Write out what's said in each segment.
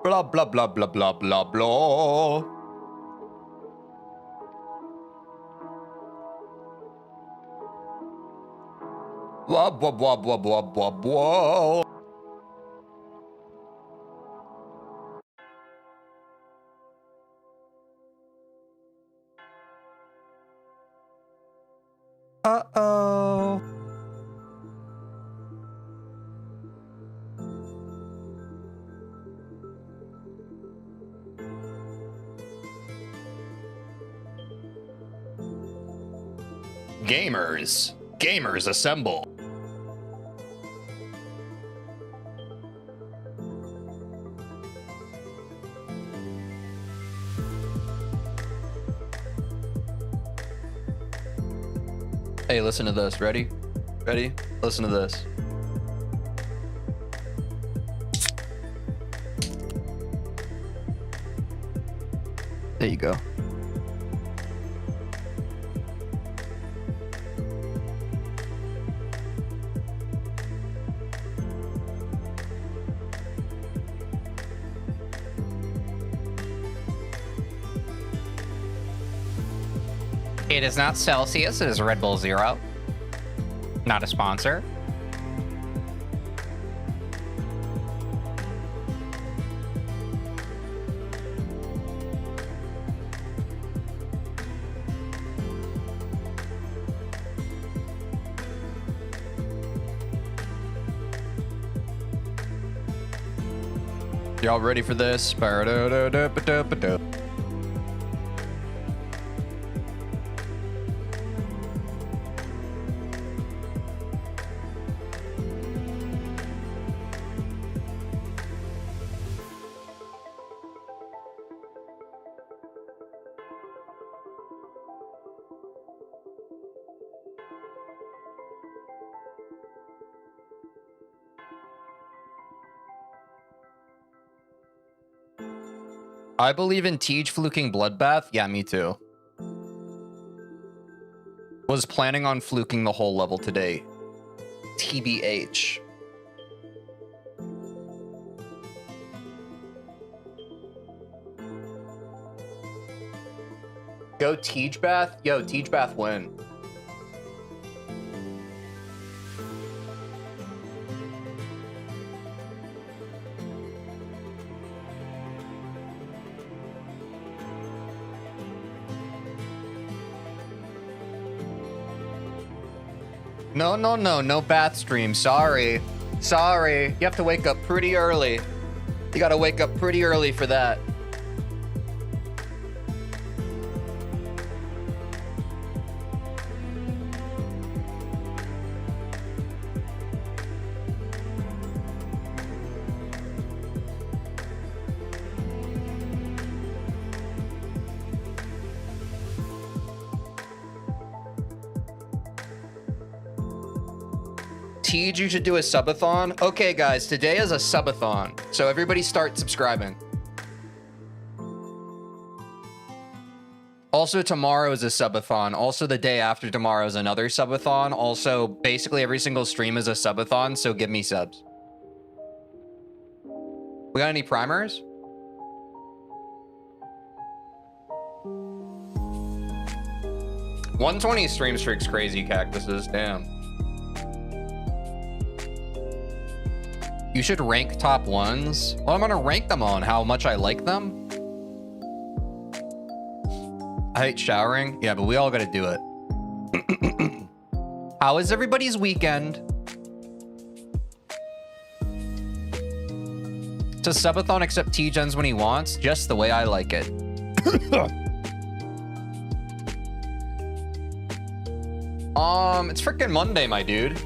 Blah, blah, blah, blah, blah, blah, blah. Blah, blah, blah, blah, blah, blah, blah. Uh-oh. Gamers assemble. Hey, listen to this. Ready? Ready? Listen to this. There you go. It is not Celsius, it is Red Bull Zero. Not a sponsor. Y'all ready for this? I believe in Tej fluking Bloodbath. Yeah, me too. Was planning on fluking the whole level today. TBH. Go TeejVeen. Yo, TeejVeen win. No bath stream. Sorry. You have to wake up pretty early. You gotta wake up pretty early for that. Tej, you should do a subathon. Okay, guys, today is a subathon, so everybody start subscribing. Also, tomorrow is a subathon. Also, the day after tomorrow is another subathon. Also, basically every single stream is a subathon, so give me subs. We got any primers? $120 stream streak's crazy, cactuses. Damn. You should rank top ones. Well, I'm gonna rank them on how much I like them. I hate showering. Yeah, but we all gotta do it. How is everybody's weekend? It's a subathon except T-Gens when he wants, just the way I like it. It's freaking Monday, my dude.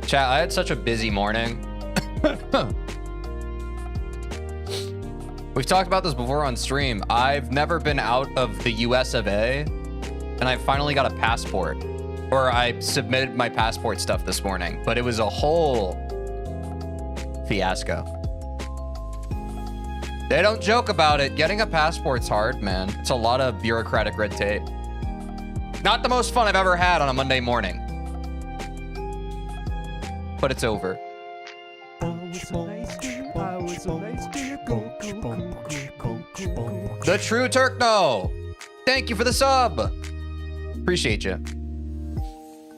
Chat, I had such a busy morning. We've talked about this before on stream. I've never been out of the US of A, and I finally got a passport. Or I submitted my passport stuff this morning, but it was a whole fiasco. They don't joke about it. Getting a passport's hard, man. It's a lot of bureaucratic red tape. Not the most fun I've ever had on a Monday morning. But it's over. The True Turkno. Thank you for the sub. Appreciate you.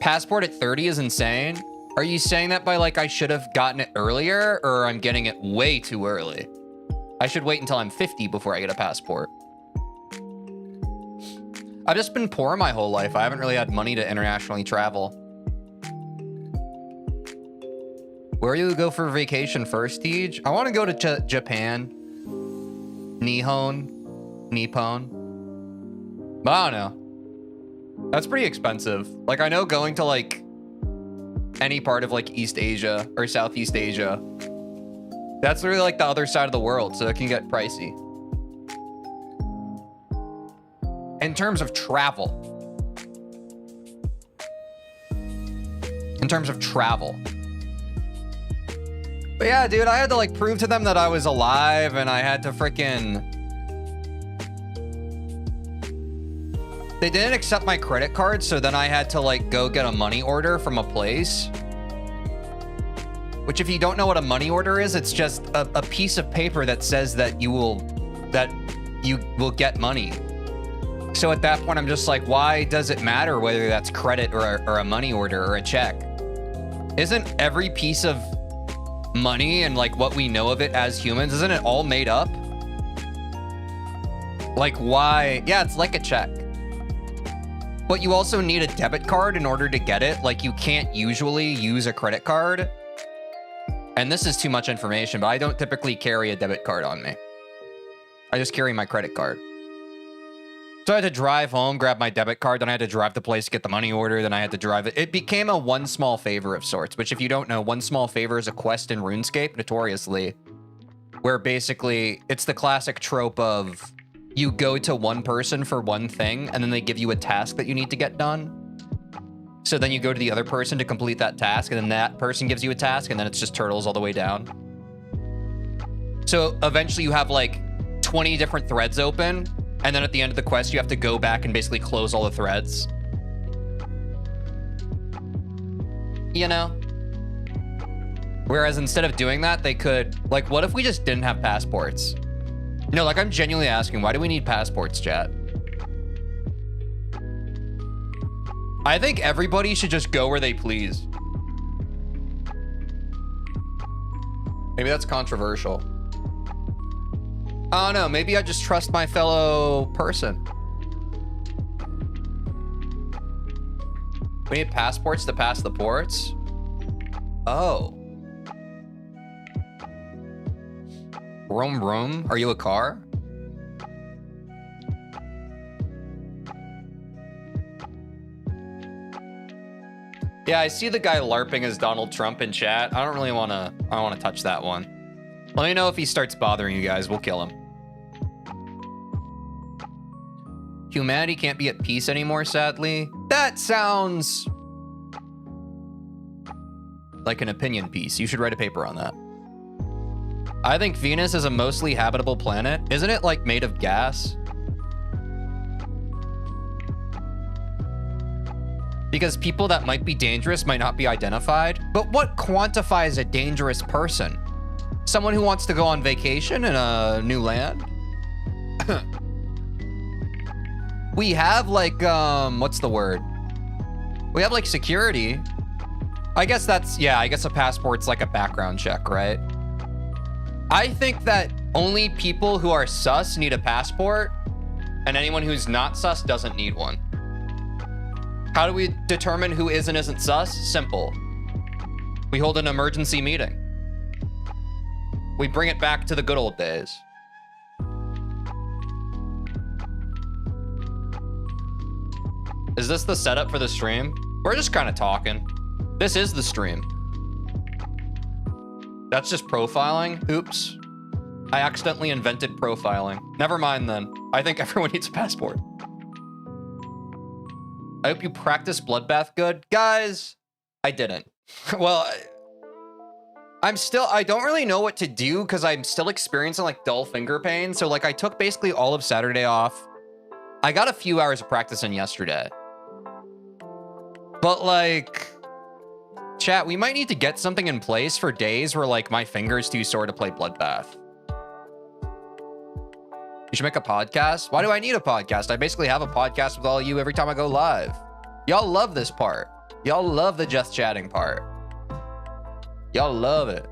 Passport at 30 is insane. Are you saying that by like I should have gotten it earlier, or I'm getting it way too early? I should wait until I'm 50 before I get a passport. I've just been poor my whole life. I haven't really had money to internationally travel. Where do you go for vacation first, Tej? I want to go to Japan. Nippon. But I don't know. That's pretty expensive. Like, I know going to like any part of like East Asia or Southeast Asia, that's really like the other side of the world, so it can get pricey. In terms of travel. But yeah, dude, I had to like prove to them that I was alive, and I had to freaking... They didn't accept my credit card, so then I had to like go get a money order from a place. Which, if you don't know what a money order is, it's just a piece of paper that says that you will get money. So at that point, I'm just like, why does it matter whether that's credit or a money order or a check? Isn't every piece of money and like what we know of it as humans, isn't it all made up? Like, why? Yeah, it's like a check. But you also need a debit card in order to get it. Like, you can't usually use a credit card. And this is too much information, but I don't typically carry a debit card on me. I just carry my credit card. So I had to drive home, grab my debit card, then I had to drive the place to get the money order, then I had to drive it. It became a one small favor of sorts, which, if you don't know, one small favor is a quest in RuneScape, notoriously, where basically it's the classic trope of you go to one person for one thing, and then they give you a task that you need to get done. So then you go to the other person to complete that task, and then that person gives you a task, and then it's just turtles all the way down. So eventually you have like 20 different threads open, and then at the end of the quest, you have to go back and basically close all the threads. You know? Whereas instead of doing that, they could... Like, what if we just didn't have passports? No, like, I'm genuinely asking, why do we need passports, chat? I think everybody should just go where they please. Maybe that's controversial. I don't know. Maybe I just trust my fellow person. We need passports to pass the ports? Oh. Vroom, vroom. Are you a car? Yeah, I see the guy LARPing as Donald Trump in chat. I don't really want to... I don't want to touch that one. Let me know if he starts bothering you guys. We'll kill him. Humanity can't be at peace anymore, sadly. That sounds like an opinion piece. You should write a paper on that. I think Venus is a mostly habitable planet. Isn't it like made of gas? Because people that might be dangerous might not be identified. But what quantifies a dangerous person? Someone who wants to go on vacation in a new land? We have like, what's the word? We have like security. I guess that's, yeah, I guess a passport's like a background check, right? I think that only people who are sus need a passport, and anyone who's not sus doesn't need one. How do we determine who is and isn't sus? Simple. We hold an emergency meeting. We bring it back to the good old days. Is this the setup for the stream? We're just kind of talking. This is the stream. That's just profiling. Oops. I accidentally invented profiling. Never mind then. I think everyone needs a passport. I hope you practice Bloodbath good. Guys, I didn't. Well, I don't really know what to do because I'm still experiencing like dull finger pain. So like I took basically all of Saturday off. I got a few hours of practice in yesterday. But like, Chat, we might need to get something in place for days where like my finger's too sore to play Bloodbath. You should make a podcast. Why do I need a podcast? I basically have a podcast with all of you every time I go live. Y'all love this part. Y'all love the just chatting part. Y'all love it.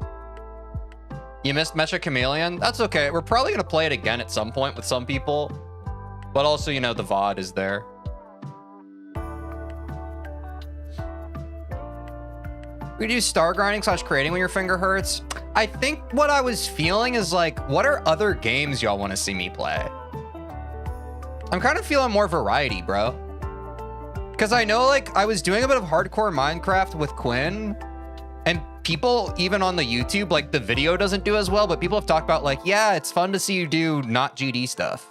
You missed Mecha Chameleon? That's okay. We're probably going to play it again at some point with some people. But also, you know, the VOD is there. We do star grinding / creating when your finger hurts. I think what I was feeling is like, what are other games y'all want to see me play? I'm kind of feeling more variety, bro. Because I know like I was doing a bit of hardcore Minecraft with Quinn, and people even on the YouTube, like the video doesn't do as well, but people have talked about like, yeah, it's fun to see you do not GD stuff.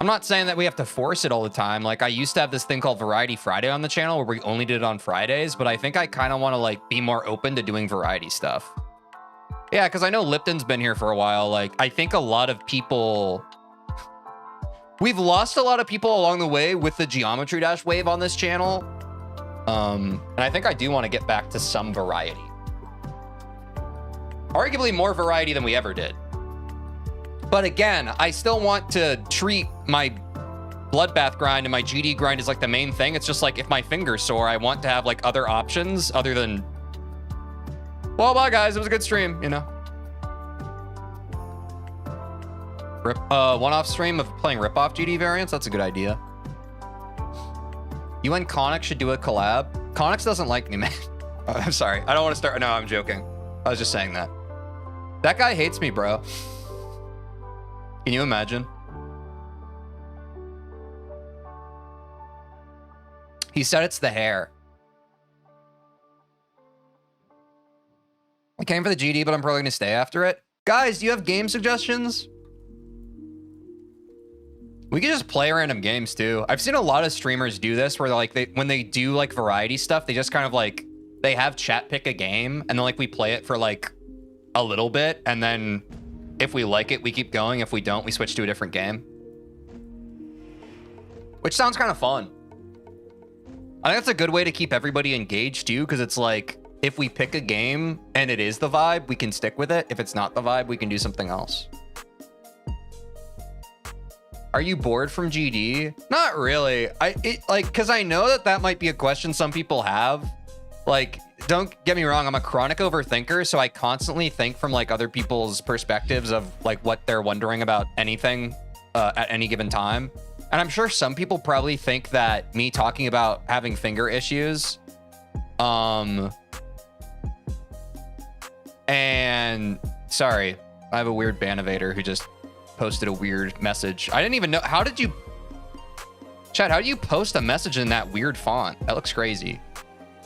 I'm not saying that we have to force it all the time. Like I used to have this thing called Variety Friday on the channel where we only did it on Fridays, but I think I kind of want to like be more open to doing variety stuff. Yeah, because I know Lipton's been here for a while. Like I think a lot of people, we've lost a lot of people along the way with the Geometry Dash wave on this channel. And I think I do want to get back to some variety. Arguably more variety than we ever did. But again, I still want to treat my Bloodbath grind and my GD grind as like the main thing. It's just like if my finger's sore, I want to have like other options other than, well, bye guys, it was a good stream, you know. One-off stream of playing rip-off GD variants, that's a good idea. You and Connix should do a collab. Connix doesn't like me, man. I'm sorry, I don't want to start, no, I'm joking. I was just saying that. That guy hates me, bro. Can you imagine? He said it's the hair. I came for the GD, but I'm probably going to stay after it. Guys, do you have game suggestions? We could just play random games too. I've seen a lot of streamers do this where like when they do like variety stuff, they just kind of like, they have chat pick a game and then like we play it for like a little bit, and then if we like it, we keep going. If we don't, we switch to a different game. Which sounds kind of fun. I think that's a good way to keep everybody engaged too, because it's like, if we pick a game and it is the vibe, we can stick with it. If it's not the vibe, we can do something else. Are you bored from GD? Not really. Because I know that might be a question some people have. Like, don't get me wrong, I'm a chronic overthinker, so I constantly think from like other people's perspectives of like what they're wondering about anything at any given time. And I'm sure some people probably think that me talking about having finger issues, and sorry, I have a weird Banivator who just posted a weird message. I didn't even know, how did you, Chad, how do you post a message in that weird font? That looks crazy.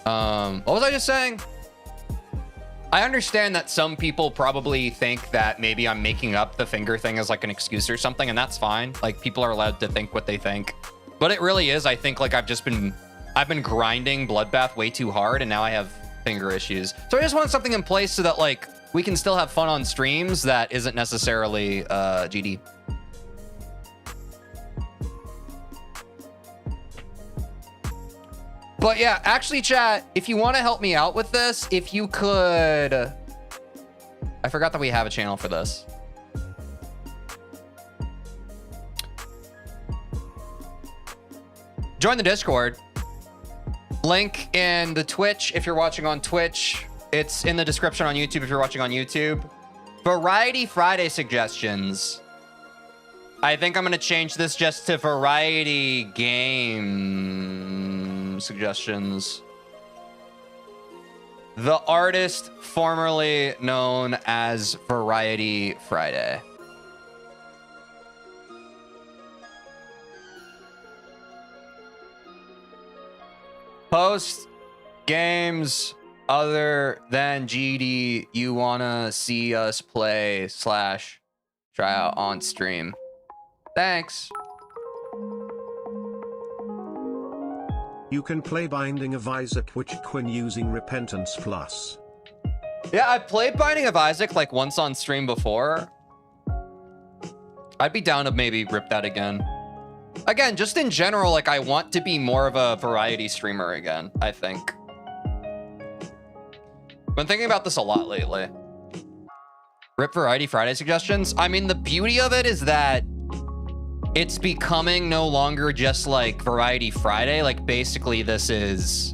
What was I just saying? I understand that some people probably think that maybe I'm making up the finger thing as like an excuse or something, and that's fine. Like, people are allowed to think what they think. But it really is, I think, like I've been grinding Bloodbath way too hard, and now I have finger issues. So I just want something in place so that like we can still have fun on streams that isn't necessarily GD. But yeah, actually, chat, if you want to help me out with this, if you could... I forgot that we have a channel for this. Join the Discord. Link in the Twitch if you're watching on Twitch. It's in the description on YouTube if you're watching on YouTube. Variety Friday suggestions. I think I'm going to change this just to variety game suggestions. The artist formerly known as Variety Friday. Post games other than GD you wanna see us play / try out on stream. Thanks. You can play Binding of Isaac with Quinn using Repentance Plus. Yeah, I've played Binding of Isaac like once on stream before. I'd be down to maybe rip that again. Again, just in general, like, I want to be more of a variety streamer again, I think. Been thinking about this a lot lately. Rip Variety Friday suggestions. I mean, the beauty of it is that it's becoming no longer just like Variety Friday. Like, basically, this is...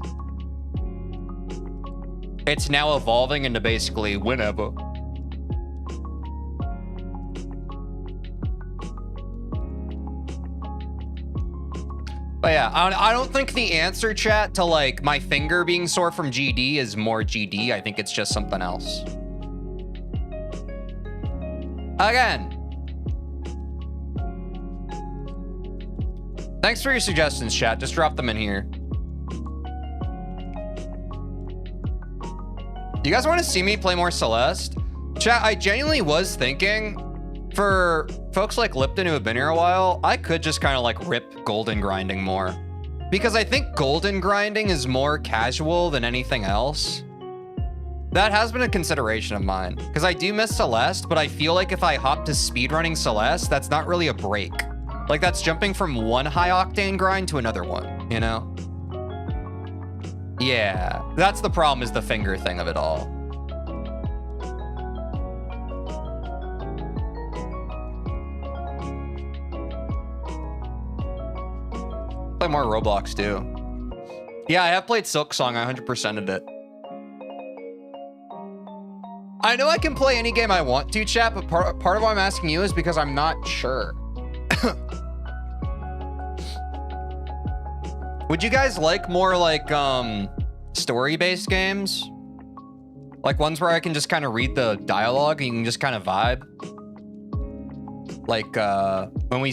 It's now evolving into basically whenever. But yeah, I don't think the answer, chat, to like my finger being sore from GD is more GD. I think it's just something else. Again. Thanks for your suggestions, chat. Just drop them in here. You guys want to see me play more Celeste? Chat, I genuinely was thinking, for folks like Lipton who have been here a while, I could just kind of like rip golden grinding more. Because I think golden grinding is more casual than anything else. That has been a consideration of mine. Because I do miss Celeste, but I feel like if I hop to speedrunning Celeste, that's not really a break. Like, that's jumping from one high octane grind to another one, you know? Yeah, that's the problem, is the finger thing of it all. Play more Roblox too. Yeah, I have played Silk Song. I 100%ed it. I know I can play any game I want to, chat, but part of why I'm asking you is because I'm not sure. Would you guys like more like story-based games? Like ones where I can just kind of read the dialogue and you can just kind of vibe? Like when we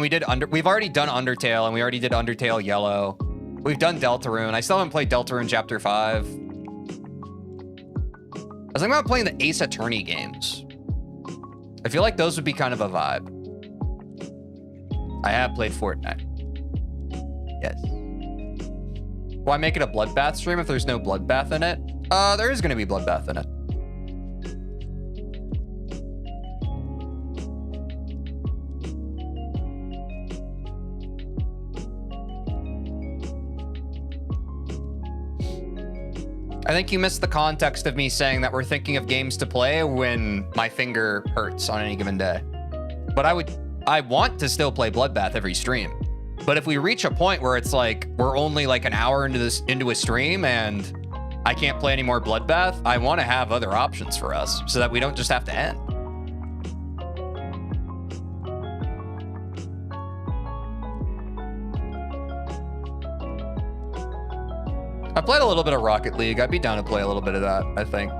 did we've already done Undertale, and we already did Undertale Yellow. We've done Deltarune. I still haven't played Deltarune Chapter 5. I was thinking about playing the Ace Attorney games. I feel like those would be kind of a vibe. I have played Fortnite. Yes. Why make it a Bloodbath stream if there's no Bloodbath in it? There is going to be Bloodbath in it. I think you missed the context of me saying that we're thinking of games to play when my finger hurts on any given day. But I want to still play Bloodbath every stream. But if we reach a point where it's like we're only like an hour into a stream and I can't play any more Bloodbath, I want to have other options for us so that we don't just have to end. I played a little bit of Rocket League. I'd be down to play a little bit of that, I think.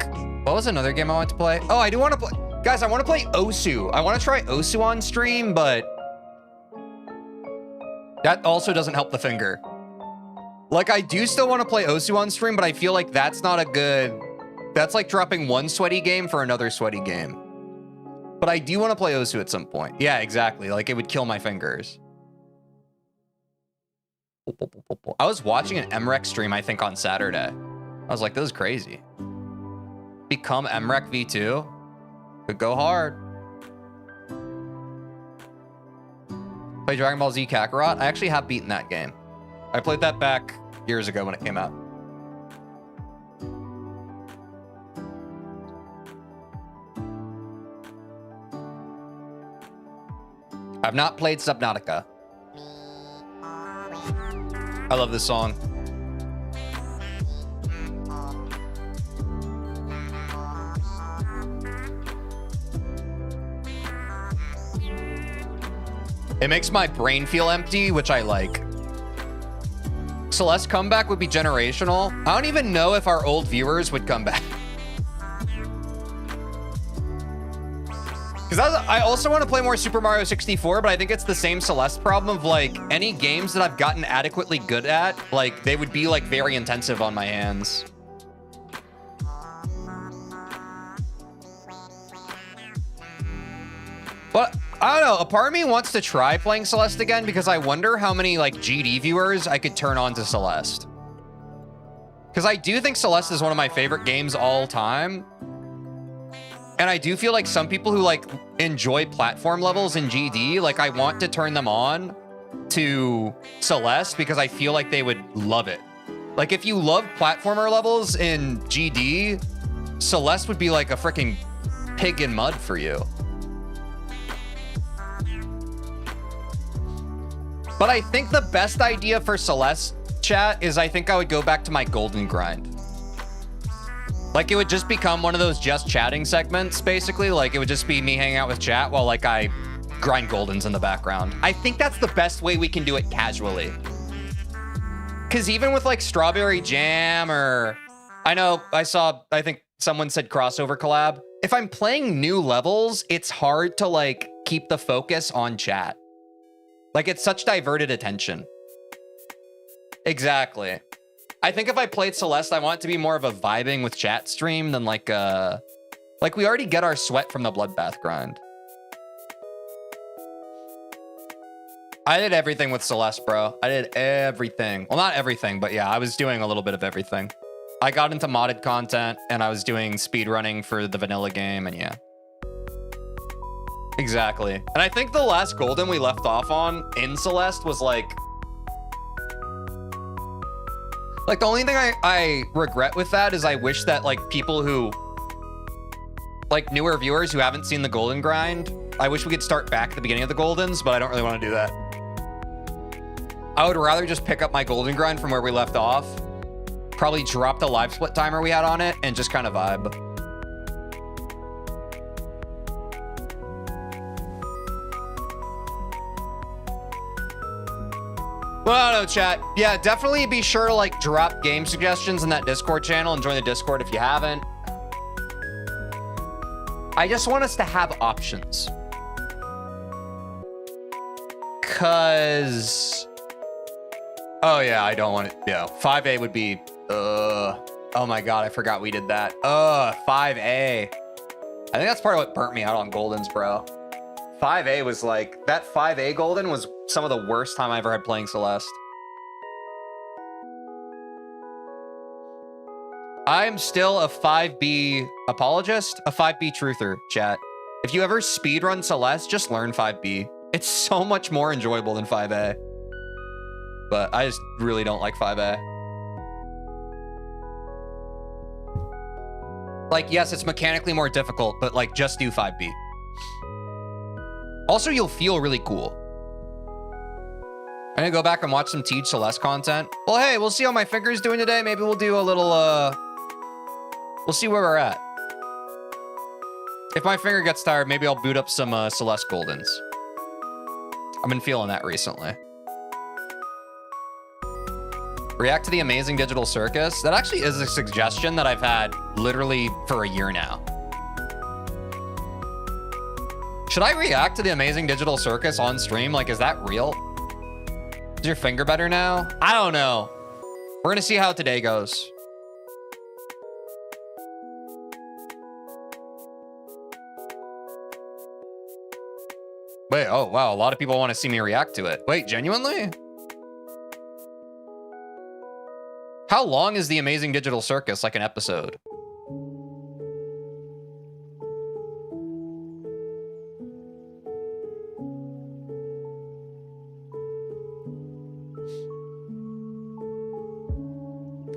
What was another game I want to play? Oh, I do want to play... Guys, I want to play Osu. I want to try Osu on stream, but... that also doesn't help the finger. Like, I do still want to play Osu on stream, but I feel like that's not a good... That's like dropping one sweaty game for another sweaty game. But I do want to play Osu at some point. Yeah, exactly. Like, it would kill my fingers. I was watching an MREC stream, I think, on Saturday. I was like, this is crazy. Become MREC V2? Could go hard. Play Dragon Ball Z Kakarot? I actually have beaten that game. I played that back years ago when it came out. I've not played Subnautica. I love this song. It makes my brain feel empty, which I like. Celeste comeback would be generational. I don't even know if our old viewers would come back. Because I also want to play more Super Mario 64, but I think it's the same Celeste problem of like any games that I've gotten adequately good at, like they would be like very intensive on my hands. But I don't know, a part of me wants to try playing Celeste again because I wonder how many like GD viewers I could turn on to Celeste. Because I do think Celeste is one of my favorite games all time. And I do feel like some people who like enjoy platform levels in GD, like I want to turn them on to Celeste because I feel like they would love it. Like if you love platformer levels in GD, Celeste would be like a freaking pig in mud for you. But I think the best idea for Celeste, chat, is I think I would go back to my golden grind. Like it would just become one of those just chatting segments, basically. Like it would just be me hanging out with chat while like I grind goldens in the background. I think that's the best way we can do it casually. Cause even with like strawberry jam or I think someone said crossover collab. If I'm playing new levels, it's hard to like keep the focus on chat. Like it's such diverted attention. Exactly. I think if I played Celeste, I want it to be more of a vibing with chat stream than like we already get our sweat from the Bloodbath grind. I did everything with Celeste, bro. I did everything. Well, not everything, but yeah, I was doing a little bit of everything. I got into modded content and I was doing speedrunning for the vanilla game and yeah. Exactly. And I think the last golden we left off on in Celeste was like the only thing I regret with that is I wish that like people who like newer viewers who haven't seen the golden grind, I wish we could start back at the beginning of the goldens, but I don't really want to do that. I would rather just pick up my golden grind from where we left off, probably drop the live split timer we had on it, and just kind of vibe. Well, I don't know, chat. Yeah, definitely be sure to like drop game suggestions in that Discord channel and join the Discord if you haven't. I just want us to have options. Cause... Oh yeah, I don't want it. Yeah, 5A would be, oh my God, I forgot we did that. 5A. I think that's part of what burnt me out on Goldens, bro. 5A was like, that 5A Golden was some of the worst time I ever had playing Celeste. I'm still a 5B apologist, a 5B truther, chat. If you ever speedrun Celeste, just learn 5B. It's so much more enjoyable than 5A. But I just really don't like 5A. Like, yes, it's mechanically more difficult, but like, just do 5B. Also, you'll feel really cool. I'm gonna go back and watch some Teej Celeste content. Well, hey, we'll see how my finger's doing today. Maybe we'll do a little, we'll see where we're at. If my finger gets tired, maybe I'll boot up some Celeste Goldens. I've been feeling that recently. React to the Amazing Digital Circus. That actually is a suggestion that I've had literally for a year now. Should I react to the Amazing Digital Circus on stream? Like, is that real? Is your finger better now? I don't know. We're gonna see how today goes. Wait, oh wow, a lot of people want to see me react to it. Wait, genuinely? How long is the Amazing Digital Circus, like an episode?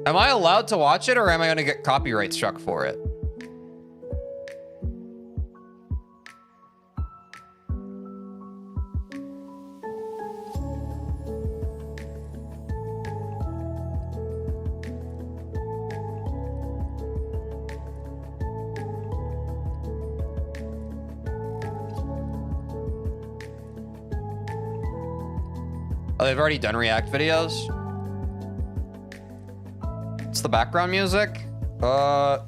Am I allowed to watch it or am I going to get copyright struck for it? Oh, they've already done React videos? What's the background music?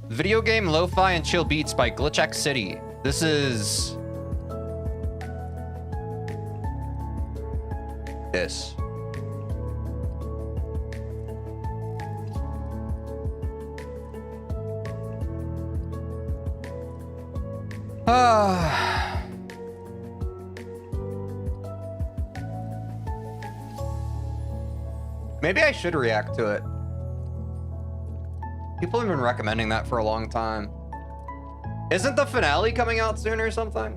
Video game lo-fi and chill beats by GlitchX City. This is... this. Maybe I should react to it. People have been recommending that for a long time. Isn't the finale coming out soon or something?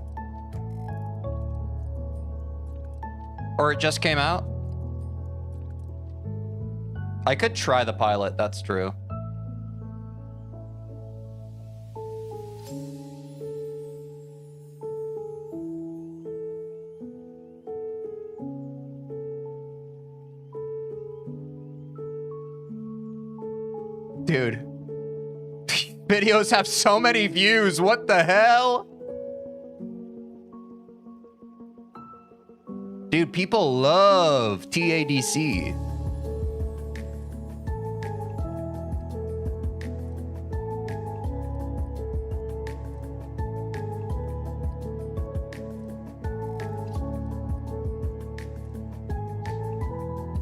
Or it just came out? I could try the pilot, that's true. Dude. Videos have so many views, what the hell? Dude, people love TADC.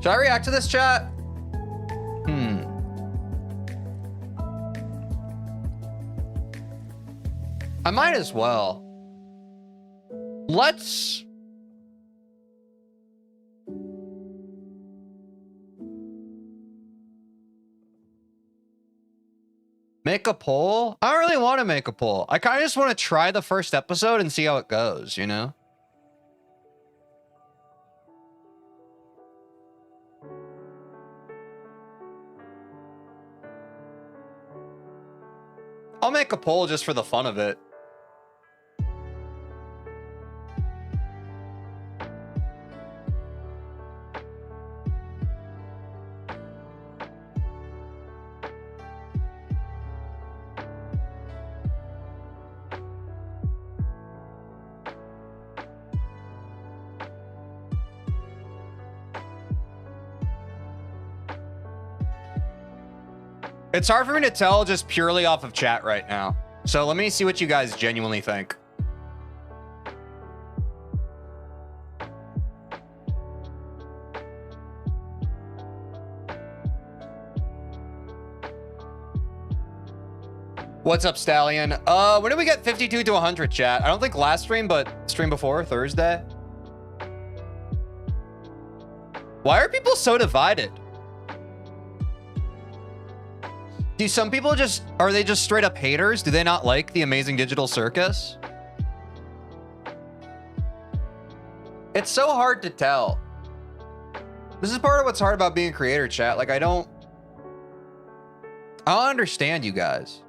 Should I react to this chat? I might as well. Let's... make a poll? I don't really want to make a poll. I kind of just want to try the first episode and see how it goes, you know? I'll make a poll just for the fun of it. It's hard for me to tell just purely off of chat right now. So let me see what you guys genuinely think. What's up, Stallion? When did we get 52 to 100, chat? I don't think last stream, but stream before, Thursday. Why are people so divided? Do some people just, are they just straight up haters? Do they not like the Amazing Digital Circus? It's so hard to tell. This is part of what's hard about being a creator, chat. Like, I don't understand you guys.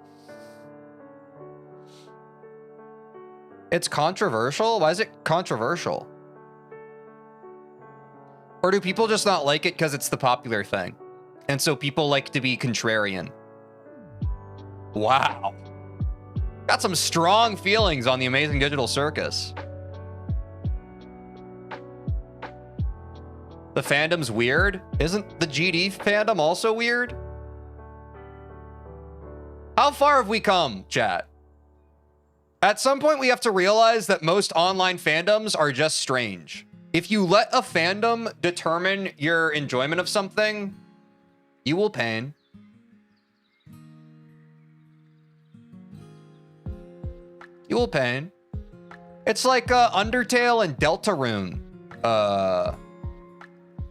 It's controversial? Why is it controversial? Or do people just not like it because it's the popular thing? And so people like to be contrarian. Wow. Got some strong feelings on the Amazing Digital Circus. The fandom's weird? Isn't the GD fandom also weird? How far have we come, chat? At some point, we have to realize that most online fandoms are just strange. If you let a fandom determine your enjoyment of something, you will pain. You will pain. It's like Undertale and Deltarune.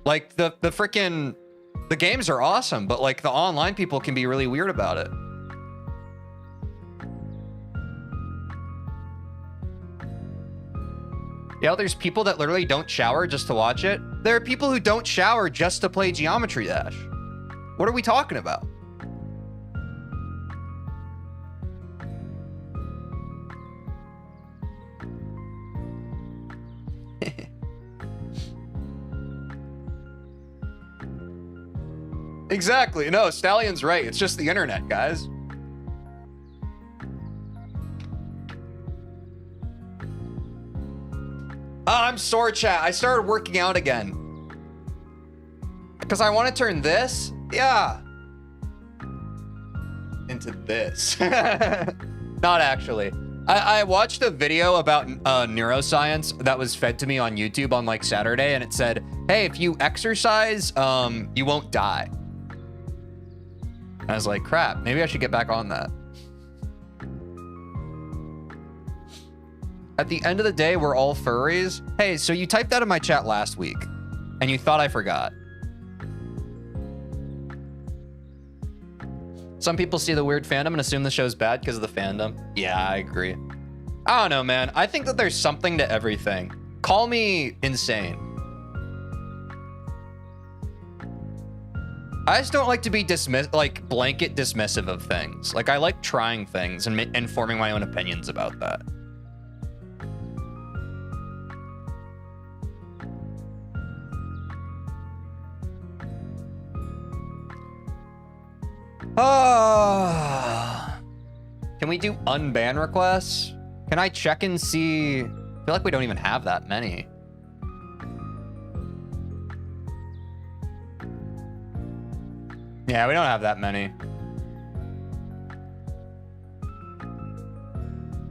Like the freaking... The games are awesome, but like the online people can be really weird about it. Yeah, there's people that literally don't shower just to watch it. There are people who don't shower just to play Geometry Dash. What are we talking about? Exactly. No, Stallion's right. It's just the internet, guys. I'm sore, chat. I started working out again. Because I want to turn this, yeah, into this. Not actually. I watched a video about neuroscience that was fed to me on YouTube on like Saturday, and it said, hey, if you exercise, you won't die. I was like, crap, maybe I should get back on that. At the end of the day, we're all furries. Hey, so you typed that in my chat last week, and you thought I forgot. Some people see the weird fandom and assume the show's bad because of the fandom. Yeah, I agree. I don't know, man. I think that there's something to everything. Call me insane. I just don't like to be like blanket dismissive of things. Like I like trying things and forming my own opinions about that. Oh. Can we do unban requests? Can I check and see? I feel like we don't even have that many. Yeah, we don't have that many.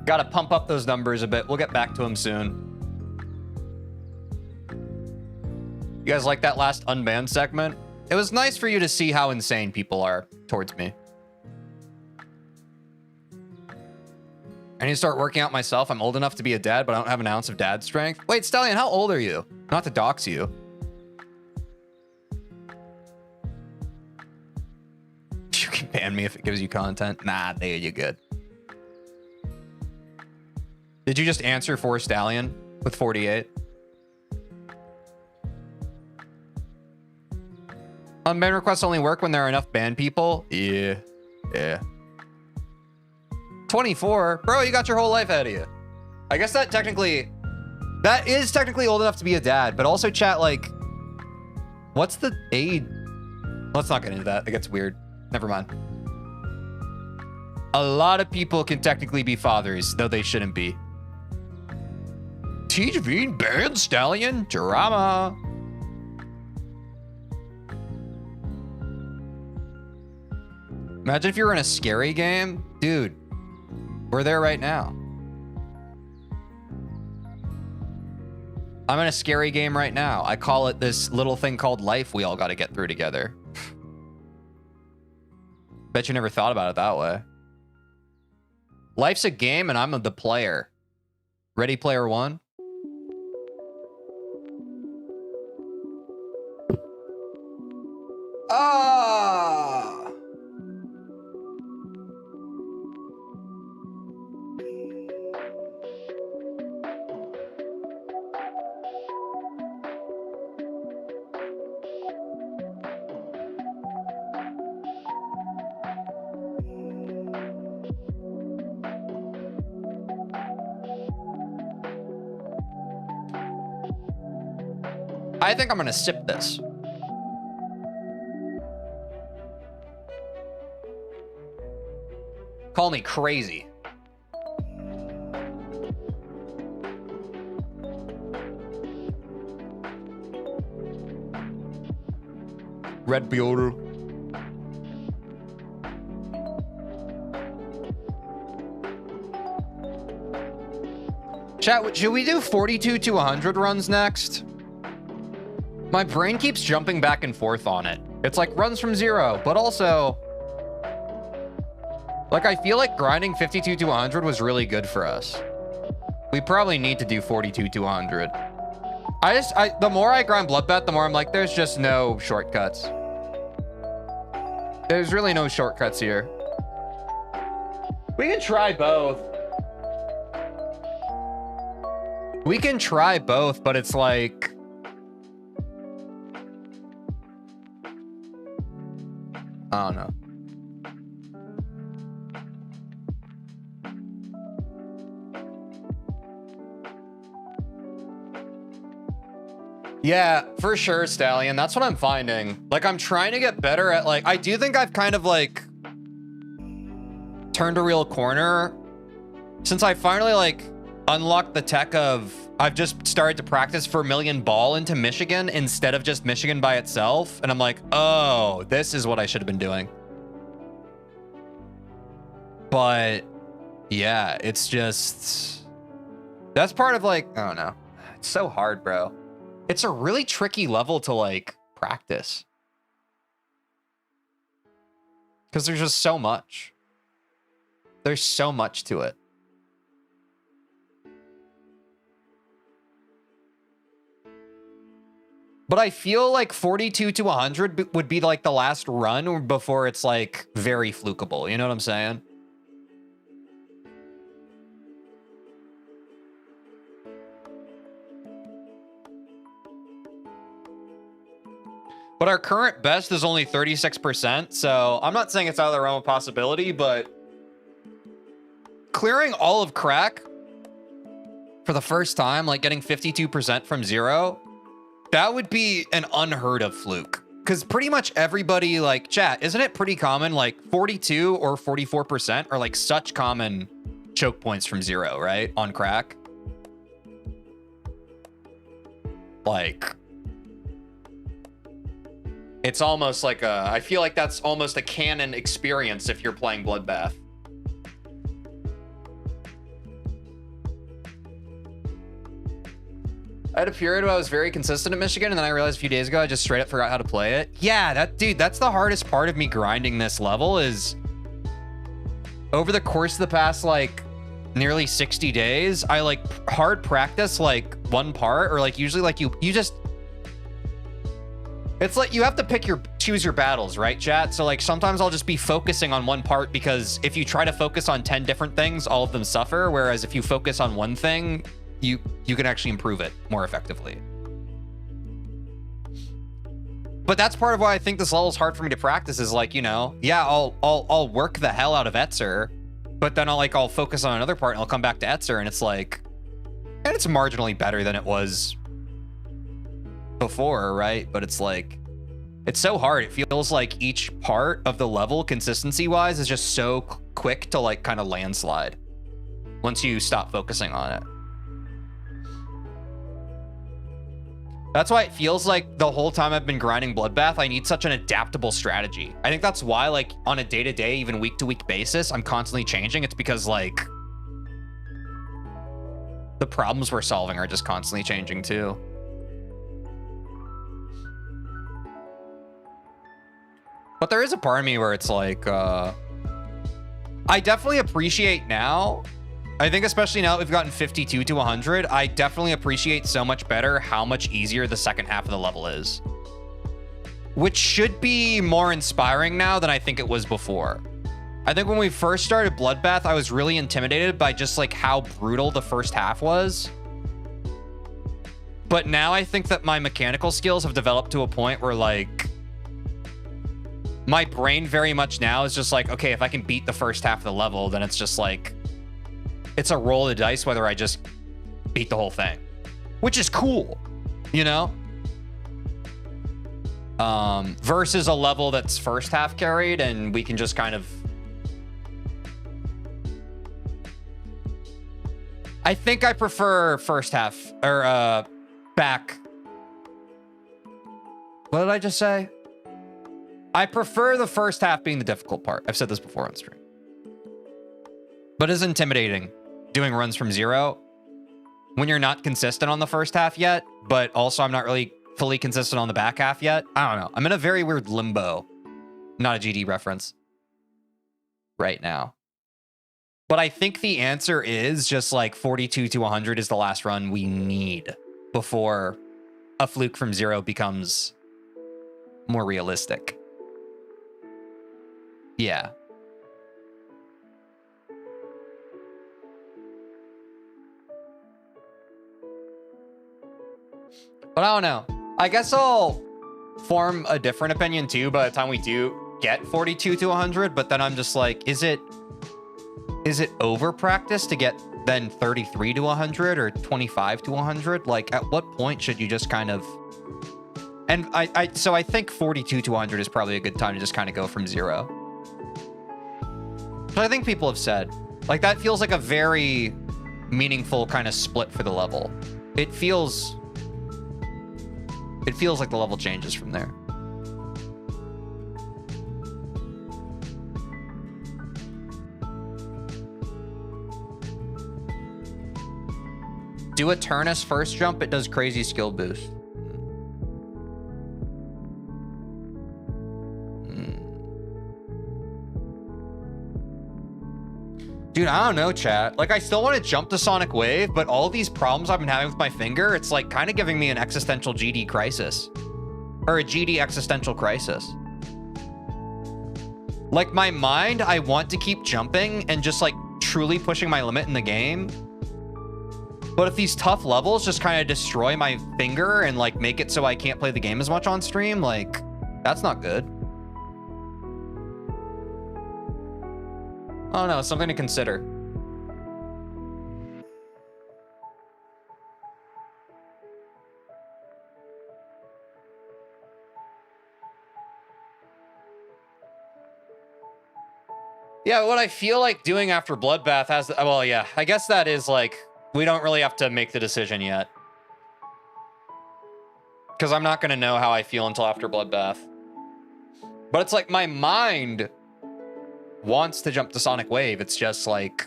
Gotta pump up those numbers a bit. We'll get back to them soon. You guys like that last unbanned segment? It was nice for you to see how insane people are towards me. I need to start working out myself. I'm old enough to be a dad, but I don't have an ounce of dad strength. Wait, Stallion, how old are you? Not to dox you. You can ban me if it gives you content. Nah, there you're good. Did you just answer for Stallion with 48? Unban requests only work when there are enough banned people? Yeah. Yeah. 24? Bro, you got your whole life ahead of you. I guess that is technically old enough to be a dad, but also chat, like, what's the age? Let's not get into that. It gets weird. Never mind. A lot of people can technically be fathers, though they shouldn't be. TeejVeen banned Stallion? Drama. Imagine if you were in a scary game. Dude, we're there right now. I'm in a scary game right now. I call it this little thing called life we all got to get through together. Bet you never thought about it that way. Life's a game and I'm the player. Ready Player One? Ah! I think I'm gonna sip this. Call me crazy. Red Bull. Chat, should we do 42 to 100 runs next? My brain keeps jumping back and forth on it. It's like runs from 0, but also, like, I feel like grinding 52 to 100 was really good for us. We probably need to do 42 to 100. The more I grind Bloodbath, the more I'm like, there's just no shortcuts. There's really no shortcuts here. We can try both. We can try both, but it's like, I don't know. Yeah, for sure, Stallion. That's what I'm finding. Like, I'm trying to get better at, like, I do think I've kind of, like, turned a real corner since I finally, like, unlocked the tech of, I've just started to practice for Million Ball into Michigan instead of just Michigan by itself. And I'm like, oh, this is what I should have been doing. But yeah, it's just, that's part of, like, I don't know. It's so hard, bro. It's a really tricky level to, like, practice. Because there's just so much. There's so much to it. But I feel like 42 to 100 would be, like, the last run before it's, like, very flukable. You know what I'm saying? But our current best is only 36%, so I'm not saying it's out of the realm of possibility, but clearing all of crack for the first time, like getting 52% from 0, that would be an unheard of fluke. Because pretty much everybody, like, chat, isn't it pretty common, like 42 or 44% are like such common choke points from 0, right? On crack. Like, it's almost like I feel like that's almost a canon experience if you're playing Bloodbath. I had a period where I was very consistent at Michigan, and then I realized a few days ago I just straight up forgot how to play it. Yeah, dude, that's the hardest part of me grinding this level is over the course of the past, like, nearly 60 days, I, like, hard practice, like, one part, or, like, usually, like, you just... It's like you have to choose your battles, right, chat? So, like, sometimes I'll just be focusing on one part because if you try to focus on 10 different things, all of them suffer, whereas if you focus on one thing, you can actually improve it more effectively. But that's part of why I think this level is hard for me to practice is, like, you know, yeah, I'll work the hell out of Etzer, but then I'll focus on another part and I'll come back to Etzer, and it's like, and it's marginally better than it was before, right? But it's like, it's so hard. It feels like each part of the level, consistency wise, is just so quick to, like, kind of landslide once you stop focusing on it. That's why it feels like the whole time I've been grinding Bloodbath, I need such an adaptable strategy. I think that's why, like, on a day-to-day, even week-to-week basis, I'm constantly changing. It's because, like, the problems we're solving are just constantly changing too. But there is a part of me where it's like, I definitely appreciate now, I think especially now that we've gotten 52 to 100, I definitely appreciate so much better how much easier the second half of the level is. Which should be more inspiring now than I think it was before. I think when we first started Bloodbath, I was really intimidated by just, like, how brutal the first half was. But now I think that my mechanical skills have developed to a point where, like, my brain very much now is just like, okay, if I can beat the first half of the level, then it's just like, it's a roll of the dice whether I just beat the whole thing, which is cool, you know? Versus a level that's first half carried and we can just kind of... I think I prefer first half, or back. What did I just say? I prefer the first half being the difficult part. I've said this before on stream. But it's intimidating doing runs from 0 when you're not consistent on the first half yet, but also I'm not really fully consistent on the back half yet. I don't know. I'm in a very weird limbo. Not a GD reference right now. But I think the answer is just like 42 to 100 is the last run we need before a fluke from 0 becomes more realistic. Yeah. But I don't know. I guess I'll form a different opinion too by the time we do get 42 to 100, but then I'm just like, is it over practice to get then 33 to 100 or 25 to 100? Like, at what point should you just kind of... And so I think 42 to 100 is probably a good time to just kind of go from 0. But I think people have said, like, that feels like a very meaningful kind of split for the level. It feels like the level changes from there. Do a Turnus first jump, it does crazy skill boost. Dude, I don't know, chat. Like, I still want to jump to Sonic Wave, but all these problems I've been having with my finger, it's like kind of giving me an existential GD crisis. Or a GD existential crisis. Like, my mind, I want to keep jumping and just, like, truly pushing my limit in the game. But if these tough levels just kind of destroy my finger and, like, make it so I can't play the game as much on stream, like... That's not good. Oh no, something to consider. Yeah, what I feel like doing after Bloodbath has... Well, yeah, I guess that is like... We don't really have to make the decision yet. Because I'm not going to know how I feel until after Bloodbath. But it's like my mind wants to jump to Sonic Wave. It's just like...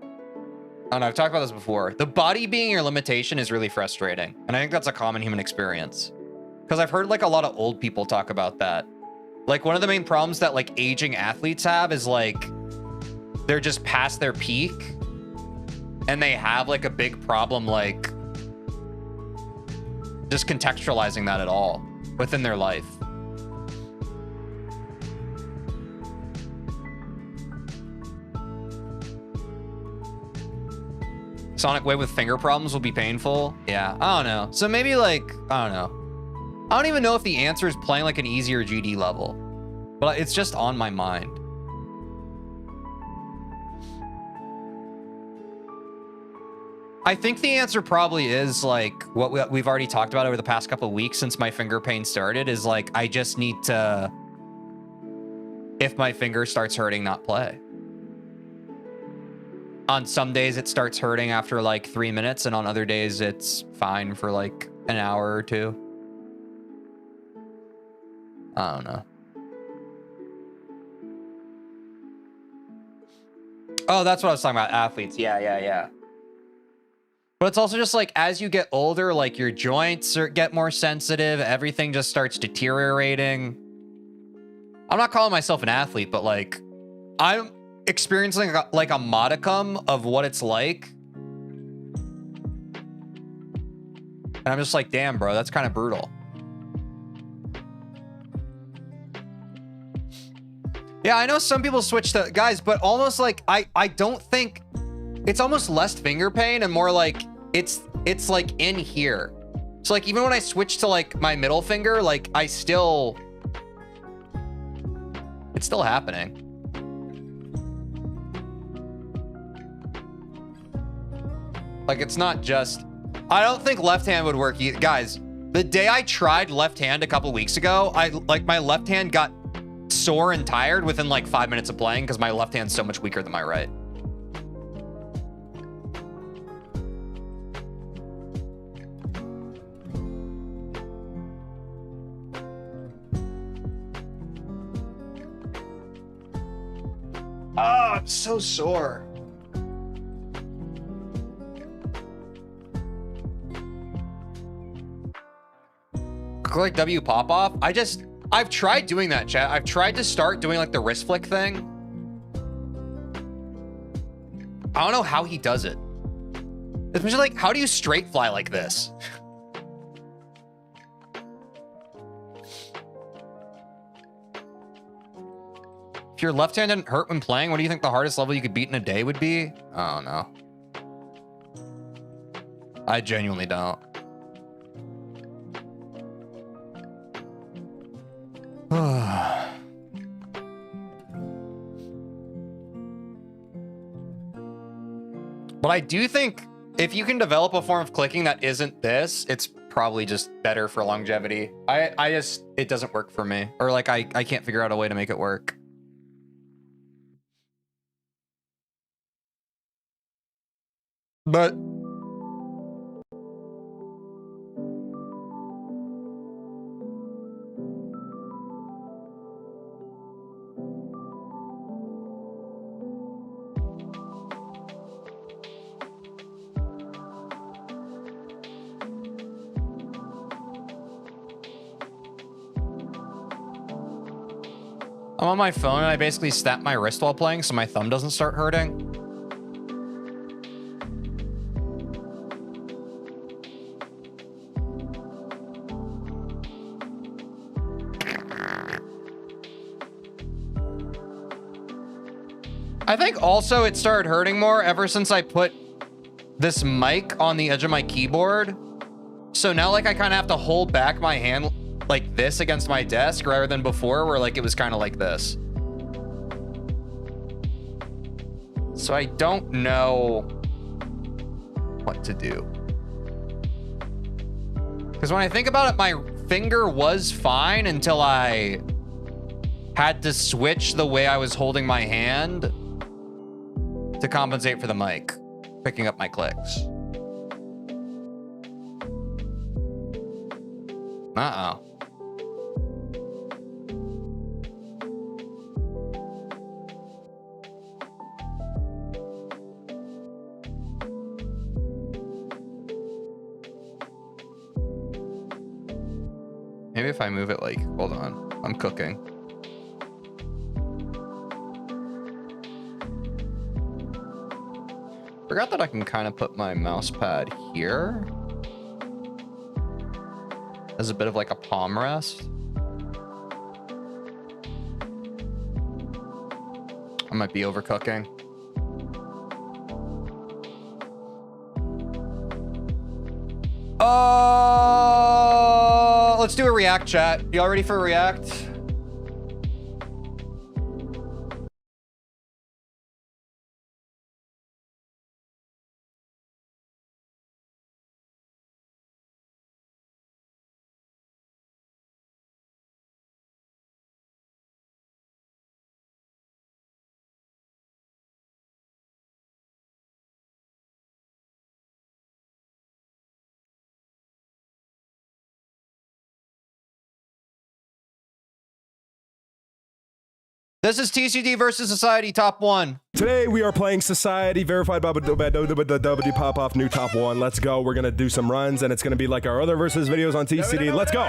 I don't know, I've talked about this before. The body being your limitation is really frustrating. And I think that's a common human experience. Because I've heard like a lot of old people talk about that. Like one of the main problems that like aging athletes have is like they're just past their peak and they have like a big problem like just contextualizing that at all within their life. Sonic Wave with finger problems will be painful. Yeah, I don't know. So maybe like, I don't know. I don't even know if the answer is playing like an easier GD level, but it's just on my mind. I think the answer probably is like what we've already talked about over the past couple of weeks since my finger pain started is like, I just need to, if my finger starts hurting, not play. On some days it starts hurting after like 3 minutes, and on other days it's fine for like an hour or two. I don't know. Oh, that's what I was talking about. Athletes. Yeah. But it's also just like, as you get older, like your joints get more sensitive. Everything just starts deteriorating. I'm not calling myself an athlete, but like I'm experiencing like a modicum of what it's like. And I'm just like, damn, bro, that's kind of brutal. Yeah, I know some people switch to guys, but almost like I don't think it's almost less finger pain and more like it's like in here. So like even when I switch to like my middle finger, like it's still happening. Like it's not just, I don't think left hand would work either. Guys, the day I tried left hand a couple weeks ago, my left hand got sore and tired within like 5 minutes of playing because my left hand's so much weaker than my right. Oh, I'm so sore. Click W pop off. I've tried doing that, chat. I've tried to start doing like the wrist flick thing. I don't know how he does it. Especially like, how do you straight fly like this? If your left hand didn't hurt when playing, what do you think the hardest level you could beat in a day would be? I don't know. I genuinely don't. But I do think if you can develop a form of clicking that isn't this, it's probably just better for longevity. It doesn't work for me. Or like I can't figure out a way to make it work. But I'm on my phone and I basically snap my wrist while playing so my thumb doesn't start hurting. I think also it started hurting more ever since I put this mic on the edge of my keyboard. So now like I kind of have to hold back my hand like this against my desk rather than before where like it was kind of like this. So I don't know what to do. Because when I think about it, my finger was fine until I had to switch the way I was holding my hand to compensate for the mic, picking up my clicks. Uh-oh. Maybe if I move it like, hold on, I'm cooking. Forgot that I can kind of put my mouse pad here as a bit of like a palm rest. I might be overcooking. Let's do a react chat. Y'all ready for a react? This is TCD versus Society Top 1. Today we are playing Society, verified by W Pop Off new top 1. Let's go. We're gonna do some runs, and it's gonna be like our other versus videos on TCD. Let's go.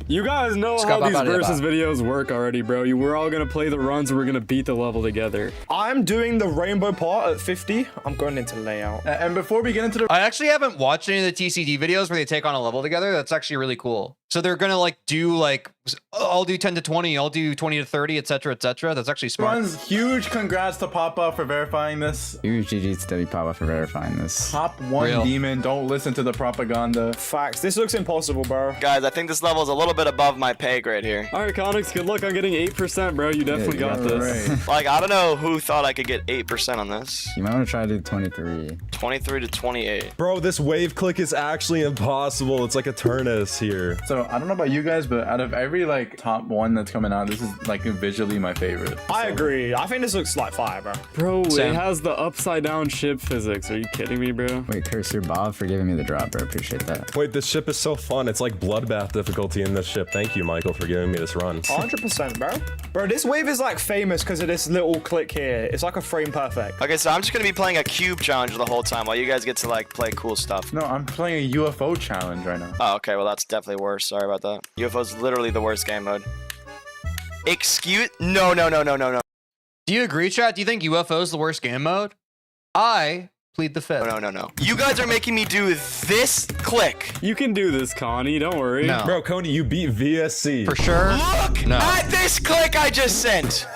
You guys know how these versus videos work already, bro. We're all gonna play the runs, and we're gonna beat the level together. I'm doing the rainbow part at 50. I'm going into layout. And before we get into the... I actually haven't watched any of the TCD videos where they take on a level together. That's actually really cool. So they're gonna like do like, I'll do 10 to 20, I'll do 20 to 30, etc., etc. That's actually smart. Runs, huge congrats to Papa for verifying this. Huge GG's to W Papa for verifying this. Top 1 Real. demon, don't listen to the propaganda. Facts. This looks impossible, bro. Guys, I think this level is a little bit above my pay grade here. All right, Conix, good luck on getting 8%, bro. You definitely got this. Right. Like, I don't know who thought I could get 8% on this. You might want to try to do 23. 23 to 28. Bro, this wave click is actually impossible. It's like a Turnus here. So I don't know about you guys, but out of every like top 1 that's coming out, this is like visually my favorite. I agree. I think this looks like fire, bro. Bro, Sam. it has the upside down ship physics. Are you kidding me, bro? Wait, Cursor Bob for giving me the drop, bro. Appreciate that. Wait, this ship is so fun. It's like Bloodbath difficulty in this ship. Thank you, Michael, for giving me this run. 100%, bro. Bro, this wave is like famous because of this little click here. It's like a frame perfect. Okay, so I'm just gonna be playing a cube challenge the whole time while you guys get to like play cool stuff. No, I'm playing a UFO challenge right now. Oh, okay, well that's definitely worse. Sorry about that. UFO's literally the worst game mode. Excuse? No. Do you agree, chat? Do you think UFO is the worst game mode? I plead the fifth. No. You guys are making me do this click. You can do this, Connie. Don't worry. No. Bro, Coney, you beat VSC. For sure. Look No. at this click I just sent.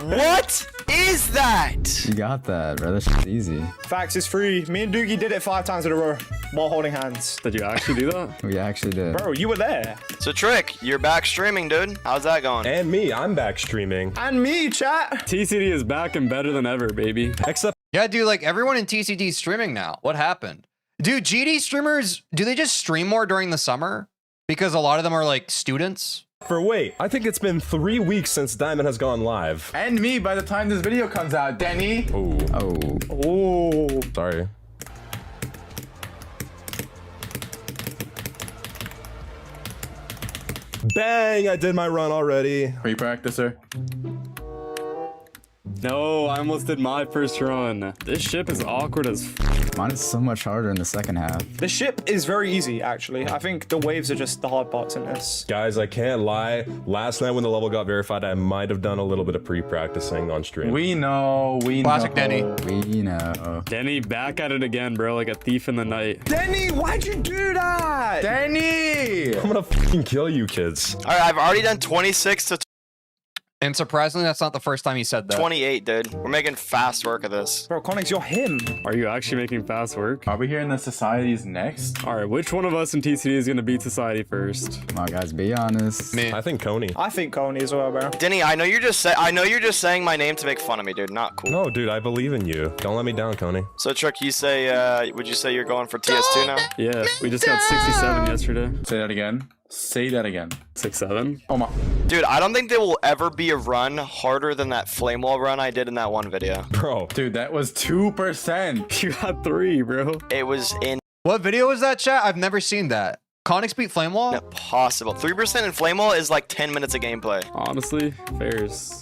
What is that? You got that, bro. This shit's easy. Facts is free. Me and Doogie did it 5 times in a row while holding hands. Did you actually do that? We actually did. Bro, you were there. So Trick, you're back streaming, dude. How's that going? And me, I'm back streaming. And me, chat. TCD is back and better than ever, baby. Except Yeah, dude, like everyone in TCD is streaming now. What happened? Dude, GD streamers, do they just stream more during the summer? Because a lot of them are like students. for wait, I think it's been 3 weeks since Diamond has gone live. And me by the time this video comes out, Denny. Oh, Oh. sorry. Bang! I did my run already. Pre-practicer. No, I almost did my first run. This ship is awkward as f. Mine is so much harder in the second half. The ship is very easy, actually. I think the waves are just the hard parts in this. Guys, I can't lie. Last night when the level got verified, I might have done a little bit of pre-practicing on stream. We know. Classic Denny. We know. Denny, back at it again, bro, like a thief in the night. Denny, why'd you do that? Denny! I'm gonna fucking kill you kids. All right, I've already done 26 to And surprisingly, that's not the first time he said that. 28, dude. We're making fast work of this. Bro, Connix, you're him. Are you actually making fast work? Are we hearing the societies next? All right, which one of us in TCD is gonna beat society first? Come on, guys, be honest. Me. I think Coney. I think Coney as well, bro. Denny, I know you're just saying my name to make fun of me, dude. Not cool. No, dude, I believe in you. Don't let me down, Coney. So, Trick, you say, would you say you're going for TS2 now? Yeah, we just got 67 yesterday. Say that again. Say that again. 6-7. Oh my. Dude, I don't think there will ever be a run harder than that flame wall run I did in that one video. Bro. Dude, that was 2%. You got 3, bro. It was What video was that, chat? I've never seen that. Connix beat Flame Wall? impossible. 3% in flame wall is like 10 minutes of gameplay. Honestly, fairs.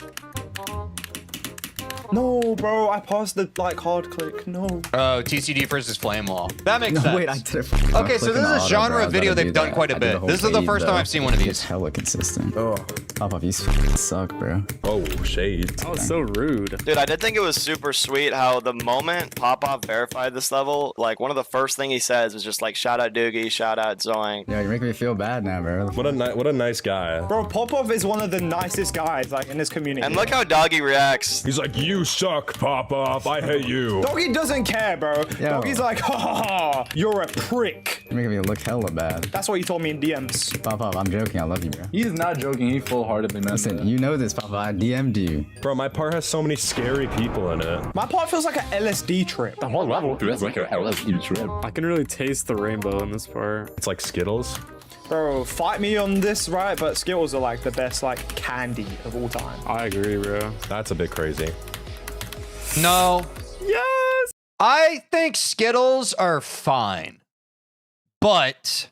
No, bro, I paused the like hard click. No. Oh, TCD versus Flame Wall. That makes sense. Wait, I did it. Okay, so this is a genre of video they've done quite a bit. This is the first time I've seen one of It's these. hella consistent. Oh. Pop off, you suck, bro. Oh, shades. That was so rude. Dude, I did think it was super sweet how the moment Popov verified this level, like one of the first thing he says was just like, shout out Doogie, shout out Zoing. Yeah, you're making me feel bad now, bro. What a nice guy. Bro, Popov is one of the nicest guys like in this community. And look how Doggy reacts. He's like, you suck, Pop-Off. I hate you. Doggy doesn't care, bro. Yo. Doggy's like, ha ha ha, you're a prick. You're making me look hella bad. That's what you told me in DMs. Pop off, I'm joking. I love you, bro. He's not joking. He full-heartedly meant Listen, that. you know this, Papa. I DM'd you. Bro, my part has so many scary people in it. My part feels like an LSD trip. I can really taste the rainbow in this part. It's like Skittles. Bro, fight me on this, right? But Skittles are like the best like candy of all time. I agree, bro. That's a bit crazy. No. Yes! I think Skittles are fine, but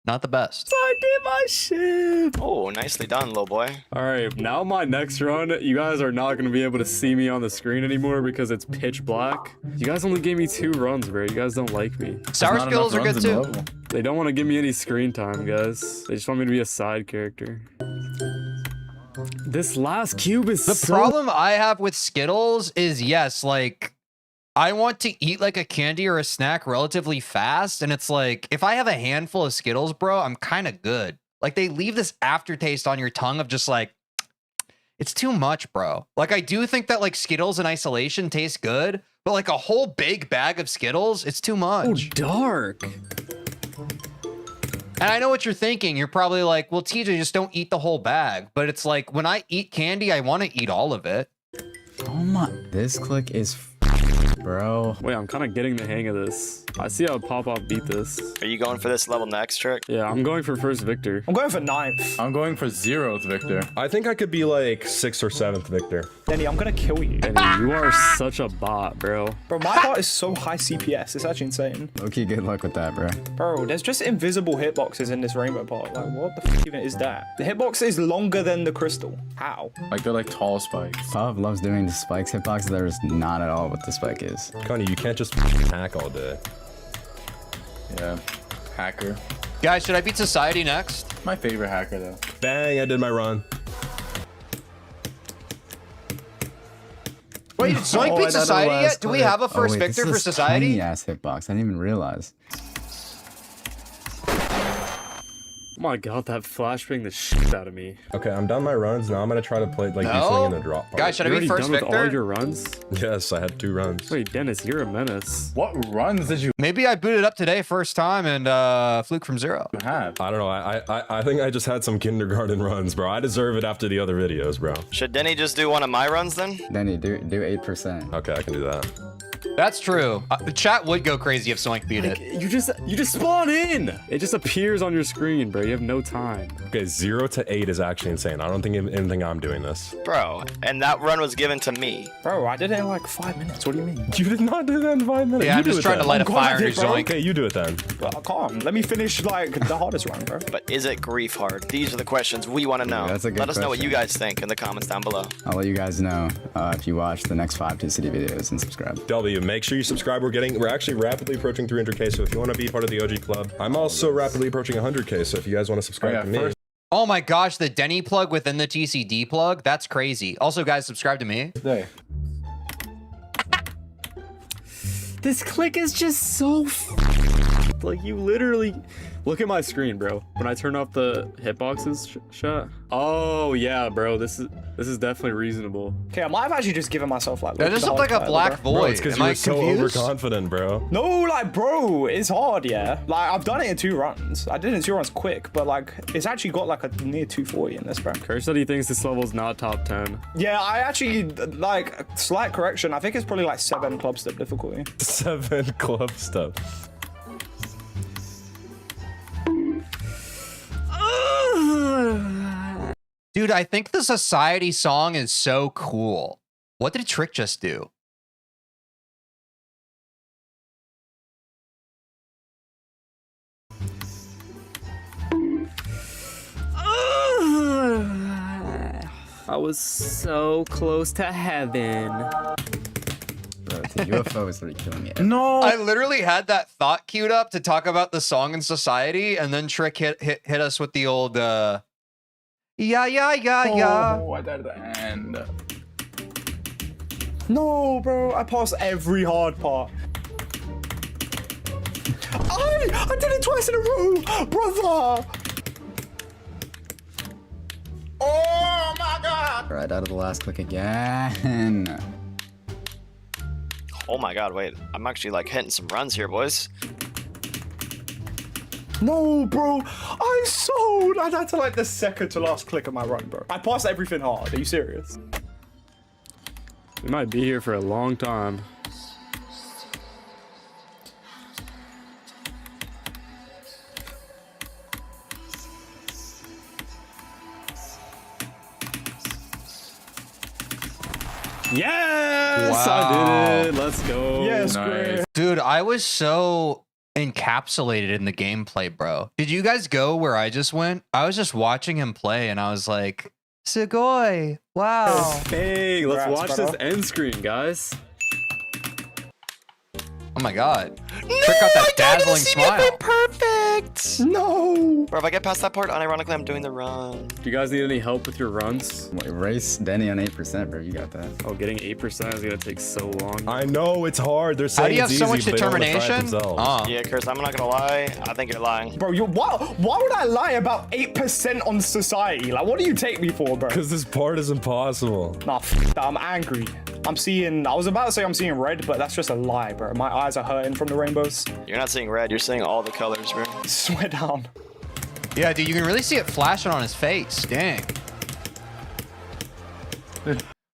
not the best. I did my shit. Oh, nicely done, little boy. All right, now my next run, you guys are not gonna be able to see me on the screen anymore because it's pitch black. You guys only gave me 2 runs, bro. You guys don't like me. Sour Not Skittles are enough good runs in the too. level. They don't want to give me any screen time, guys. They just want me to be a side character. This last cube is The problem I have with Skittles is, yes, like, I want to eat like a candy or a snack relatively fast. And it's like, if I have a handful of Skittles, bro, I'm kind of good. Like, they leave this aftertaste on your tongue of just like, it's too much, bro. Like, I do think that like Skittles in isolation taste good, but like a whole big bag of Skittles, it's too much. dark. And I know what you're thinking. You're probably like, well, TJ, just don't eat the whole bag. But it's like, when I eat candy, I want to eat all of it. Oh my. This click is bro. Wait, I'm kind of getting the hang of this. I see how Pop-Off beat this. Are you going for this level next, Trick? Yeah, I'm going for first victor. I'm going for 9th. I'm going for 0th, Victor. I think I could be like 6th or 7th Victor. Denny, I'm gonna kill you. Danny, you are such a bot, bro. Bro, my part is so high CPS. It's actually insane. Okay, good luck with that, bro. Bro, there's just invisible hitboxes in this rainbow part. Like, what the f even is that? The hitbox is longer than the crystal. How? Like they're like tall spikes. Pop loves doing the spikes hitbox. There is not at all what the spike is. Connie, you can't just hack all day. Yeah. Hacker. Guys, should I beat Society next? My favorite hacker though. Bang, I did my run. Wait, did Zoink beat Society yet? Do we have a first victor for Society? Tiny ass hitbox. I didn't even realize. Oh my god, that flashbang the shit out of me. Okay, I'm done my runs. Now I'm gonna try to play like do something in the drop part. Guys, should I You're be already first done with all victor? your runs? Yes, I had 2 runs. Wait, Dennis, you're a menace. What runs did you Maybe I booted up today first time and fluke from 0. have? I don't know. I think I just had some kindergarten runs, bro. I deserve it after the other videos, bro. Should Denny just do one of my runs then? Danny, do 8%. Okay, I can do that. That's true. The chat would go crazy if Zoink beat it. You just spawn in. It just appears on your screen, bro. You have no time. Okay, 0 to 8 is actually insane. I don't think anything I'm doing this. Bro, and that run was given to me. Bro, I did it in like 5 minutes. What do you mean? You did not do that in 5 minutes. Yeah, You I'm do just it trying to then. light a God, I fire did, to bro. Zoink. Okay, you do it then. Well, calm. Let me finish like the hardest run, bro. But is it grief hard? These are the questions we want to know. That's a good Let us know what you question. guys think in the comments down below. I'll let you guys know if you watch the next 5 TCD videos and subscribe. W, make sure you subscribe. We're actually rapidly approaching 300K, so if you want to be part of the OG club, I'm also rapidly approaching 100K, so if you guys want to subscribe yeah, to me. first- Oh my gosh, the Denny plug within the TCD plug? That's crazy. Also, guys, subscribe to me. Day. This click is just so like you literally Look at my screen, bro. When I turn off the hitboxes shot. Oh yeah, bro. This is definitely reasonable. Okay, I might have actually just given myself like. That just looked like a black Bro, void. it's because Am I you're so confused? overconfident, bro. No, like, bro, it's hard, yeah. Like, I've done it in 2 runs. I did it in 2 runs quick, but like, it's actually got like a near 240 in this, bro. Curse said he thinks this level is not top 10. Yeah, I actually like slight correction. I think it's probably like 7 club step difficulty. 7 club stuff. Dude, I think the Society song is so cool. What did Trick just do? I was so close to heaven. Bro, the UFO is really killing me. No. I literally had that thought queued up to talk about the song in Society, and then Trick hit us with the old yeah. Oh, I died at the end. No, bro, I passed every hard part. I did it twice in a row, brother. Oh my god. Right out of the last click again. Oh my god, wait. I'm actually like hitting some runs here, boys. No, bro, I sold. I had to like the second to last click of my run, bro. I passed everything hard. Are you serious? We might be here for a long time. Yes, Wow. I did it. Let's go. Yes, Nice. great. Dude, I was so encapsulated in the gameplay, bro. Did you guys go where I just went? I was just watching him play, and I was like, Sugoi. Wow. Hey, let's Congrats, watch brother. this end screen, guys. Oh my god. Trick got that dazzling smile. Perfect. No. Bro, if I get past that part, unironically, I'm doing the run. Do you guys need any help with your runs? Wait, race Denny on 8%, bro. You got that. Oh, getting 8% is gonna take so long. I know it's hard. They're saying How do you have it's so easy, much but they don't wanna try it determination? themselves. Yeah, Curse, I'm not gonna lie. I think you're lying. Bro, why would I lie about 8% on Society? Like, what do you take me for, bro? Because this part is impossible. Nah, that. I'm angry. I was about to say I'm seeing red, but that's just a lie, bro. My eyes are hurting from the rainbows. You're not seeing red, you're seeing all the colors, bro. Swear down. Yeah, dude, you can really see it flashing on his face. Dang.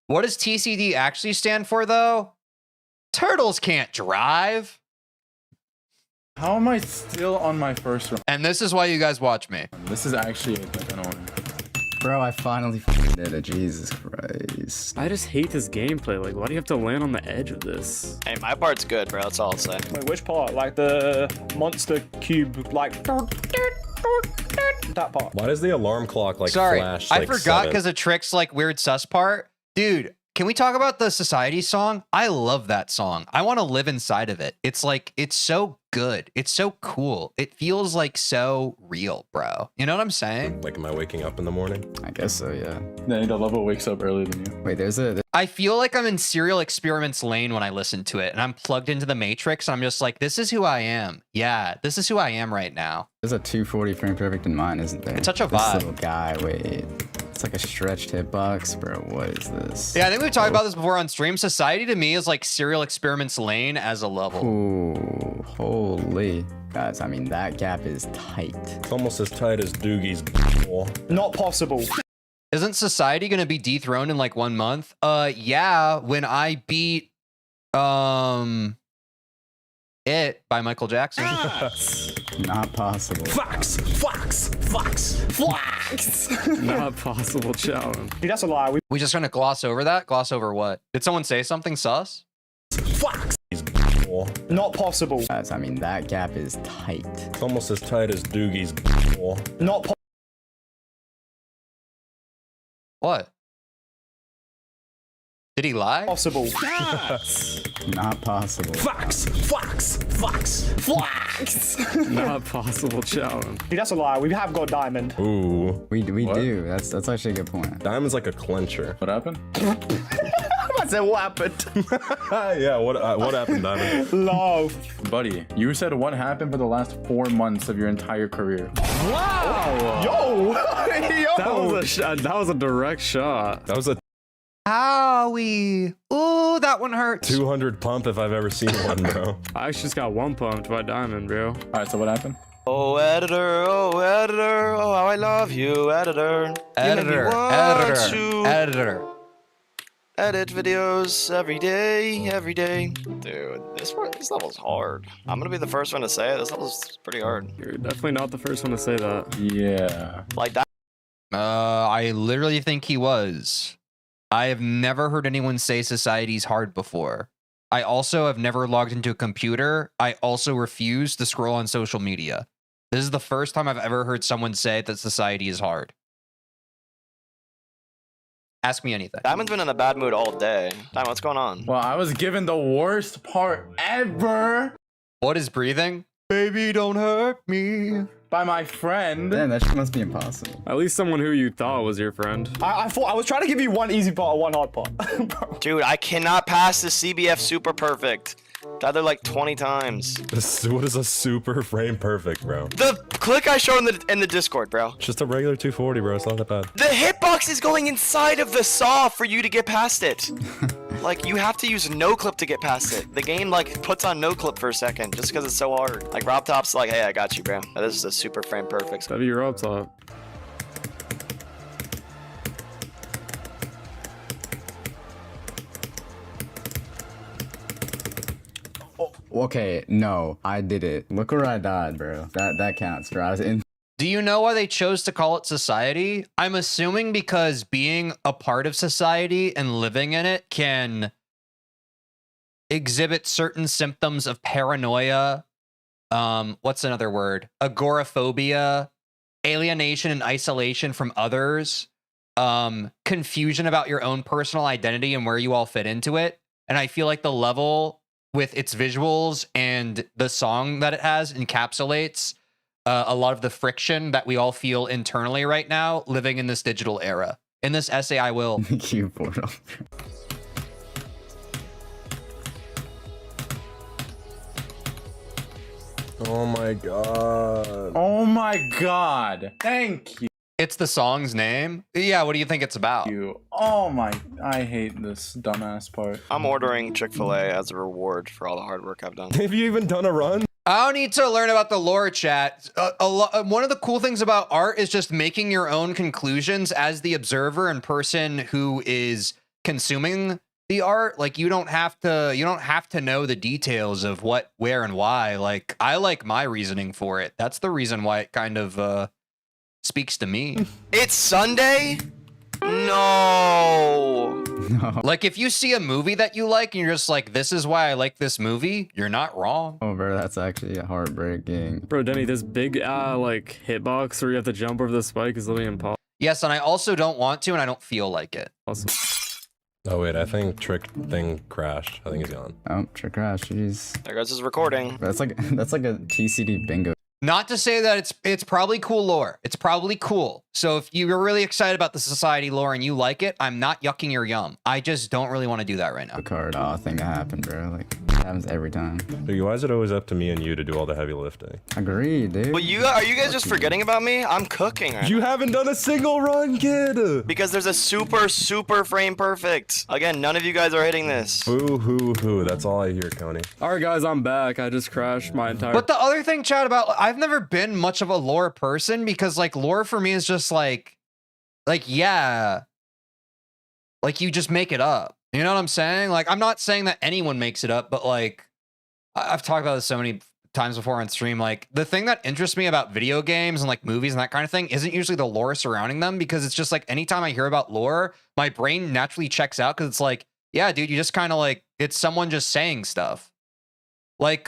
What does TCD actually stand for, though? Turtles can't drive. How am I still on my first run? And this is why you guys watch me. This is actually like annoying. Bro, I finally did it. Jesus Christ. I just hate this gameplay. Like, why do you have to land on the edge of this? Hey, my part's good, bro. That's all I'll say. Wait, which part? Like the monster cube, like that part. Why does the alarm clock like Sorry, flash? I like, forgot 7? because of Trick's like weird sus part. Dude, can we talk about the Society song? I love that song. I want to live inside of it. It's like, it's so good. It's so cool. It feels like so real, bro. You know what I'm saying? Like, am I waking up in the morning? I guess so, yeah. Danny, the level wakes up earlier than you. Wait, there's a... I feel like I'm in Serial Experiments Lane when I listen to it, and I'm plugged into the Matrix. And I'm just like, this is who I am. Yeah, this is who I am right now. There's a 240 frame perfect in mine, isn't there? It's such a This vibe. little guy, wait. It's like a stretched hitbox, bro. What is this? Yeah, I think we've talked about this before on stream. Society to me is like Serial Experiments Lane as a level. Ooh, holy. Guys, I mean, that gap is tight. It's almost as tight as Doogie's wall. Not possible. Isn't Society gonna be dethroned in like 1 month? Yeah, when I beat It by Michael Jackson. Not possible. Fox! Not possible challenge. Dude, that's a lie. We just gonna gloss over that? Gloss over what? Did someone say something sus? Wall. Not possible. Guys, I mean, that gap is tight. It's almost as tight as Doogie's wall. Not What? Did he lie? possible. Not possible. Not possible challenge. Dude, that's a lie. We have got diamond. Ooh. We What? do. That's actually a good point. Diamond's like a clencher. What happened? My I said, what happened? Yeah, what happened, Diamond? Love. Buddy, you said what happened for the last 4 months of your entire career. Wow. Yo. Yo. That was a direct shot. That was a Howie. Ooh, that one hurts. 200 pump if I've ever seen one, bro. I actually just got one pumped by Diamond, bro. All right, so what happened? Oh, editor, oh, how I love you, editor. You make me want to Editor. edit videos every day. Dude, this level's hard. I'm gonna be the first one to say it. This level's pretty hard. You're definitely not the first one to say that. Yeah. Like that. I literally think he was. I have never heard anyone say society's hard before. I also have never logged into a computer. I also refuse to scroll on social media. This is the first time I've ever heard someone say that society is hard. Ask me anything. Diamond's been in a bad mood all day. Diamond, what's going on? Well, I was given the worst part ever What is breathing? Baby, don't hurt me. by my friend. Damn, that shit must be impossible. At least someone who you thought was your friend. I thought I was trying to give you one easy part and one hard part. Bro. Dude, I cannot pass the CBF super perfect. Died there like 20 times. What is a super frame perfect, bro? The click I showed in the Discord, bro. It's just a regular 240, bro. It's not that bad. The hitbox is going inside of the saw for you to get past it. Like, you have to use no clip to get past it. The game, like, puts on no clip for a second just because it's so hard. Like, Rob Top's like, hey, I got you, bro. This is a super frame perfect. W, you're up top. Okay, no, I did it. Look where I died, bro. That counts, bro. I was in. Do you know why they chose to call it society? I'm assuming because being a part of society and living in it can exhibit certain symptoms of paranoia. What's another word? Agoraphobia, alienation and isolation from others, confusion about your own personal identity and where you all fit into it. And I feel like the level with its visuals and the song that it has encapsulates a lot of the friction that we all feel internally right now, living in this digital era. In this essay, I will. Q portal. Oh my god. Oh my god. Thank It's the song's name. Yeah, what do you think it's about? you. Oh my. I hate this dumbass part. I'm ordering Chick-fil-A as a reward for all the hard work I've done. Have you even done a run? I don't need to learn about the lore, chat. One of the cool things about art is just making your own conclusions as the observer and person who is consuming the art. Like, you don't have to know the details of what, where, and why. Like, I like my reasoning for it. That's the reason why it kind of speaks to me. It's Sunday? No. Like, if you see a movie that you like and you're just like, this is why I like this movie, you're not wrong. Oh, bro, that's actually heartbreaking. Bro, Denny, this big, like, hitbox where you have to jump over the spike is literally impossible. Yes, and I also don't want to, and I don't feel like it. Oh wait, I think Trick thing crashed. I think he's gone. Oh, trick crash, jeez. There goes his recording. That's like a TCD bingo. Not to say that it's probably cool lore. It's probably cool. So if you're really excited about the society lore and you like it, I'm not yucking your yum. I just don't really want to do that right now. The card thing that happened, bro. Like, it happens every time. Dude, why is it always up to me and you to do all the heavy lifting? Agreed, dude. But are you guys just forgetting about me? I'm cooking right You now. haven't done a single run, kid! Because there's a super frame perfect. Again, none of you guys are hitting this. Boo hoo hoo. That's all I hear, Coney. All right, guys, I'm back. I just crashed my entire... But the other thing, chat, about I've never been much of a lore person because like lore for me is just like yeah, like you just make it up. You know what I'm saying? Like, I'm not saying that anyone makes it up, but like I've talked about this so many times before on stream. Like, the thing that interests me about video games and like movies and that kind of thing isn't usually the lore surrounding them, because it's just like anytime I hear about lore, my brain naturally checks out because it's like, yeah, dude, you just kind of like, it's someone just saying stuff. Like,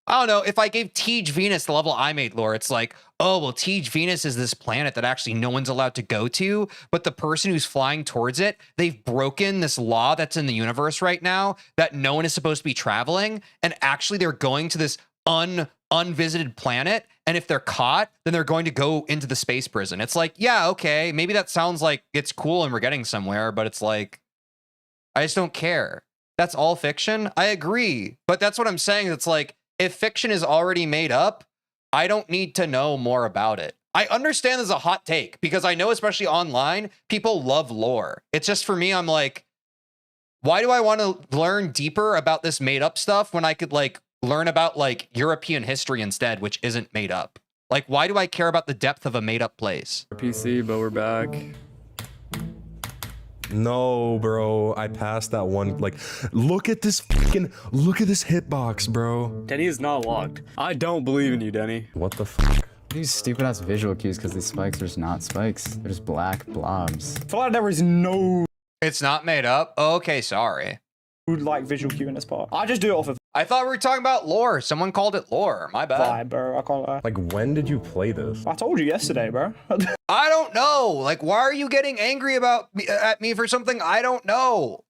I don't know, if I gave TeejVeen the level I made lore, it's like, oh, well, TeejVeen is this planet that actually no one's allowed to go to, but the person who's flying towards it, they've broken this law that's in the universe right now that no one is supposed to be traveling, and actually they're going to this unvisited planet, and if they're caught, then they're going to go into the space prison. It's like, yeah, okay, maybe that sounds like it's cool and we're getting somewhere, but it's like, I just don't care. That's all fiction. I agree. But that's what I'm saying. It's like, if fiction is already made up, I don't need to know more about it. I understand this is a hot take because I know, especially online, people love lore. It's just for me, I'm like, why do I want to learn deeper about this made up stuff when I could like learn about like European history instead, which isn't made up? Like, why do I care about the depth of a made up place? PC, but we're back. No, bro. I passed that one. Like, look at this hitbox, bro. Denny is not locked. I don't believe in you, Denny. What the fuck? These stupid ass visual cues because these spikes are just not spikes. They're just black blobs. I feel like there is no It's not made up? Okay, sorry. like visual cue in this part. I just do it off of I thought we were talking about lore. Someone called it lore. My bad. vibe, bro. I can't lie. Like, when did you play this? I told you yesterday, bro. I don't know. Like, why are you getting angry at me for something I don't know?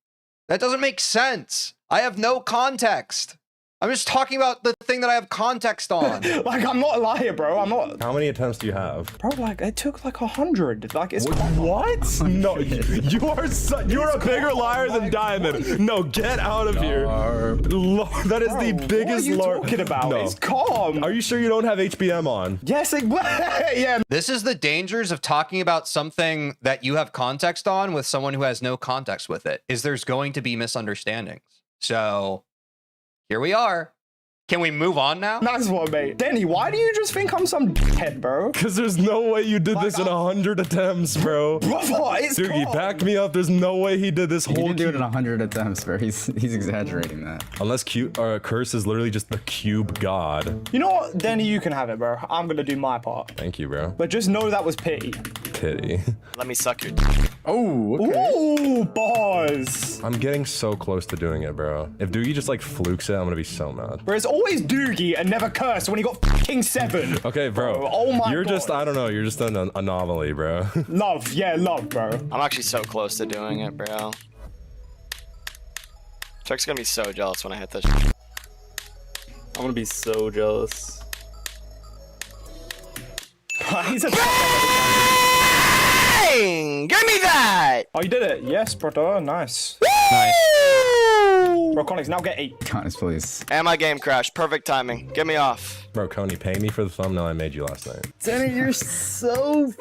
That doesn't make sense. I have no context. I'm just talking about the thing that I have context on. Like, I'm not a liar, bro. I'm not. How many attempts do you have? Bro, like, it took like 100. Like, it's What? No, you're a bigger liar than Diamond. No, get out of here. That is the biggest What are lore. you talking about? No. It's calm. Are you sure you don't have HBM on? Yes, yeah. This is the dangers of talking about something that you have context on with someone who has no context with it, is there's going to be misunderstandings. So here we are. Can we move on now? Nice one, mate. Denny, why do you just think I'm some dickhead, bro? Because there's no way you did this in 100 attempts, bro. Brother, it's Dude, he calm. backed me up. There's no way he did this He whole didn't do it in cube. 100 attempts, bro. He's exaggerating that. Unless Curse is literally just the cube god. You know what, Denny, you can have it, bro. I'm gonna do my part. Thank you, bro. But just know that was pity. Pity. Let me suck your Oh, okay. Ooh, bars. I'm getting so close to doing it, bro. If Doogie just like flukes it, I'm gonna be so mad. Bro, it's always Doogie and never Curse when he got fucking 7. Okay, bro. Oh my You're God. just, I don't know, you're just an anomaly, bro. Love, yeah, love, bro. I'm actually so close to doing it, bro. Chuck's gonna be so jealous when I hit this. I'm gonna be so jealous. He's a Bang! Give me that! Oh, you did it. Yes, brother. Nice. Nice. Bro, Conix, now get 8. Honest, please. And my game crashed. Perfect timing. Get me off. Bro, Coney, pay me for the thumbnail I made you last night. Denny, you're so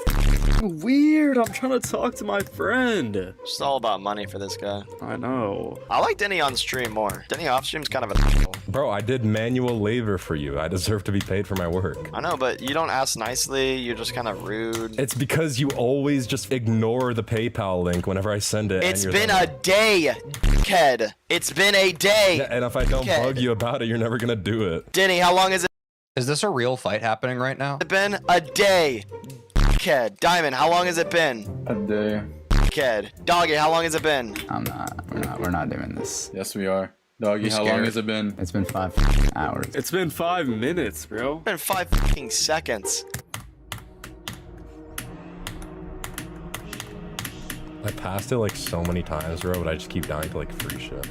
weird. I'm trying to talk to my friend. It's all about money for this guy. I know. I like Denny on stream more. Denny off stream's kind of a Bro, I did manual labor for you. I deserve to be paid for my work. I know, but you don't ask nicely. You're just kind of rude. It's because you always just ignore the PayPal link whenever I send it. It's and you're been like, a day, dickhead. It's been a day. Yeah, and if I don't dickhead. bug you about it, you're never gonna do it. Denny, how long has it Is this a real fight happening right now? been? A day, dickhead. Diamond, how long has it been? A day. Dickhead. Doggy, how long has it been? I'm not. We're not doing this. Yes, we are. Doggy, You how long scared? has it been? It's been 5 hours. It's been 5 minutes, bro. It's been 5 fucking seconds. I passed it like so many times, bro, but I just keep dying to like free shit.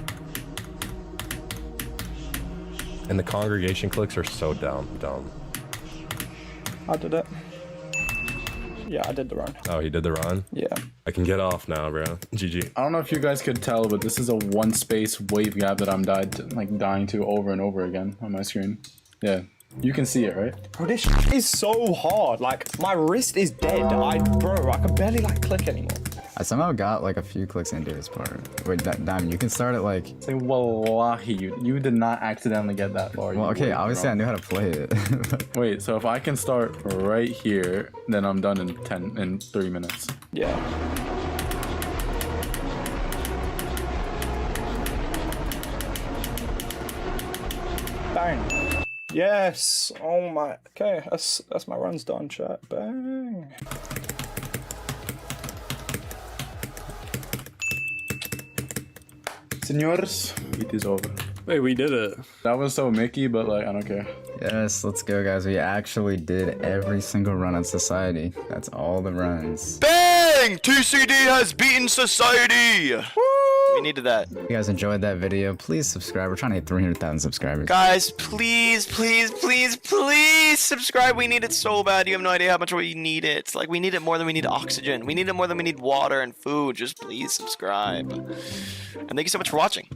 And the congregation clicks are so dumb. I did it. Yeah, I did the run. Oh, he did the run? Yeah. I can get off now, bro. GG. I don't know if you guys could tell, but this is a one space wave gap that I'm dying to over and over again on my screen. Yeah, you can see it, right? Bro, this is so hard. Like, my wrist is dead. Bro, I can barely like click anymore. I somehow got like a few clicks into this part. Wait, Diamond, you can start it like. Say, wallahi, you did not accidentally get that far. Well, You okay, were obviously I wrong. knew how to play it. Wait, so if I can start right here, then I'm done in 3 minutes. Yeah. Bang. Yes. Oh my. Okay, that's my runs done, chat. Bang. Senors, it is over. Wait, we did it. That was so Mickey, but like, I don't care. Yes, let's go, guys. We actually did every single run on Society. That's all the runs. Bang! TCD has beaten society! Woo! We needed that. If you guys enjoyed that video, please subscribe. We're trying to hit 300,000 subscribers. Guys, please, please, please, please subscribe. We need it so bad. You have no idea how much we need it. Like, we need it more than we need oxygen. We need it more than we need water and food. Just please subscribe. And thank you so much for watching.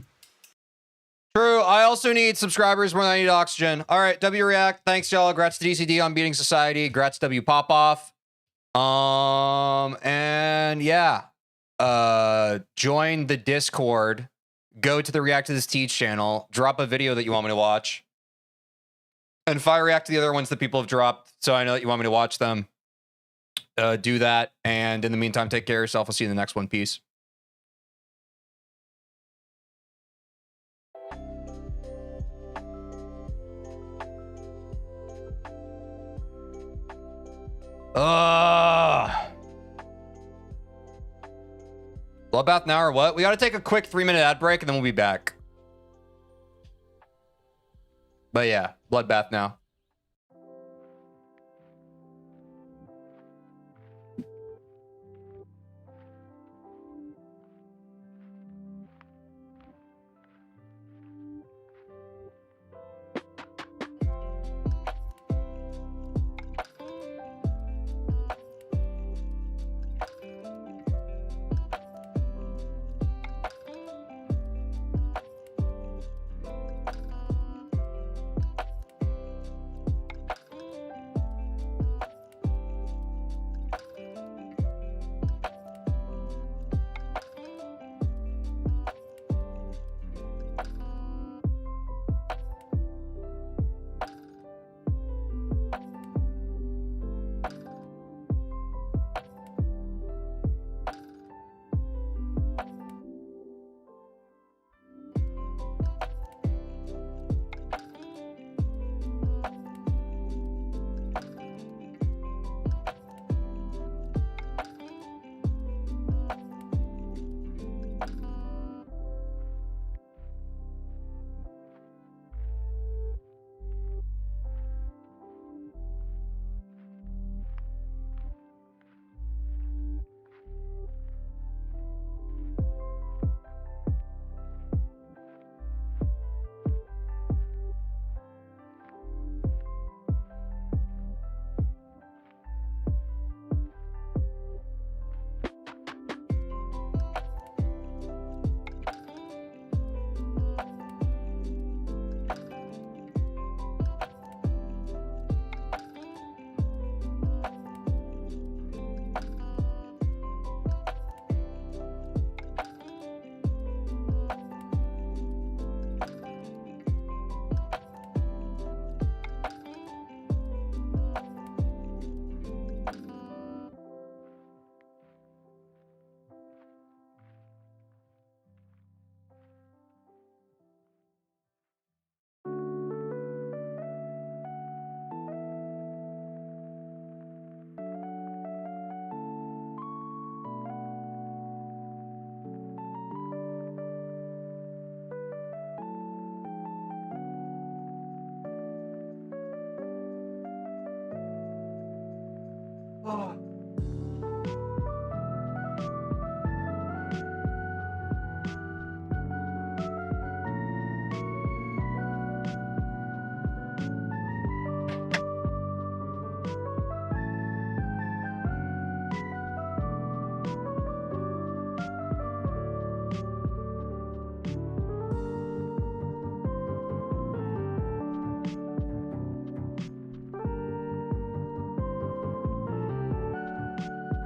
True. I also need subscribers more than I need oxygen. All right, W React. Thanks, y'all. Congrats to DCD on beating Society. Congrats to W Pop Off. And yeah. Join the Discord. Go to the React to this Teach channel. Drop a video that you want me to watch. And fire react to the other ones that people have dropped, so I know that you want me to watch them. Do that. And in the meantime, take care of yourself. I'll see you in the next one. Peace. Bloodbath now or what? We got to take a quick 3-minute ad break and then we'll be back. But yeah, Bloodbath now.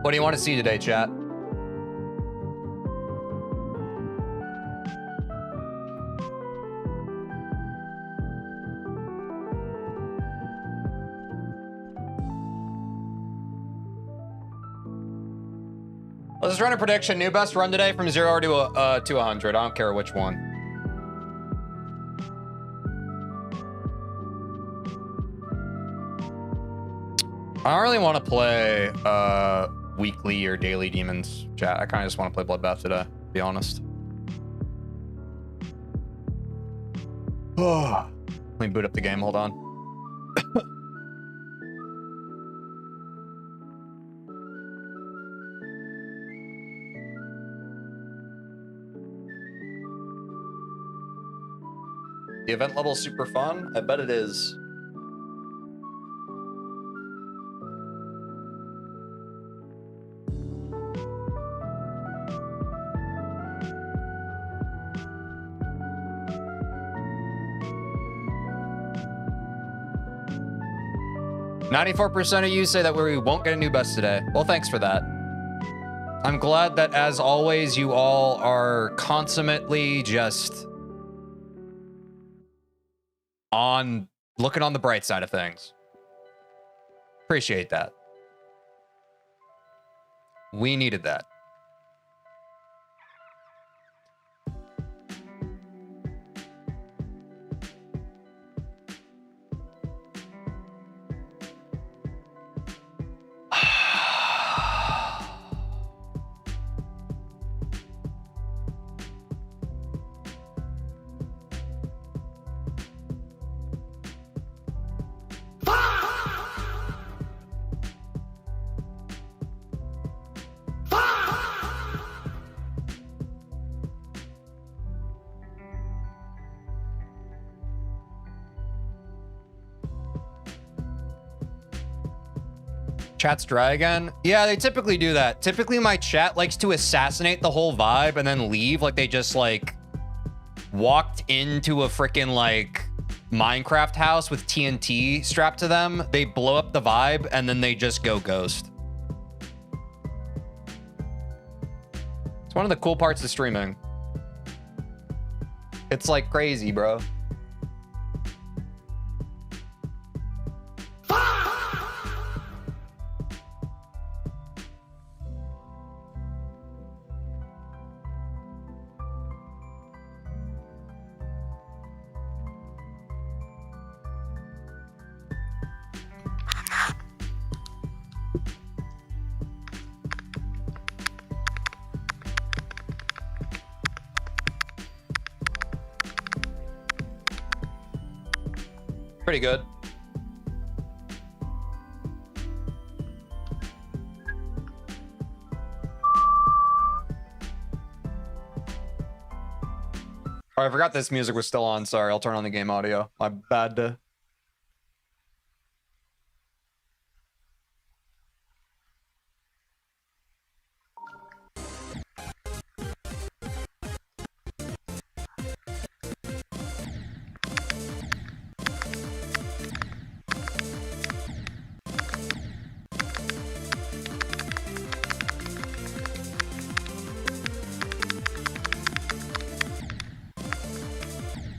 What do you want to see today, chat? Let's just run a prediction. New best run today from 0 to 100. I don't care which one. I don't really want to play weekly or daily demons, chat. I kind of just want to play Bloodbath today, to be honest. Let me boot up the game. Hold on. The event level's super fun. I bet it is. "94% of you say that we won't get a new best today." Well, thanks for that. I'm glad that, as always, you all are consummately just looking on the bright side of things. Appreciate that. We needed that. Chat's dry again? Yeah, they typically do that. Typically, my chat likes to assassinate the whole vibe and then leave like they just, like, walked into a freaking, like, Minecraft house with TNT strapped to them. They blow up the vibe and then they just go ghost. It's one of the cool parts of streaming. It's, like, crazy, bro. Pretty good. Oh, I forgot this music was still on. Sorry, I'll turn on the game audio. My bad.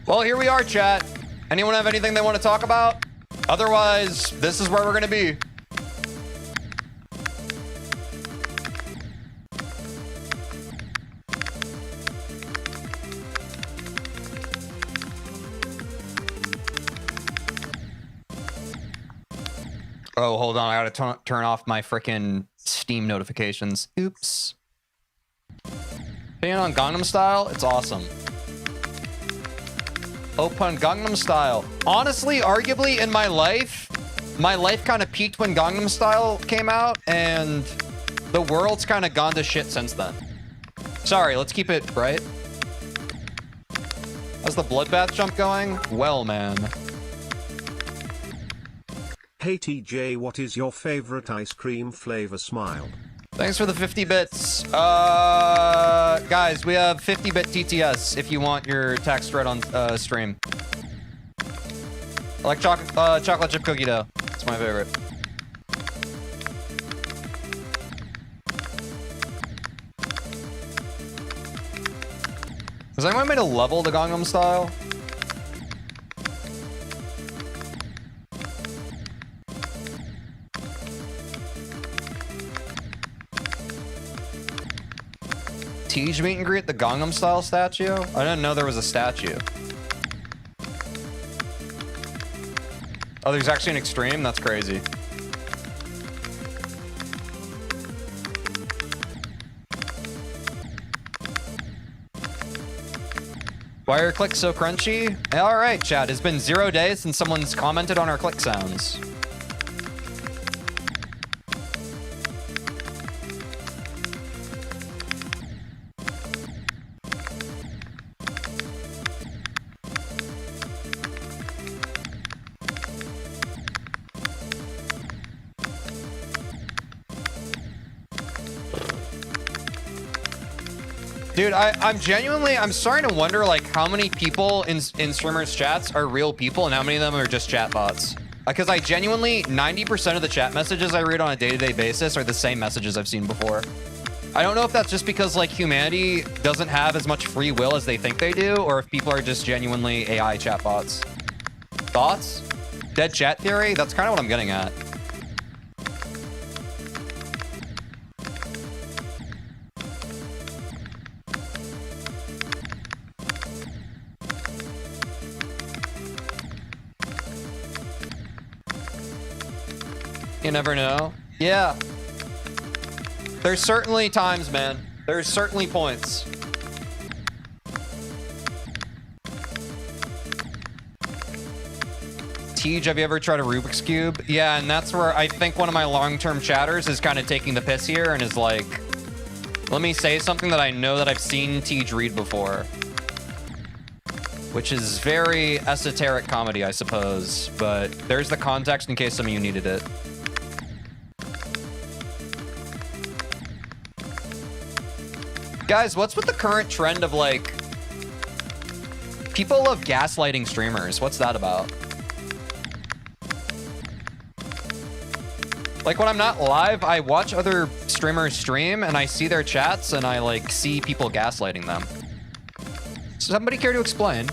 Well, here we are, chat. Anyone have anything they want to talk about? Otherwise, this is where we're going to be. Oh, hold on. I got to turn off my frickin' Steam notifications. Oops. Being on Gangnam Style, it's awesome. Open Gangnam Style. Honestly, arguably in my life kind of peaked when Gangnam Style came out, and the world's kind of gone to shit since then. Sorry, let's keep it bright. How's the Bloodbath jump going? Well, man. Hey TJ, what is your favorite ice cream flavor? Smile. Thanks for the 50 bits. Guys, we have 50-bit TTS if you want your text read on stream. I like chocolate chip cookie dough. It's my favorite. Has anyone made a level to Gangnam Style? TeejVeen meet and greet the Gangnam Style statue? I didn't know there was a statue. Oh, there's actually an extreme? That's crazy. Why are your clicks so crunchy? All right, chat. It's been 0 days since someone's commented on our click sounds. Dude, I'm genuinely, I'm starting to wonder like how many people in streamers chats are real people and how many of them are just chat bots. Because I genuinely, 90% of the chat messages I read on a day-to-day basis are the same messages I've seen before. I don't know if that's just because like humanity doesn't have as much free will as they think they do, or if people are just genuinely AI chat bots. Thoughts? Dead chat theory? That's kind of what I'm getting at. You never know. Yeah. There's certainly times, man. There's certainly points. Tej, have you ever tried a Rubik's Cube? Yeah, and that's where I think one of my long-term chatters is kind of taking the piss here and is like, let me say something that I know that I've seen Tej read before. Which is very esoteric comedy, I suppose. But there's the context in case some of you needed it. Guys, what's with the current trend of like people love gaslighting streamers? What's that about? Like when I'm not live, I watch other streamers stream and I see their chats and I like see people gaslighting them. Somebody care to explain?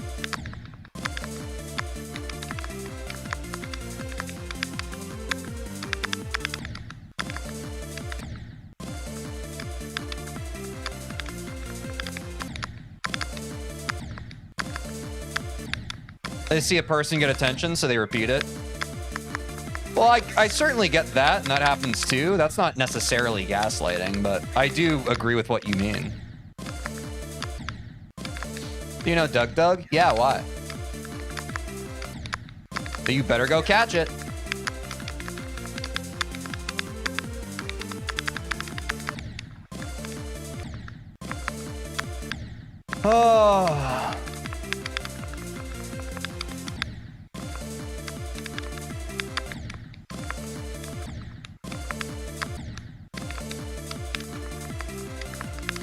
They see a person get attention, so they repeat it. Well, I certainly get that, and that happens too. That's not necessarily gaslighting, but I do agree with what you mean. Do you know Doug? Yeah, why? So you better go catch it. Oh.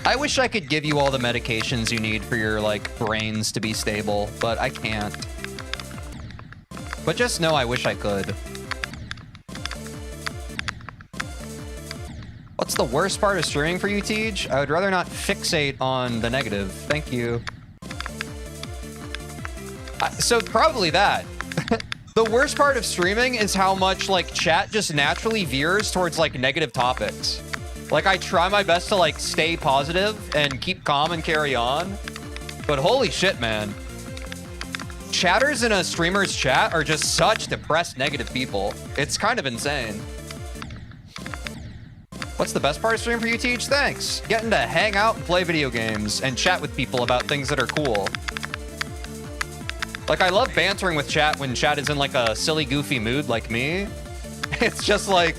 I wish I could give you all the medications you need for your, like, brains to be stable, but I can't. But just know I wish I could. What's the worst part of streaming for you, Tej? I would rather not fixate on the negative. Thank you. So probably that. The worst part of streaming is how much, like, chat just naturally veers towards, like, negative topics. Like, I try my best to, like, stay positive and keep calm and carry on. But holy shit, man. Chatters in a streamer's chat are just such depressed, negative people. It's kind of insane. What's the best part of streaming for you, Tej? Thanks. Getting to hang out and play video games and chat with people about things that are cool. Like, I love bantering with chat when chat is in, like, a silly, goofy mood like me. It's just, like...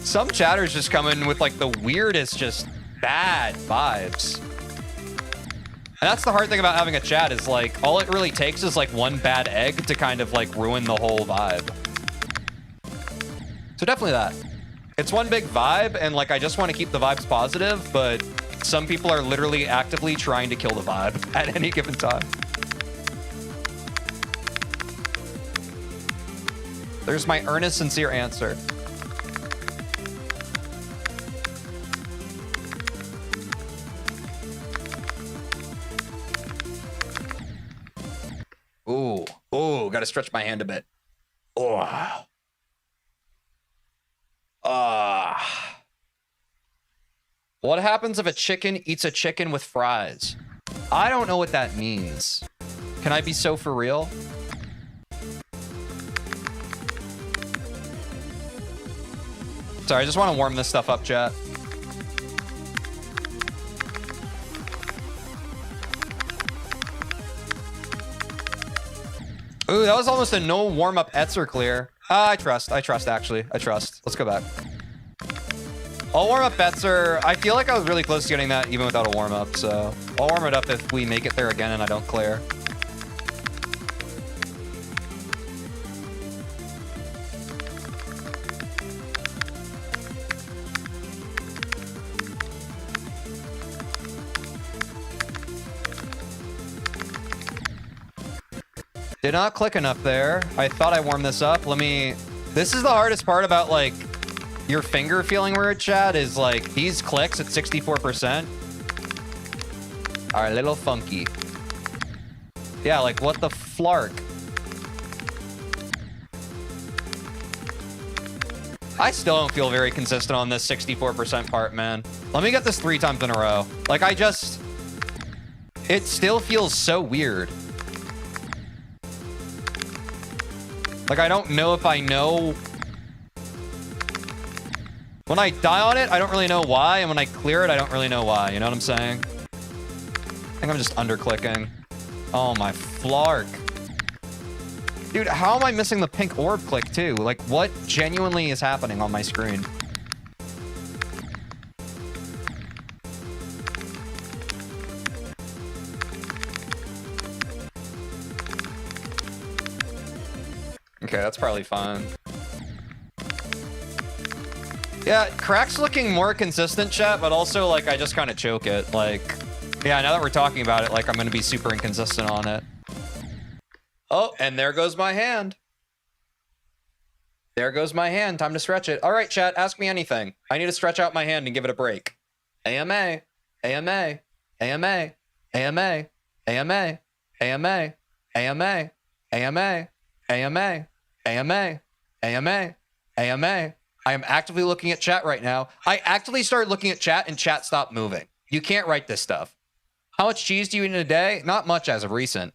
Some chatters just come in with, like, the weirdest, just bad vibes. And that's the hard thing about having a chat is, like, all it really takes is, like, one bad egg to kind of, like, ruin the whole vibe. So definitely that. It's one big vibe, and, like, I just want to keep the vibes positive, but some people are literally actively trying to kill the vibe at any given time. There's my earnest, sincere answer. Ooh, gotta stretch my hand a bit. Oh. What happens if a chicken eats a chicken with fries? I don't know what that means. Can I be so for real? Sorry, I just want to warm this stuff up, chat. Ooh, that was almost a no warm-up Etzer clear. I trust, actually. I trust. Let's go back. I'll warm up Etzer. I feel like I was really close to getting that even without a warm-up, so I'll warm it up if we make it there again and I don't clear. Did not click enough there. I thought I warmed this up. This is the hardest part about like your finger feeling weird, chat, is like these clicks at 64% are a little funky. Yeah, like what the flark? I still don't feel very consistent on this 64% part, man. Let me get this 3 times in a row. Like it still feels so weird. Like I don't know if I know. When I die on it, I don't really know why, and when I clear it, I don't really know why. You know what I'm saying? I think I'm just underclicking. Oh my flark. Dude, how am I missing the pink orb click too? Like what genuinely is happening on my screen? Okay, that's probably fine. Yeah, Crack's looking more consistent, chat, but also, like, I just kind of choke it. Like, yeah, now that we're talking about it, like, I'm going to be super inconsistent on it. Oh, and there goes my hand. There goes my hand. Time to stretch it. All right, chat, ask me anything. I need to stretch out my hand and give it a break. AMA, AMA, AMA, AMA, AMA, AMA, AMA, AMA, AMA, AMA, AMA, AMA. I am actively looking at chat right now. I actively started looking at chat and chat stopped moving. You can't write this stuff. How much cheese do you eat in a day? Not much as of recent.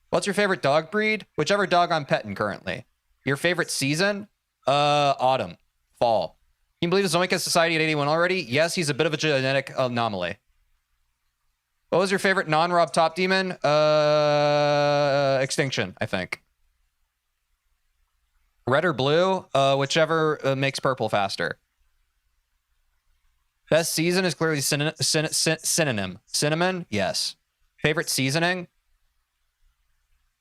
What's your favorite dog breed? Whichever dog I'm petting currently. Your favorite season? Autumn. Fall. Can you believe Zoink has society at 81 already? Yes, he's a bit of a genetic anomaly. What was your favorite non-Rob top demon? Extinction, I think. Red or blue? Whichever makes purple faster. Best season is clearly synonym. Cinnamon? Yes. Favorite seasoning?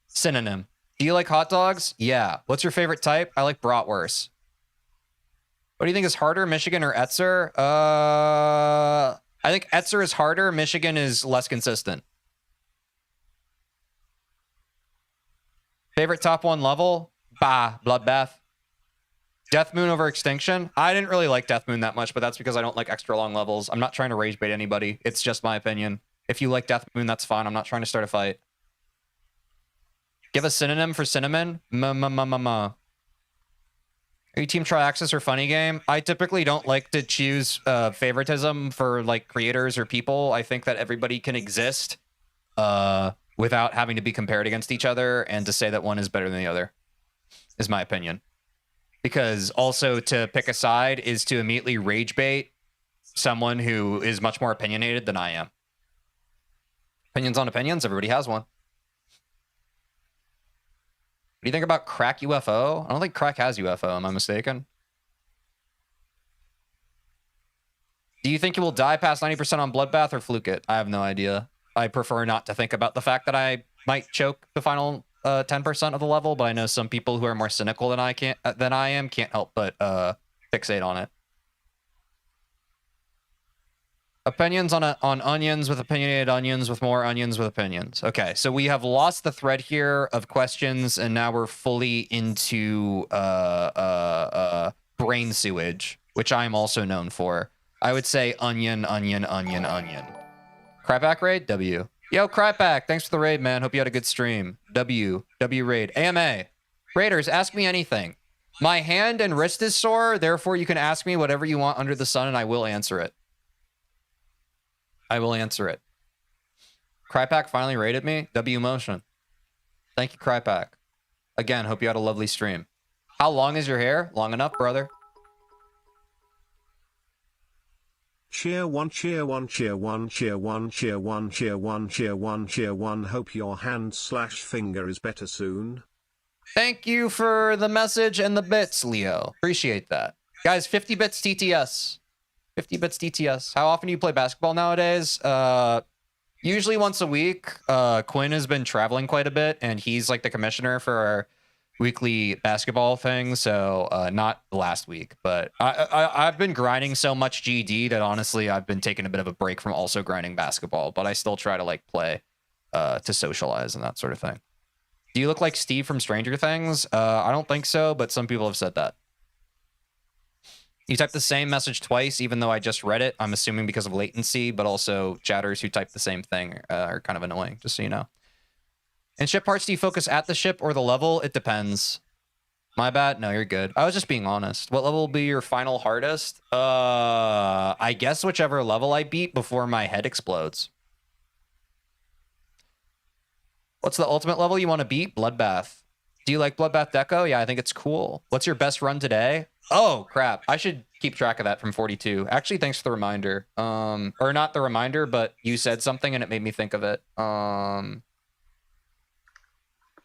Synonym. Do you like hot dogs? Yeah. What's your favorite type? I like bratwurst. What do you think is harder, Michigan or Etzer? I think Etzer is harder. Michigan is less consistent. Favorite top 1 level? Bah, Bloodbath. Death Moon over Extinction? I didn't really like Death Moon that much, but that's because I don't like extra long levels. I'm not trying to rage bait anybody. It's just my opinion. If you like Death Moon, that's fine. I'm not trying to start a fight. Give a synonym for cinnamon? Are you Team Triaxis or Funny Game? I typically don't like to choose favoritism for like creators or people. I think that everybody can exist without having to be compared against each other, and to say that one is better than the other is my opinion. Because also to pick a side is to immediately rage bait someone who is much more opinionated than I am. Opinions on opinions, everybody has one. What do you think about Crack UFO? I don't think Crack has UFO, am I mistaken? Do you think you will die past 90% on Bloodbath or fluke it? I have no idea. I prefer not to think about the fact that I might choke the final 10% of the level, but I know some people who are more cynical than I am can't help but fixate on it. Opinions on onions with opinionated onions with more onions with opinions. Okay, so we have lost the thread here of questions, and now we're fully into brain sewage, which I'm also known for. I would say onion, onion, onion, onion. Cryback raid? W. Yo, Cryback, thanks for the raid, man. Hope you had a good stream. W raid. AMA. Raiders, ask me anything. My hand and wrist is sore, therefore you can ask me whatever you want under the sun, and I will answer it. I will answer it. Crypack finally rated me. W motion. Thank you, Crypack. Again, hope you had a lovely stream. How long is your hair? Long enough, brother. Cheer one, cheer one, cheer one, cheer one, cheer one, cheer one, cheer one, cheer one. Hope your hand/finger is better soon. Thank you for the message and the bits, Leo. Appreciate that. Guys, 50 bits TTS. 50 bits DTS. How often do you play basketball nowadays? Usually once a week. Quinn has been traveling quite a bit, and he's like the commissioner for our weekly basketball thing. So not last week, but I've been grinding so much GD that honestly I've been taking a bit of a break from also grinding basketball, but I still try to like play to socialize and that sort of thing. Do you look like Steve from Stranger Things? I don't think so, but some people have said that. You typed the same message twice, even though I just read it. I'm assuming because of latency, but also chatters who type the same thing are kind of annoying, just so you know. In ship parts, do you focus at the ship or the level? It depends. My bad. No, you're good. I was just being honest. What level will be your final hardest? I guess whichever level I beat before my head explodes. What's the ultimate level you want to beat? Bloodbath. Do you like Bloodbath Deco? Yeah, I think it's cool. What's your best run today? Oh, crap. I should keep track of that from 42. Actually, thanks for the reminder. Or not the reminder, but you said something and it made me think of it.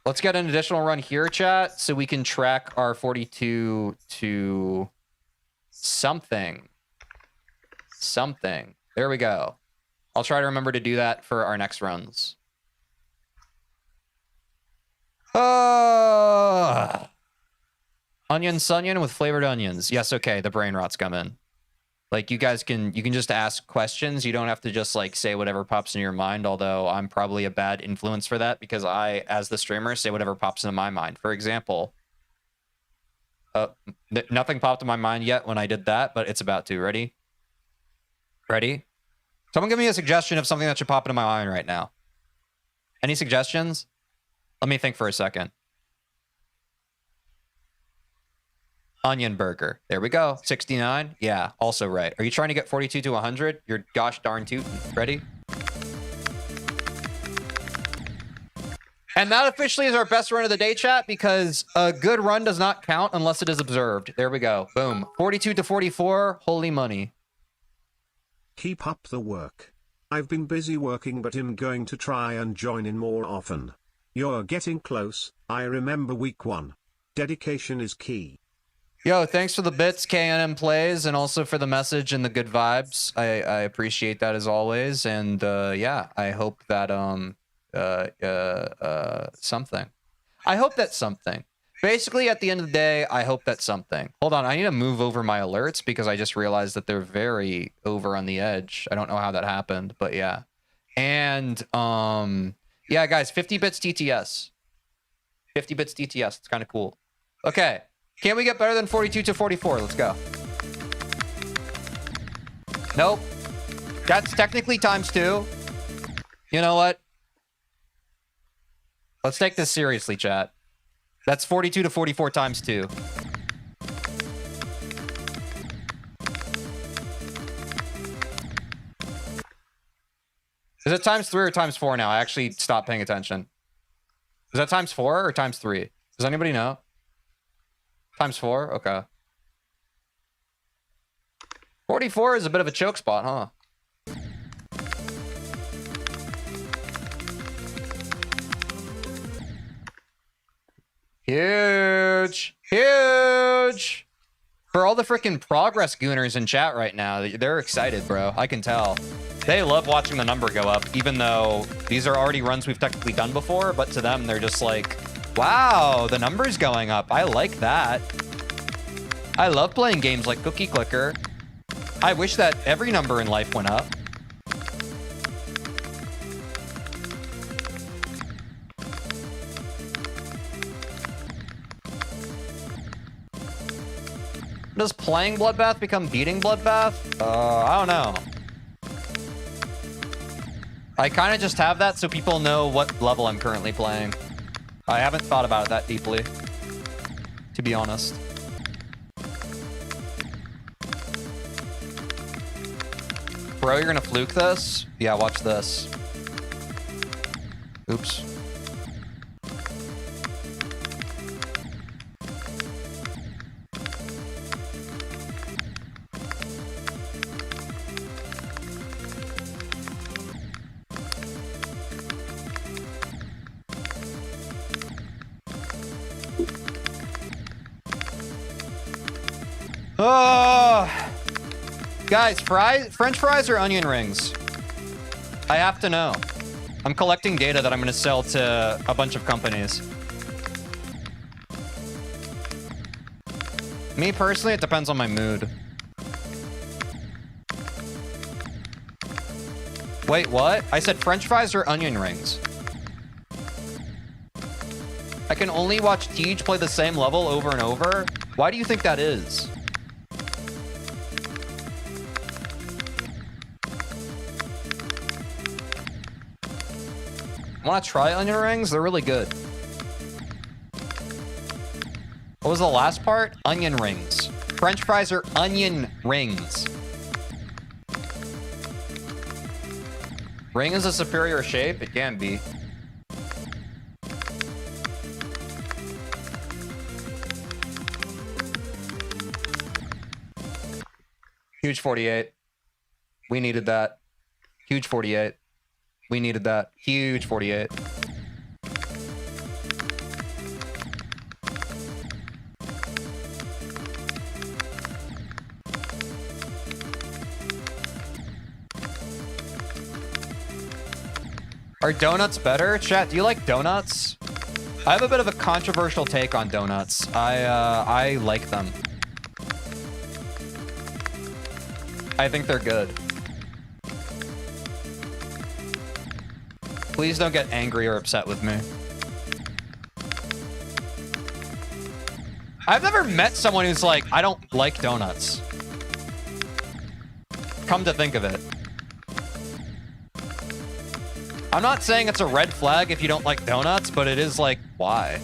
Let's get an additional run here, chat, so we can track our 42 to something. Something. There we go. I'll try to remember to do that for our next runs. Onion Sunyon with flavored onions. Yes, okay, the brain rot's coming. Like, you guys can just ask questions. You don't have to just, like, say whatever pops in your mind, although I'm probably a bad influence for that because I, as the streamer, say whatever pops into my mind. For example, nothing popped in my mind yet when I did that, but it's about to. Ready? Ready? Someone give me a suggestion of something that should pop into my mind right now. Any suggestions? Let me think for a second. Onion burger. There we go. 69. Yeah, also right. Are you trying to get 42 to 100? You're gosh darn tootin'. Ready? And that officially is our best run of the day, chat, because a good run does not count unless it is observed. There we go. Boom. 42 to 44. Holy money. Keep up the work. I've been busy working, but I'm going to try and join in more often. You're getting close. I remember week 1. Dedication is key. Yo, thanks for the bits, KNM Plays, and also for the message and the good vibes. I appreciate that as always. And yeah, I hope that something. I hope that's something. Basically, at the end of the day, I hope that's something. Hold on, I need to move over my alerts because I just realized that they're very over on the edge. I don't know how that happened, but yeah. And yeah, guys, 50 bits TTS. 50 bits TTS. It's kind of cool. Okay. Can we get better than 42 to 44? Let's go. Nope. That's technically ×2. You know what? Let's take this seriously, chat. That's 42 to 44 ×2. Is it ×3 or ×4 now? I actually stopped paying attention. Is that ×4 or ×3? Does anybody know? ×4? Okay. 44 is a bit of a choke spot, huh? Huge! Huge! For all the freaking progress gooners in chat right now, they're excited, bro. I can tell. They love watching the number go up, even though these are already runs we've technically done before, but to them, they're just like, wow, the number's going up. I like that. I love playing games like Cookie Clicker. I wish that every number in life went up. Does playing Bloodbath become beating Bloodbath? I don't know. I kind of just have that so people know what level I'm currently playing. I haven't thought about it that deeply, to be honest. Bro, you're gonna fluke this? Yeah, watch this. Oops. Oh, guys, French fries or onion rings? I have to know. I'm collecting data that I'm going to sell to a bunch of companies. Me personally, it depends on my mood. Wait, what? I said French fries or onion rings? I can only watch Teej play the same level over and over. Why do you think that is? Want to try onion rings? They're really good. What was the last part? Onion rings. French fries are onion rings. Ring is a superior shape? It can be. Huge 48. We needed that. Huge 48. We needed that. Huge 48. Are donuts better? Chat, do you like donuts? I have a bit of a controversial take on donuts. I like them. I think they're good. Please don't get angry or upset with me. I've never met someone who's like, I don't like donuts. Come to think of it. I'm not saying it's a red flag if you don't like donuts, but it is like, why?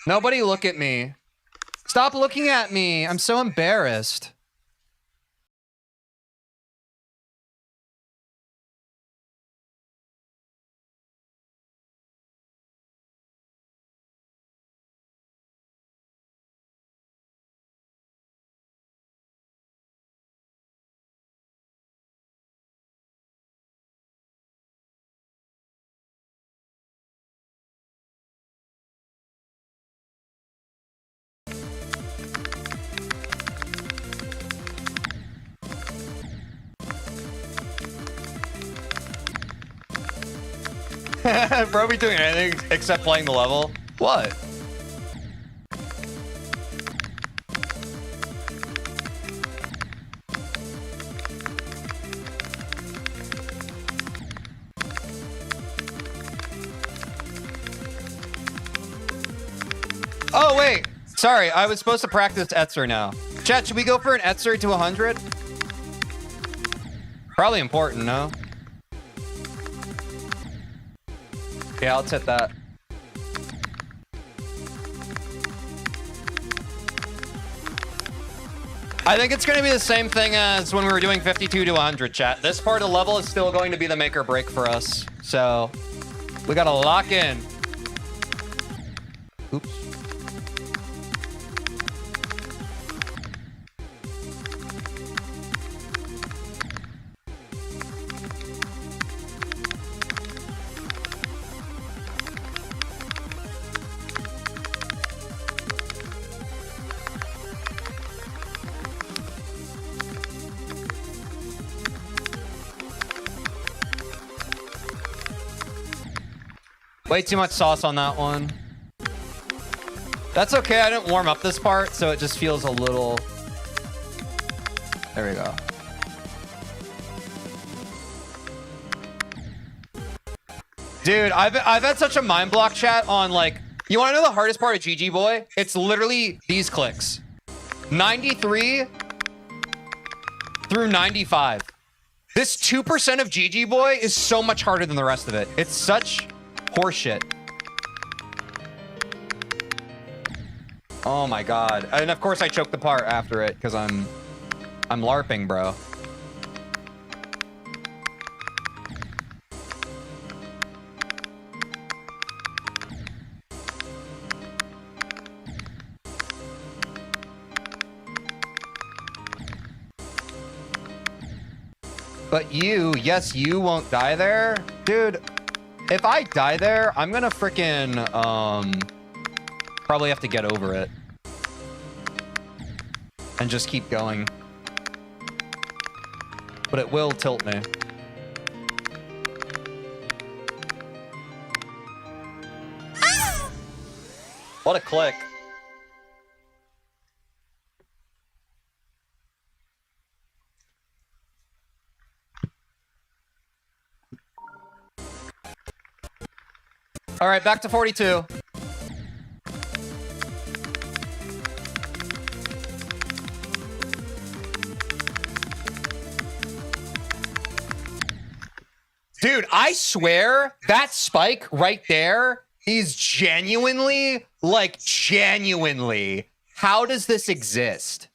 Nobody look at me. Stop looking at me. I'm so embarrassed. Bro, we doing anything except playing the level? What? Oh, wait. Sorry, I was supposed to practice Etzer now. Chat, should we go for an Etzer to 100? Probably important, no? Yeah, let's hit that. I think it's going to be the same thing as when we were doing 52 to 100, chat. This part of the level is still going to be the make or break for us. So, we got to lock in. Oops. Way too much sauce on that one. That's okay, I didn't warm up this part, so it just feels a little... There we go. Dude, I've had such a mind block, chat, on like... You want to know the hardest part of GG Boy? It's literally these clicks. 93 through 95. This 2% of GG Boy is so much harder than the rest of it. It's such... horseshit. Oh my god. And of course I choked the part after it because I'm LARPing, bro. But you, yes, you won't die there. Dude, if I die there, I'm gonna frickin' probably have to get over it. And just keep going. But it will tilt me. What a click. All right, back to 42. Dude, I swear that spike right there is genuinely, like, genuinely. How does this exist?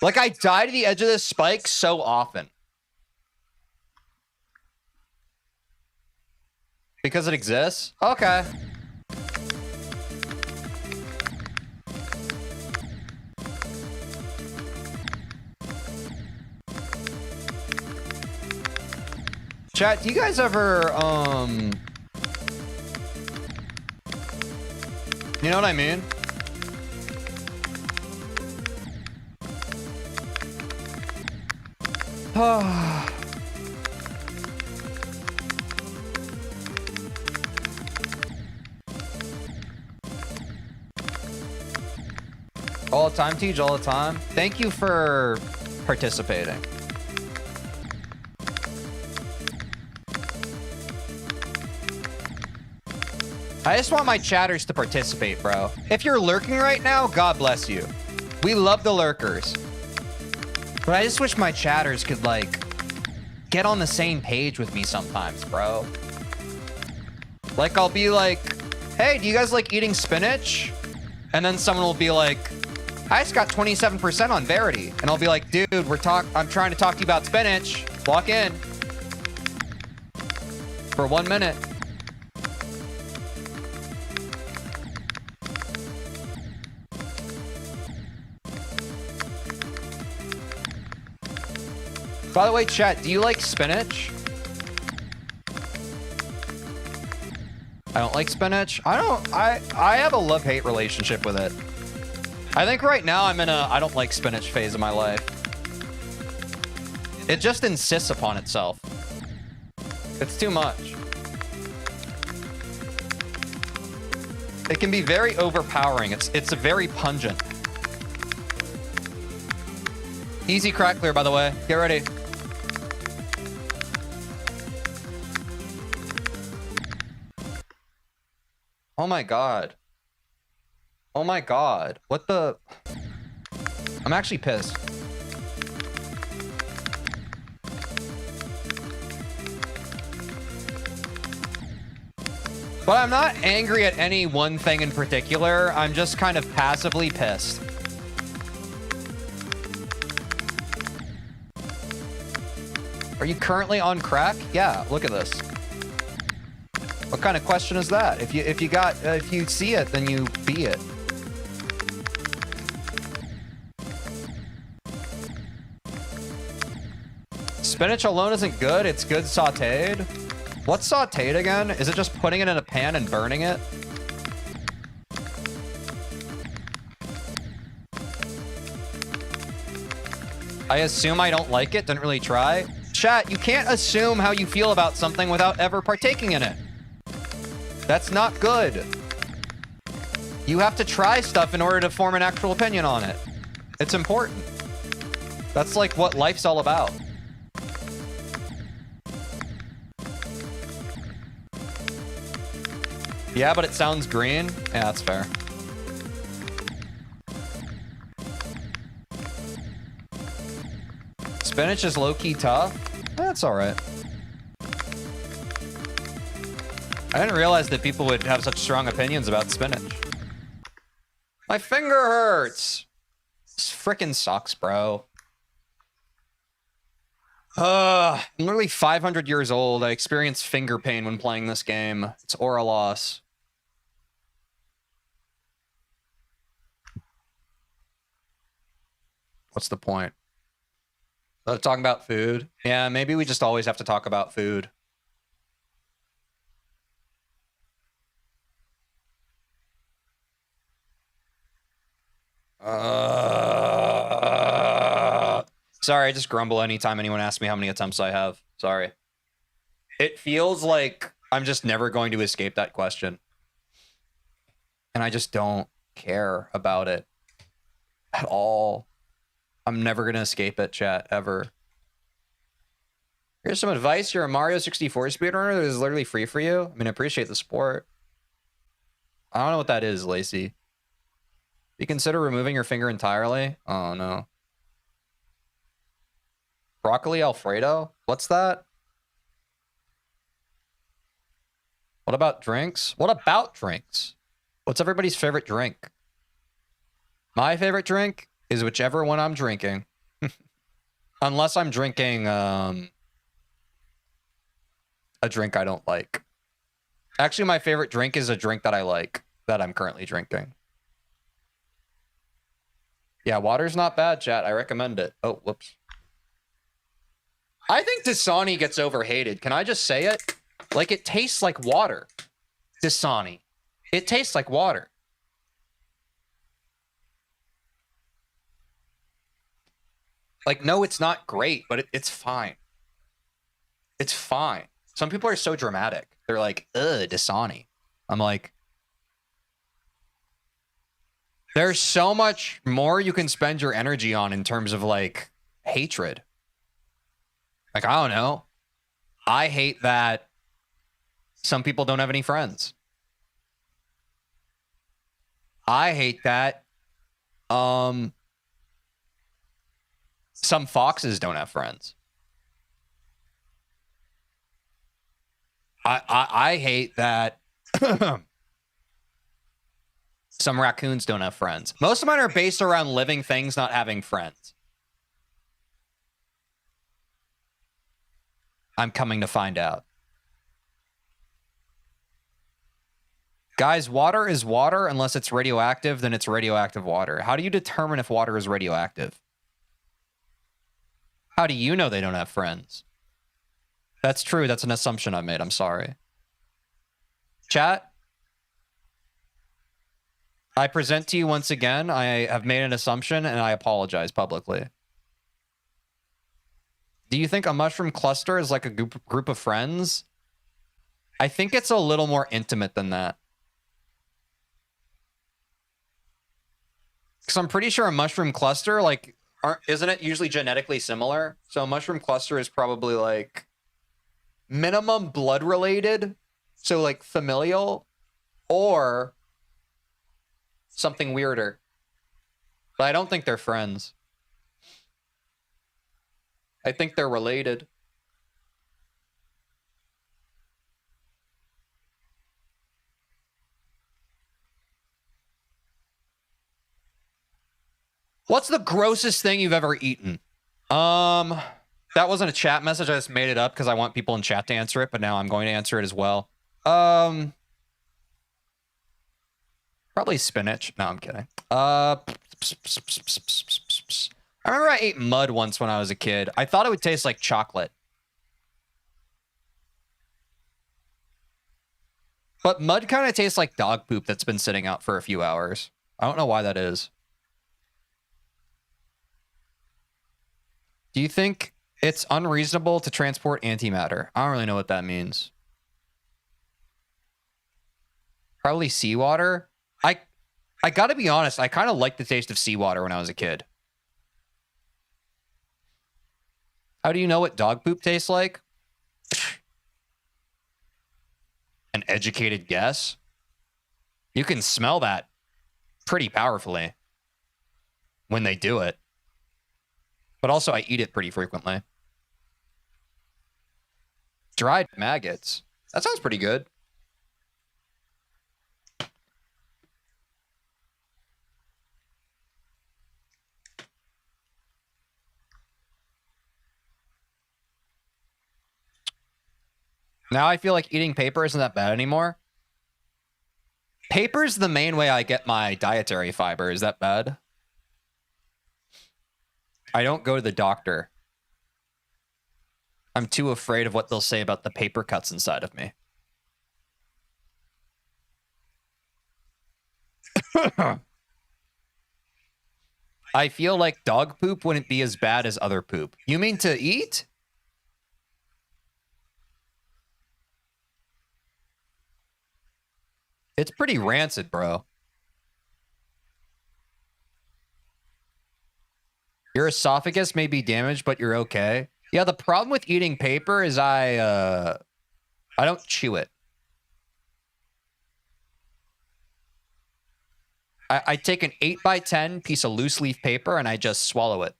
Like, I die to the edge of this spike so often. Because it exists? Okay. Chat, do you guys ever, you know what I mean? All the time, Teej, all the time. Thank you for participating. I just want my chatters to participate, bro. If you're lurking right now, God bless you. We love the lurkers. But I just wish my chatters could, like, get on the same page with me sometimes, bro. Like, I'll be like, hey, do you guys like eating spinach? And then someone will be like, I just got 27% on Verity. And I'll be like, dude, I'm trying to talk to you about spinach. Walk in. For 1 minute. By the way, chat, do you like spinach? I don't like spinach. I have a love-hate relationship with it. I think right now I'm in a I don't like spinach phase of my life. It just insists upon itself. It's too much. It can be very overpowering. It's very pungent. Easy crack clear, by the way. Get ready. Oh my god. Oh my god. What the... I'm actually pissed. But I'm not angry at any one thing in particular. I'm just kind of passively pissed. Are you currently on crack? Yeah, look at this. What kind of question is that? If you see it, then you be it. Spinach alone isn't good. It's good sautéed. What's sautéed again? Is it just putting it in a pan and burning it? I assume I don't like it. Didn't really try. Chat, you can't assume how you feel about something without ever partaking in it. That's not good. You have to try stuff in order to form an actual opinion on it. It's important. That's like what life's all about. Yeah, but it sounds green. Yeah, that's fair. Spinach is low-key tough. That's all right. I didn't realize that people would have such strong opinions about spinach. My finger hurts. This frickin' sucks, bro. I'm literally 500 years old. I experience finger pain when playing this game. It's aura loss. What's the point? Talking about food? Yeah, maybe we just always have to talk about food. Sorry, I just grumble anytime anyone asks me how many attempts I have. Sorry. It feels like I'm just never going to escape that question. And I just don't care about it at all. I'm never going to escape it, chat, ever. Here's some advice. You're a Mario 64 speedrunner that is literally free for you. I mean, I appreciate the support. I don't know what that is, Lacey. You consider removing your finger entirely? Oh, no. Broccoli Alfredo? What's that? What about drinks? What about drinks? What's everybody's favorite drink? My favorite drink is whichever one I'm drinking. Unless I'm drinking a drink I don't like. Actually, my favorite drink is a drink that I like, that I'm currently drinking. Yeah, water's not bad, chat. I recommend it. Oh, whoops. I think Dasani gets overhated. Can I just say it? Like, it tastes like water. Dasani. It tastes like water. Like, no, it's not great, but it's fine. It's fine. Some people are so dramatic. They're like, ugh, Dasani. I'm like, there's so much more you can spend your energy on in terms of, like, hatred. Like, I don't know. I hate that some people don't have any friends. I hate that some foxes don't have friends. I hate that some raccoons don't have friends. Most of mine are based around living things not having friends. I'm coming to find out. Guys, water is water unless it's radioactive, then it's radioactive water. How do you determine if water is radioactive? How do you know they don't have friends? That's true. That's an assumption I made. I'm sorry. Chat, I present to you once again. I have made an assumption and I apologize publicly. Do you think a mushroom cluster is like a group of friends? I think it's a little more intimate than that. Because I'm pretty sure a mushroom cluster, like, isn't it usually genetically similar? So a mushroom cluster is probably like minimum blood related. So like familial or something weirder. But I don't think they're friends. I think they're related. What's the grossest thing you've ever eaten? That wasn't a chat message. I just made it up because I want people in chat to answer it, but now I'm going to answer it as well. Probably spinach. No, I'm kidding. I remember I ate mud once when I was a kid. I thought it would taste like chocolate. But mud kind of tastes like dog poop that's been sitting out for a few hours. I don't know why that is. Do you think it's unreasonable to transport antimatter? I don't really know what that means. Probably seawater. I gotta be honest, I kind of liked the taste of seawater when I was a kid. How do you know what dog poop tastes like? An educated guess? You can smell that pretty powerfully when they do it. But also, I eat it pretty frequently. Dried maggots. That sounds pretty good. Now I feel like eating paper isn't that bad anymore. Paper's the main way I get my dietary fiber. Is that bad? I don't go to the doctor. I'm too afraid of what they'll say about the paper cuts inside of me. I feel like dog poop wouldn't be as bad as other poop. You mean to eat? It's pretty rancid, bro. Your esophagus may be damaged, but you're okay. Yeah, the problem with eating paper is I don't chew it. I take an 8x10 piece of loose leaf paper and I just swallow it.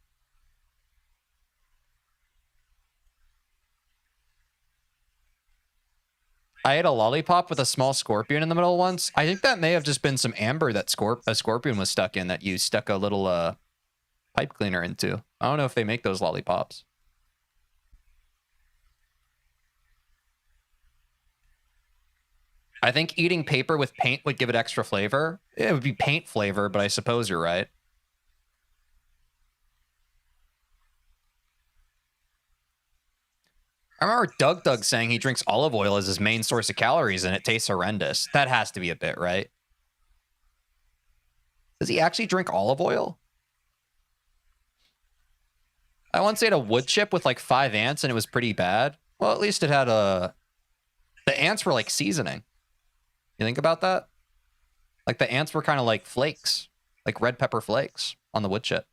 I ate a lollipop with a small scorpion in the middle once. I think that may have just been some amber that a scorpion was stuck in that you stuck a little pipe cleaner into. I don't know if they make those lollipops. I think eating paper with paint would give it extra flavor. It would be paint flavor, but I suppose you're right. I remember Doug saying he drinks olive oil as his main source of calories and it tastes horrendous. That has to be a bit, right? Does he actually drink olive oil? I once ate a wood chip with like 5 ants and it was pretty bad. Well, at least it had a... The ants were like seasoning. You think about that? Like the ants were kind of like flakes, like red pepper flakes on the wood chip.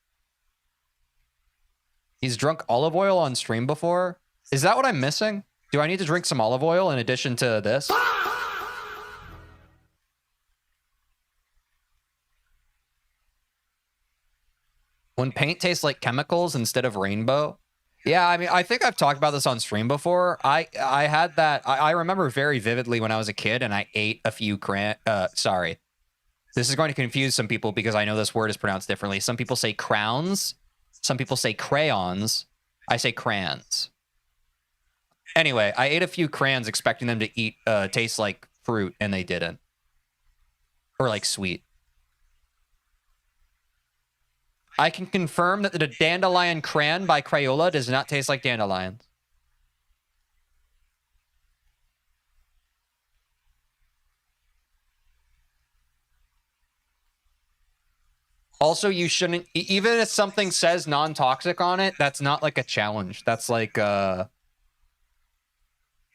He's drunk olive oil on stream before. Is that what I'm missing? Do I need to drink some olive oil in addition to this? When paint tastes like chemicals instead of rainbow. Yeah, I mean, I think I've talked about this on stream before. I had that. I remember very vividly when I was a kid and I ate a few sorry. This is going to confuse some people because I know this word is pronounced differently. Some people say crowns. Some people say crayons. I say crayons. Anyway, I ate a few crayons expecting them to taste like fruit and they didn't. Or like sweet. I can confirm that the Dandelion Crayon by Crayola does not taste like dandelions. Also, you shouldn't, even if something says non-toxic on it, that's not like a challenge. That's like, it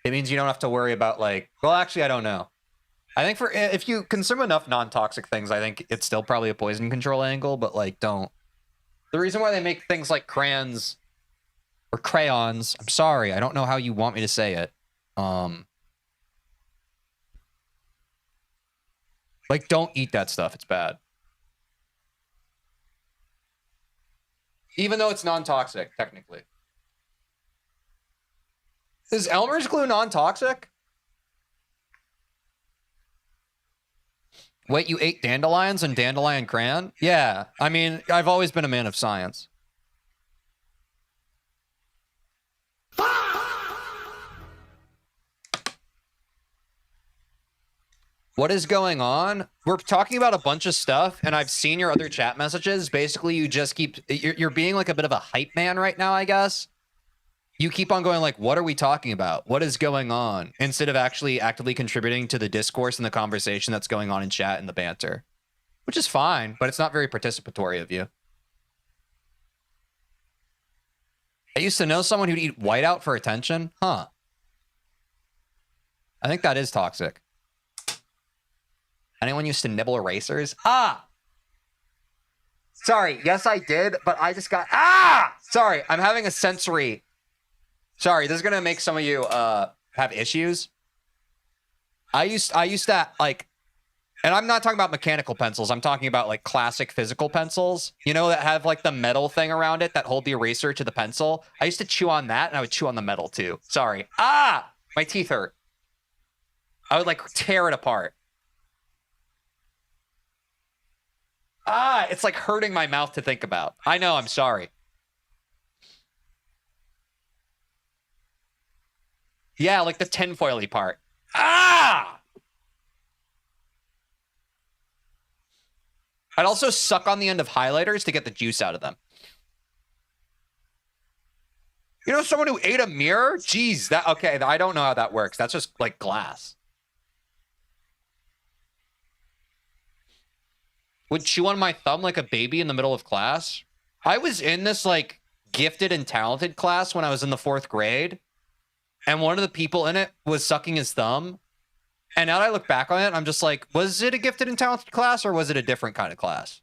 means you don't have to worry about like, well, actually, I don't know. I think if you consume enough non-toxic things, I think it's still probably a poison control angle, but like, don't. The reason why they make things like crayons or crayons, I'm sorry, I don't know how you want me to say it. Like, don't eat that stuff. It's bad. Even though it's non-toxic, technically. Is Elmer's glue non-toxic? Wait, you ate dandelions and dandelion crayon? Yeah, I mean, I've always been a man of science. What is going on? We're talking about a bunch of stuff, and I've seen your other chat messages. Basically, you just keep... You're being like a bit of a hype man right now, I guess. You keep on going like, what are we talking about? What is going on? Instead of actually actively contributing to the discourse and the conversation that's going on in chat and the banter. Which is fine, but it's not very participatory of you. I used to know someone who'd eat whiteout for attention. Huh. I think that is toxic. Anyone used to nibble erasers? Ah! Sorry, yes I did, but I just got... Ah! Sorry, I'm having a sensory... Sorry, this is gonna make some of you have issues. I used to like, and I'm not talking about mechanical pencils. I'm talking about like classic physical pencils. You know, that have like the metal thing around it that hold the eraser to the pencil. I used to chew on that, and I would chew on the metal too. Sorry. Ah, my teeth hurt. I would like tear it apart. Ah, it's like hurting my mouth to think about. I know. I'm sorry. Yeah, like the tinfoily part. Ah! I'd also suck on the end of highlighters to get the juice out of them. You know someone who ate a mirror? Jeez, that okay, I don't know how that works. That's just like glass. Would chew on my thumb like a baby in the middle of class? I was in this like gifted and talented class when I was in the 4th grade, and one of the people in it was sucking his thumb. And now that I look back on it, I'm just like, was it a gifted and talented class or was it a different kind of class?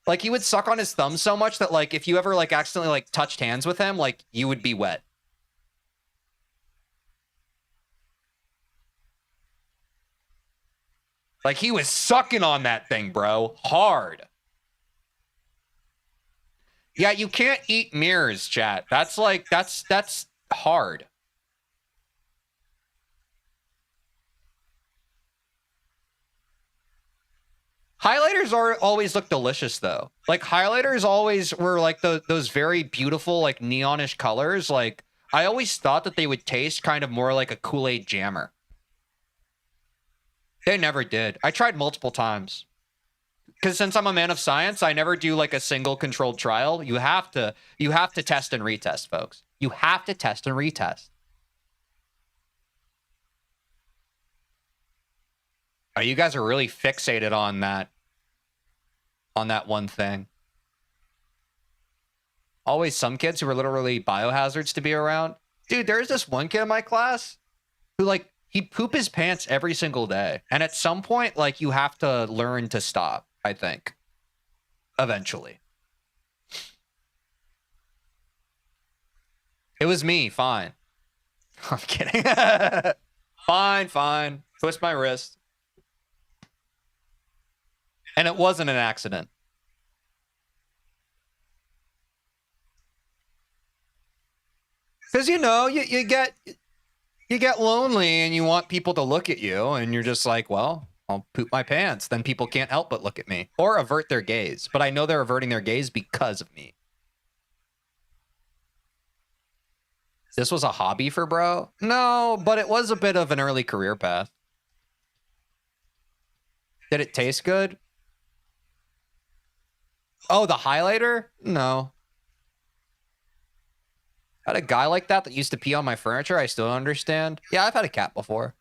Like, he would suck on his thumb so much that, like, if you ever, like, accidentally, like, touched hands with him, like, you would be wet. Like, he was sucking on that thing, bro. Hard. Yeah, you can't eat mirrors, chat. That's, like, that's hard. Highlighters always look delicious, though. Like, highlighters always were, like, those very beautiful, like, neonish colors. Like, I always thought that they would taste kind of more like a Kool-Aid jammer. They never did. I tried multiple times. Because since I'm a man of science, I never do, like, a single controlled trial. You have to test and retest, folks. You have to test and retest. Oh, you guys are really fixated on that one thing. Always some kids who are literally biohazards to be around. Dude, there's this one kid in my class who, like, he'd poop his pants every single day. And at some point, like, you have to learn to stop, I think. Eventually. It was me, fine. I'm kidding. Fine. Twist my wrist. And it wasn't an accident. Because, you know, you get lonely and you want people to look at you and you're just like, well, I'll poop my pants. Then people can't help but look at me or avert their gaze. But I know they're averting their gaze because of me. This was a hobby for bro? No, but it was a bit of an early career path. Did it taste good? Oh, the highlighter? No. Had a guy like that used to pee on my furniture. I still don't understand. Yeah, I've had a cat before.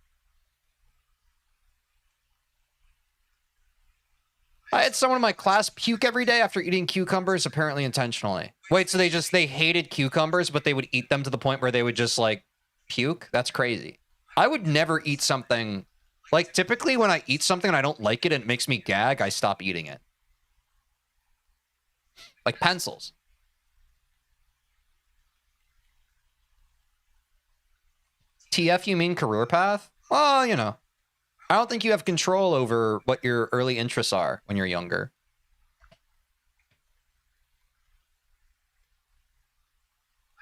I had someone in my class puke every day after eating cucumbers, apparently intentionally. Wait, so they hated cucumbers, but they would eat them to the point where they would just, like, puke? That's crazy. I would never eat something... Like, typically when I eat something and I don't like it and it makes me gag, I stop eating it. Like pencils. TF, you mean career path? Well, you know. I don't think you have control over what your early interests are when you're younger.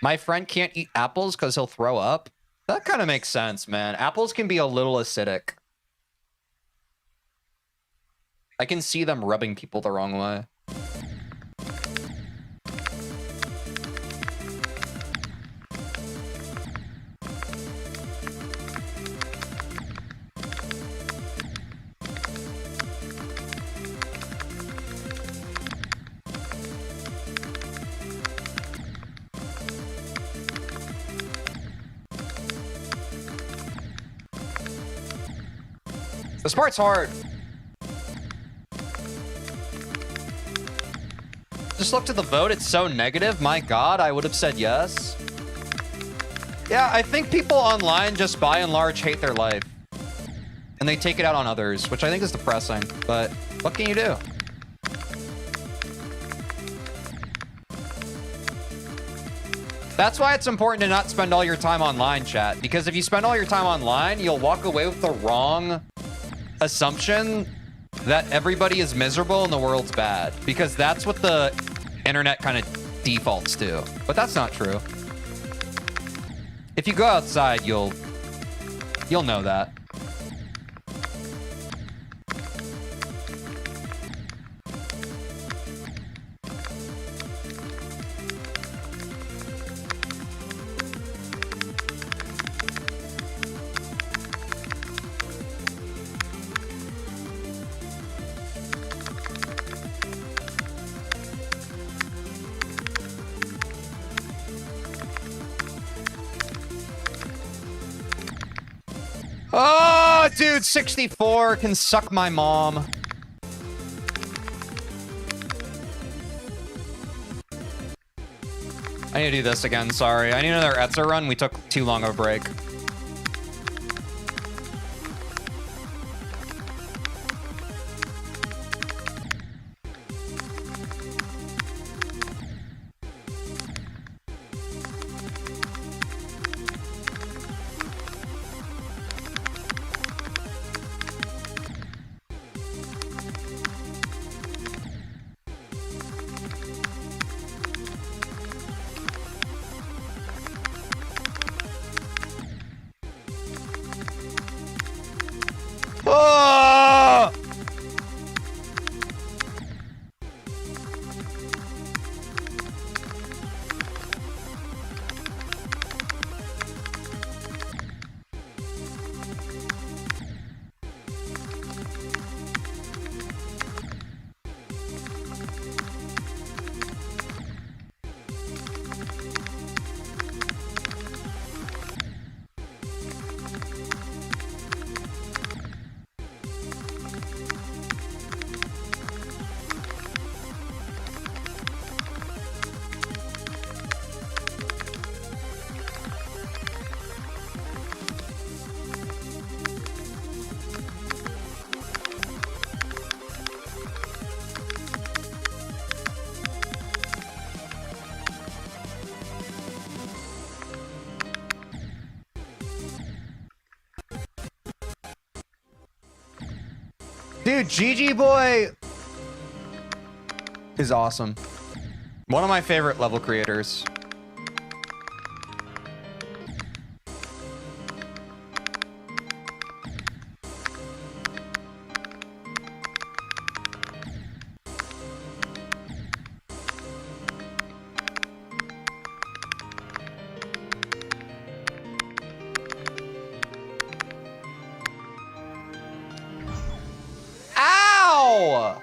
My friend can't eat apples because he'll throw up. That kind of makes sense, man. Apples can be a little acidic. I can see them rubbing people the wrong way. This part's hard. Just look to the vote, it's so negative. My God, I would have said yes. Yeah, I think people online just by and large hate their life. And they take it out on others, which I think is depressing. But what can you do? That's why it's important to not spend all your time online, chat. Because if you spend all your time online, you'll walk away with the wrong assumption that everybody is miserable and the world's bad, because that's what the internet kind of defaults to. But that's not true. If you go outside, you'll know that. dude, 64 can suck my mom. I need to do this again, sorry. I need another Etzer run. We took too long of a break. Oh! Dude, GG Boy is awesome. One of my favorite level creators. Ow!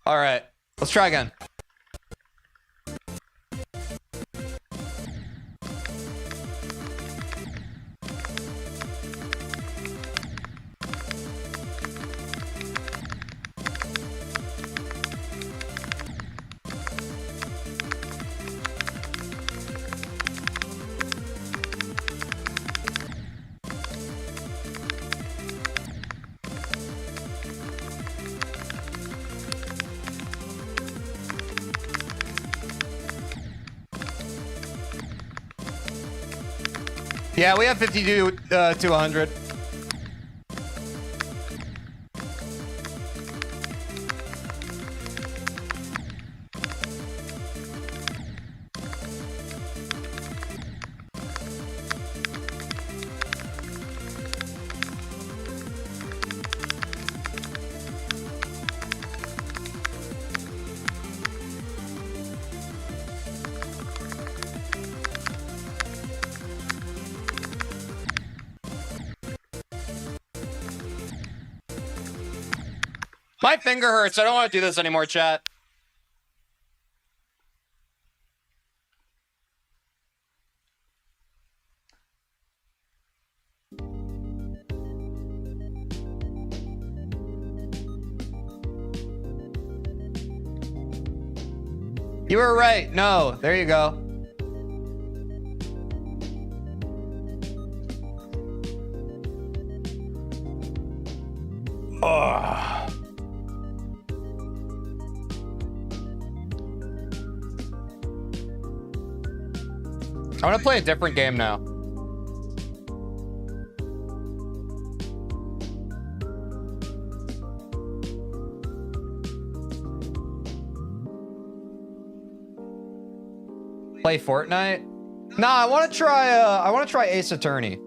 All right, let's try again. Yeah, we have 52 to 100. My finger hurts. I don't want to do this anymore, chat. You were right. No, there you go. Ugh. I want to play a different game now. Play Fortnite? Nah, I want to try Ace Attorney.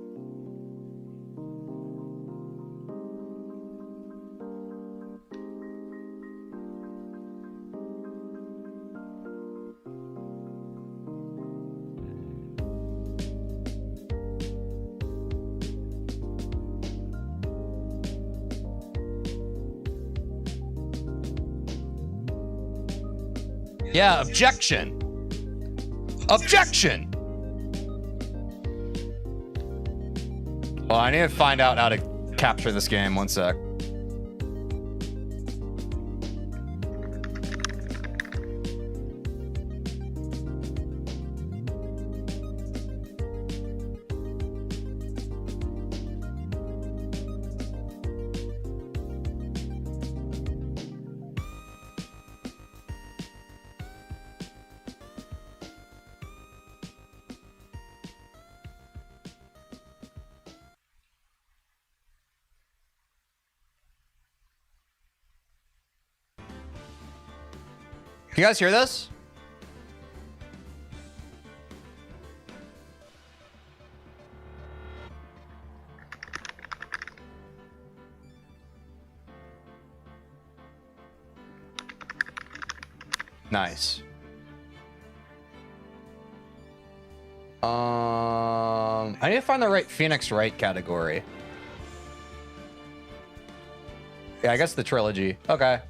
Yeah, objection. Objection! Well, I need to find out how to capture this game. One sec. Can you guys hear this? Nice. I need to find the right Phoenix Wright category. Yeah, I guess the trilogy. Okay.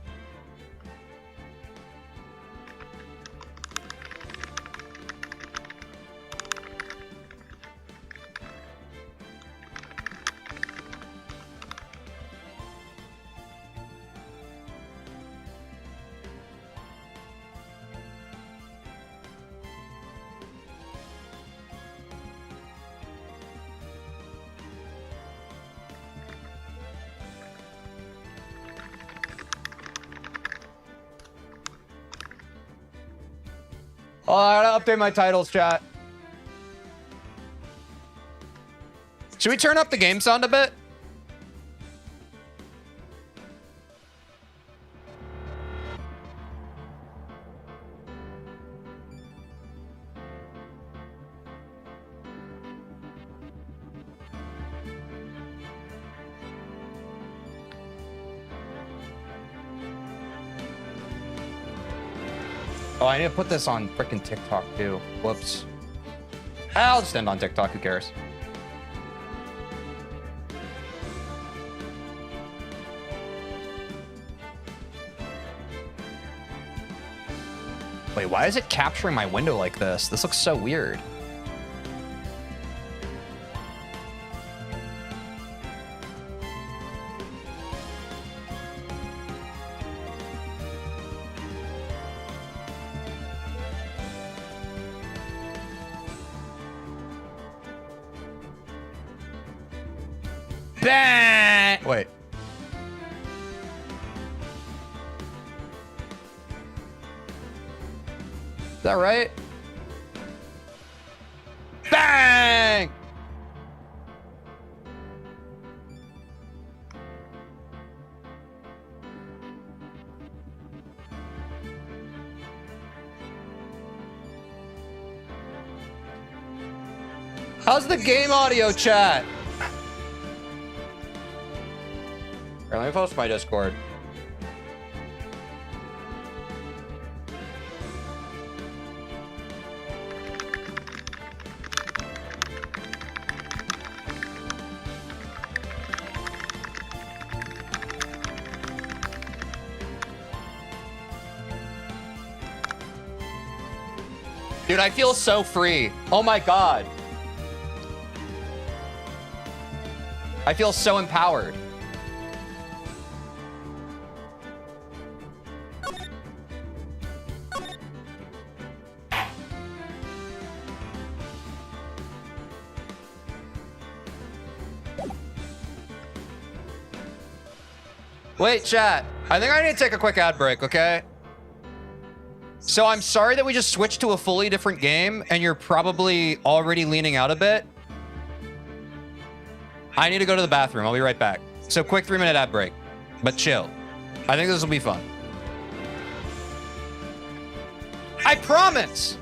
Oh, I gotta update my titles, chat. Should we turn up the game sound a bit? Oh, I need to put this on frickin' TikTok too. Whoops. I'll just end on TikTok, who cares? Wait, why is it capturing my window like this? This looks so weird. Bang! Wait. Is that right? Bang! How's the game audio, chat? Here, let me post my Discord. Dude, I feel so free. Oh my God. I feel so empowered. Wait, chat. I think I need to take a quick ad break, okay? So I'm sorry that we just switched to a fully different game and you're probably already leaning out a bit. I need to go to the bathroom. I'll be right back. So quick 3-minute ad break, but chill. I think this will be fun. I promise!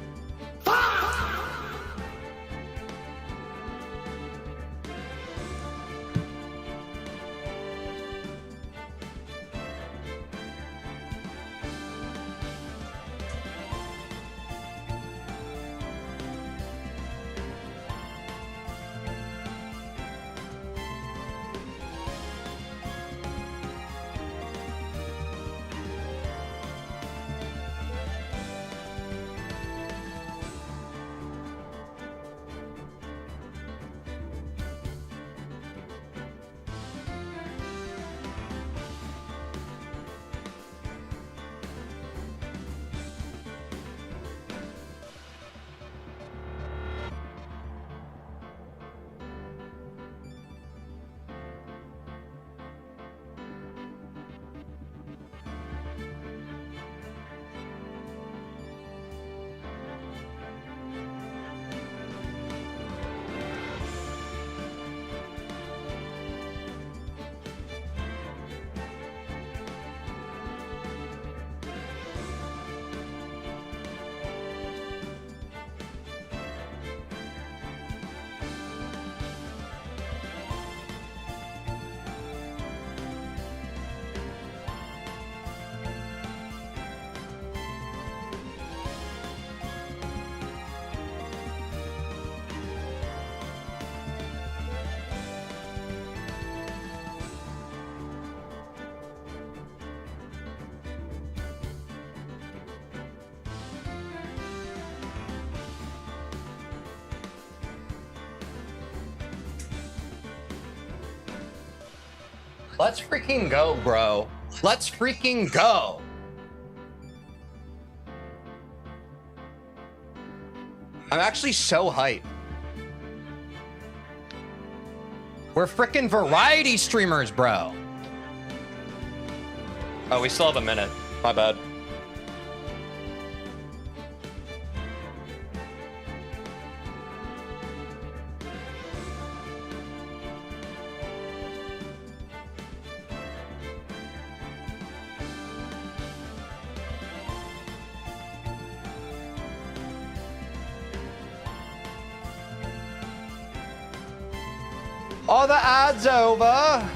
Let's freaking go, bro. Let's freaking go. I'm actually so hyped. We're freaking variety streamers, bro. Oh, we still have a minute. My bad. All the ads over.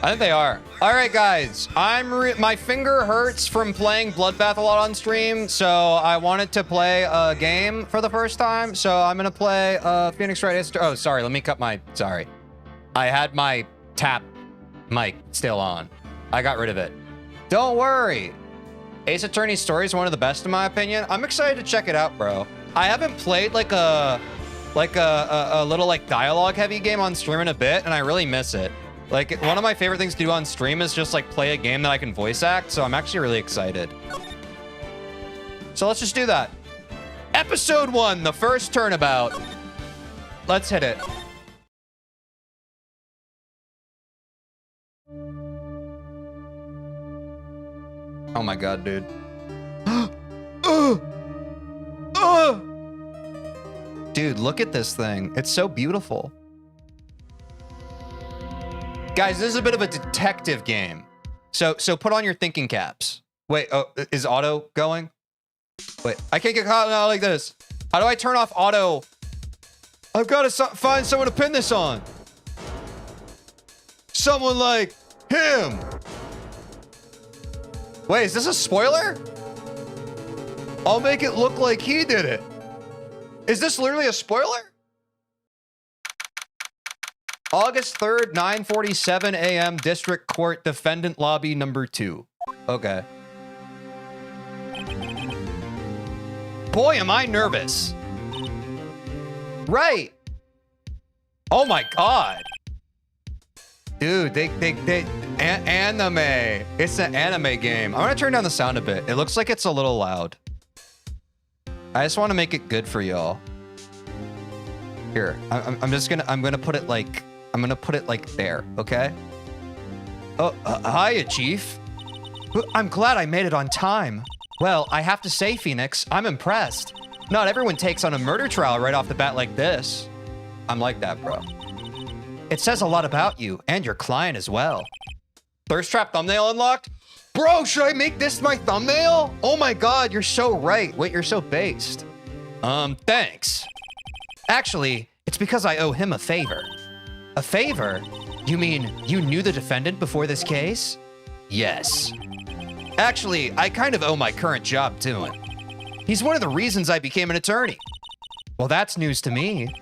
I think they are. All right, guys. My finger hurts from playing Bloodbath a lot on stream, so I wanted to play a game for the first time. So I'm gonna play Phoenix Wright. Oh, sorry. Let me cut my. Sorry, I had my tap mic still on. I got rid of it. Don't worry. Ace Attorney's story is one of the best in my opinion. I'm excited to check it out, bro. I haven't played like a little like dialogue heavy game on stream in a bit, and I really miss it. Like, one of my favorite things to do on stream is just, like, play a game that I can voice act, so I'm actually really excited. So let's just do that. Episode 1, the first turnabout. Let's hit it. Oh my god, dude. Dude, look at this thing. It's so beautiful. Guys, this is a bit of a detective game. So put on your thinking caps. Wait, oh, is auto going? Wait, I can't get caught out like this. How do I turn off auto? I've got to find someone to pin this on. Someone like him. Wait, is this a spoiler? I'll make it look like he did it. Is this literally a spoiler? August 3rd, 9:47 a.m. District Court Defendant Lobby number 2. Okay. Boy, am I nervous. Right. Oh my god. Dude, anime. It's an anime game. I'm gonna turn down the sound a bit. It looks like it's a little loud. I just want to make it good for y'all. Here, I'm gonna put it like, I'm gonna put it like there, okay? Oh, hiya, Chief. I'm glad I made it on time. Well, I have to say, Phoenix, I'm impressed. Not everyone takes on a murder trial right off the bat like this. I'm like that, bro. It says a lot about you and your client as well. Thirst trap thumbnail unlocked? Bro, should I make this my thumbnail? Oh my god, you're so right. Wait, you're so based. Thanks. Actually, it's because I owe him a favor. A favor? You mean you knew the defendant before this case? Yes. Actually, I kind of owe my current job to him. He's one of the reasons I became an attorney. Well, that's news to me.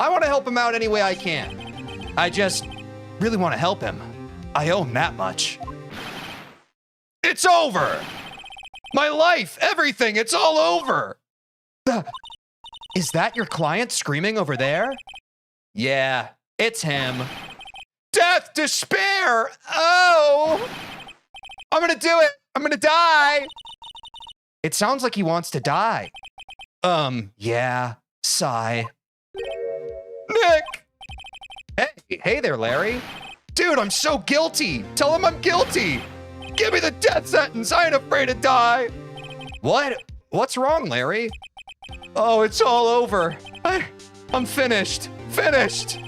I want to help him out any way I can. I just really want to help him. I owe him that much. It's over! My life, everything, it's all over! Is that your client screaming over there? Yeah, it's him. Death, despair! Oh! I'm gonna do it! I'm gonna die! It sounds like he wants to die. Yeah, sigh. Nick! Hey there, Larry. Dude, I'm so guilty! Tell him I'm guilty! Give me the death sentence! I ain't afraid to die! What? What's wrong, Larry? Oh, it's all over. I'm finished. Finished!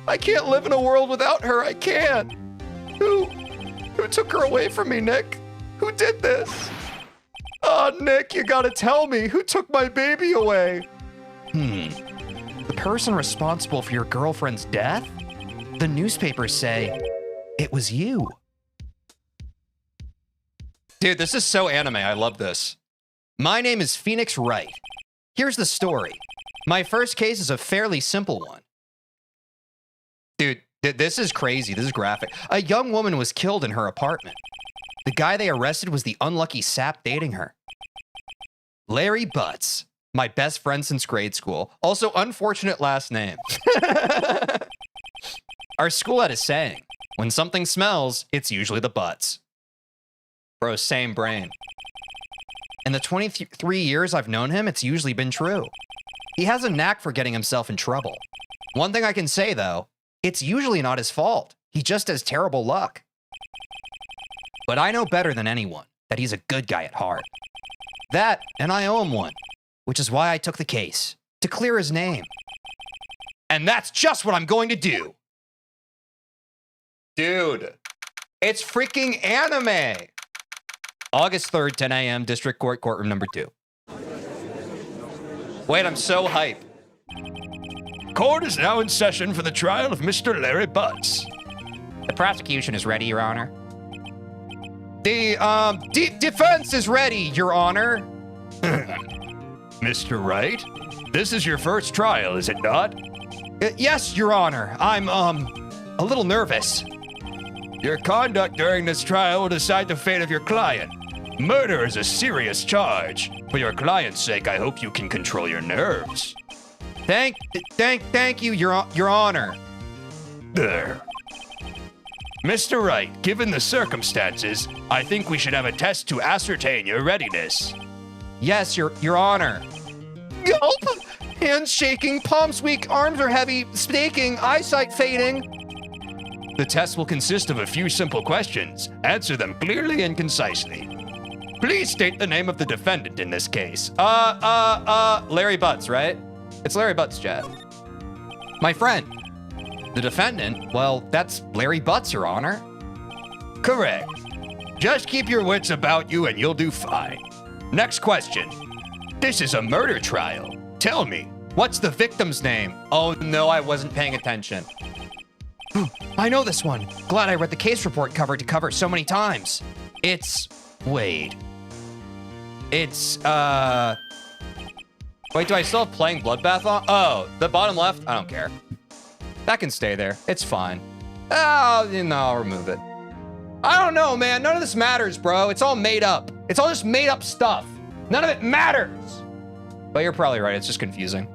I can't live in a world without her. I can't. Who took her away from me, Nick? Who did this? Oh, Nick, you gotta tell me. Who took my baby away? The person responsible for your girlfriend's death? The newspapers say it was you. Dude, this is so anime. I love this. My name is Phoenix Wright. Here's the story. My first case is a fairly simple one. Dude, This is crazy. This is graphic. A young woman was killed in her apartment. The guy they arrested was the unlucky sap dating her. Larry Butts, my best friend since grade school. Also, unfortunate last name. Our school had a saying, when something smells, it's usually the butts. Bro, same brain. In the 23 years I've known him, it's usually been true. He has a knack for getting himself in trouble. One thing I can say, though, it's usually not his fault. He just has terrible luck. But I know better than anyone that he's a good guy at heart. That, and I owe him one, which is why I took the case, to clear his name. And that's just what I'm going to do. Dude, it's freaking anime. August 3rd, 10 a.m., District Court, Courtroom number 2. Wait, I'm so hype. Court is now in session for the trial of Mr. Larry Butts. The prosecution is ready, Your Honor. The defense is ready, Your Honor. Mr. Wright, this is your first trial, is it not? Yes, Your Honor. I'm, a little nervous. Your conduct during this trial will decide the fate of your client. Murder is a serious charge. For your client's sake, I hope you can control your nerves. Thank you, Your Honor. There. Mr. Wright, given the circumstances, I think we should have a test to ascertain your readiness. Yes, Your Honor. Gulp! Hands shaking, palms weak, arms are heavy, snaking, eyesight fading. The test will consist of a few simple questions. Answer them clearly and concisely. Please state the name of the defendant in this case. Larry Butts, right? It's Larry Butts, Chad. My friend. The defendant? Well, that's Larry Butts, Your Honor. Correct. Just keep your wits about you and you'll do fine. Next question. This is a murder trial. Tell me, What's the victim's name? Oh no, I wasn't paying attention. I know this one. Glad I read the case report cover to cover so many times. It's Wade. It's Wait, do I still have playing Bloodbath on? Oh, the bottom left? I don't care. That can stay there. It's fine. Oh, no, I'll remove it. I don't know, man. None of this matters, bro. It's all made up. It's all just made up stuff. None of it matters. But you're probably right. It's just confusing.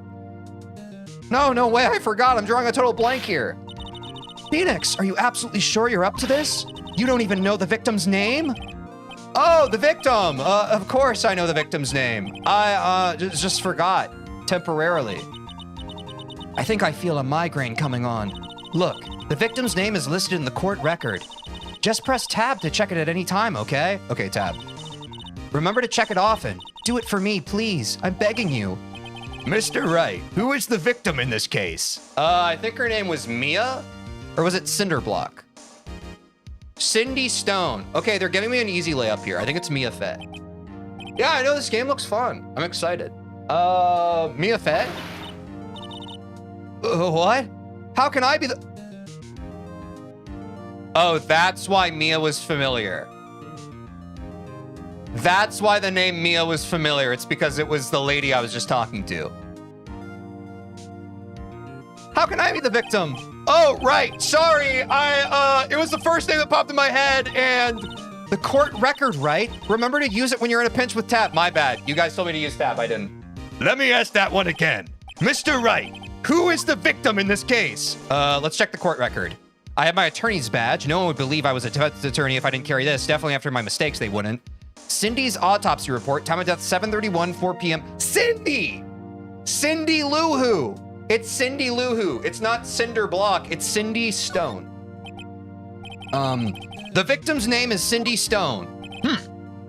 No way. I forgot. I'm drawing a total blank here. Phoenix, are you absolutely sure you're up to this? You don't even know the victim's name? Oh, the victim. Of course I know the victim's name. I just forgot temporarily. I think I feel a migraine coming on. Look, the victim's name is listed in the court record. Just press tab to check it at any time, okay? Okay, tab. Remember to check it often. Do it for me, please. I'm begging you. Mr. Wright, who is the victim in this case? I think her name was Mia? Or was it Cinderblock? Cindy Stone. Okay, they're giving me an easy layup here. I think it's Mia Fett. Yeah, I know this game looks fun. I'm excited. Mia Fett? What? How can I be the... Oh, that's why Mia was familiar. That's why the name Mia was familiar. It's because it was the lady I was just talking to. How can I be the victim? Oh, right. Sorry. It was the first thing that popped in my head, and the court record, right? Remember to use it when you're in a pinch with tab. My bad. You guys told me to use tab. I didn't. Let me ask that one again. Mr. Wright, who is the victim in this case? Let's check the court record. I have my attorney's badge. No one would believe I was a defense attorney if I didn't carry this. Definitely after my mistakes, they wouldn't. Cindy's autopsy report, time of death 7:31, 4 p.m. Cindy! Cindy Lou Who. It's Cindy Lou Who. It's not Cinder Block. It's Cindy Stone. The victim's name is Cindy Stone.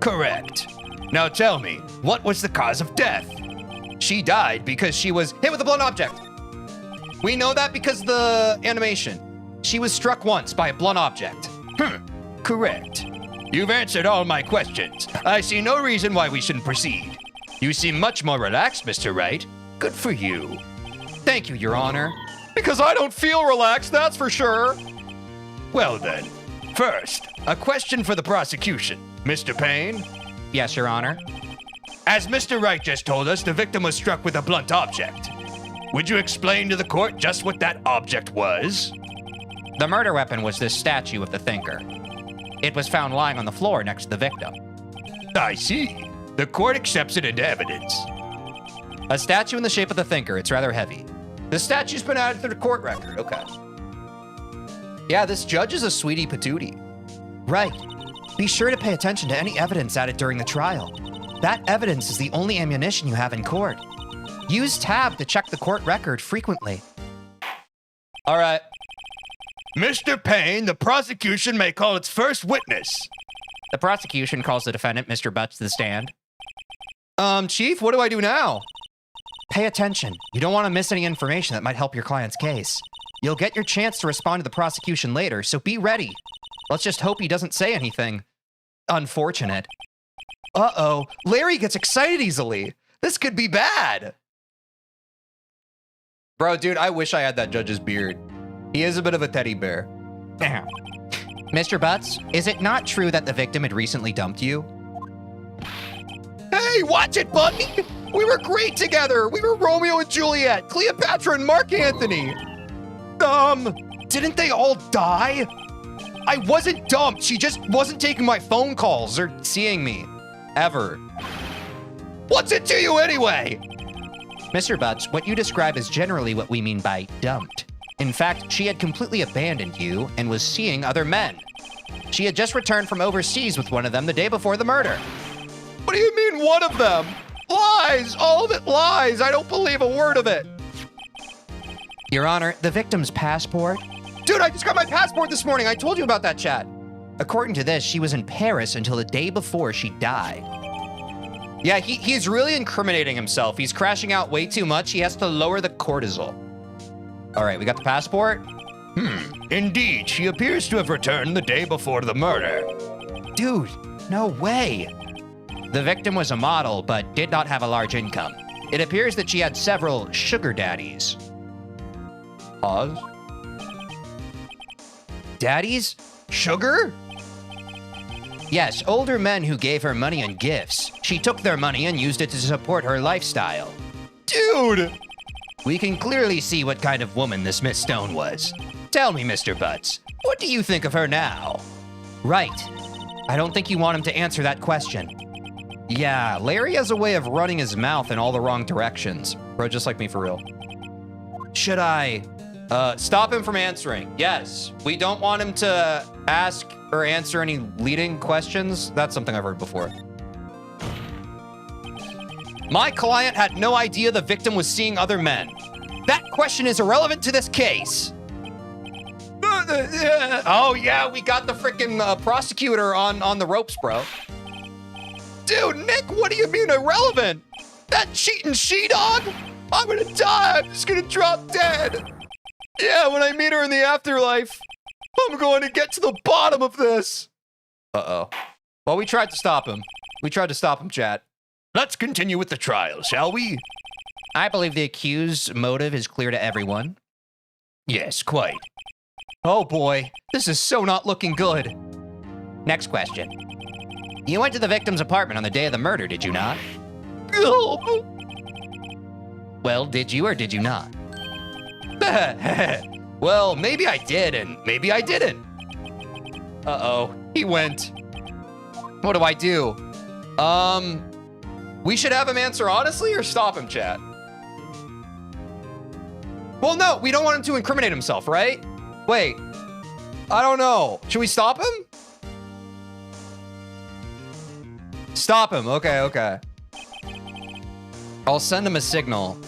Correct. Now tell me, what was the cause of death? She died because she was hit with a blunt object. We know that because of the animation. She was struck once by a blunt object. Correct. You've answered all my questions. I see no reason why we shouldn't proceed. You seem much more relaxed, Mr. Wright. Good for you. Thank you, Your Honor. Because I don't feel relaxed, that's for sure. Well then, first, a question for the prosecution. Mr. Payne? Yes, Your Honor. As Mr. Wright just told us, the victim was struck with a blunt object. Would you explain to the court just what that object was? The murder weapon was this statue of the thinker. It was found lying on the floor next to the victim. I see. The court accepts it into evidence. A statue in the shape of the thinker. It's rather heavy. The statue's been added to the court record. Okay. Yeah, this judge is a sweetie patootie. Right. Be sure to pay attention to any evidence added during the trial. That evidence is the only ammunition you have in court. Use tab to check the court record frequently. All right. Mr. Payne, the prosecution may call its first witness. The prosecution calls the defendant, Mr. Butts, to the stand. Chief, what do I do now? Pay attention. You don't want to miss any information that might help your client's case. You'll get your chance to respond to the prosecution later, so be ready. Let's just hope he doesn't say anything unfortunate. Uh-oh, Larry gets excited easily. This could be bad. Bro, dude, I wish I had that judge's beard. He is a bit of a teddy bear. Mr. Butts, is it not true that the victim had recently dumped you? Hey, watch it, buddy! We were great together! We were Romeo and Juliet, Cleopatra and Mark Antony! Didn't they all die? I wasn't dumped. She just wasn't taking my phone calls or seeing me. Ever. What's it to you anyway? Mr. Butts, what you describe is generally what we mean by dumped. In fact, she had completely abandoned you and was seeing other men. She had just returned from overseas with one of them the day before the murder. What do you mean, one of them? Lies! All of it lies! I don't believe a word of it! Your Honor, the victim's passport? Dude, I just got my passport this morning. I told you about that, chat. According to this, she was in Paris until the day before she died. Yeah, he's really incriminating himself. He's crashing out way too much. He has to lower the cortisol. All right, we got the passport. Indeed, she appears to have returned the day before the murder. Dude, no way. The victim was a model, but did not have a large income. It appears that she had several sugar daddies. Pause. Daddies? Sugar? Yes, older men who gave her money and gifts. She took their money and used it to support her lifestyle. Dude! We can clearly see what kind of woman this Miss Stone was. Tell me, Mr. Butts, what do you think of her now? Right. I don't think you want him to answer that question. Yeah, Larry has a way of running his mouth in all the wrong directions. Bro, just like me for real. Should I stop him from answering? Yes. We don't want him to ask or answer any leading questions. That's something I've heard before. My client had no idea the victim was seeing other men. That question is irrelevant to this case. Oh yeah, we got the freaking prosecutor on the ropes, bro. Dude, Nick, what do you mean irrelevant? That cheating she-dog? I'm gonna die. I'm just gonna drop dead. Yeah, when I meet her in the afterlife, I'm going to get to the bottom of this. Uh-oh. Well, we tried to stop him. We tried to stop him, chat. Let's continue with the trial, shall we? I believe the accused's motive is clear to everyone. Yes, quite. Oh boy, this is so not looking good. Next question. You went to the victim's apartment on the day of the murder, did you not? Well, did you or did you not? Well, maybe I did and maybe I didn't. Uh-oh, he went. What do I do? We should have him answer honestly or stop him, chat? Well, no, we don't want him to incriminate himself, right? Wait, I don't know. Should we stop him? Stop him, okay. I'll send him a signal.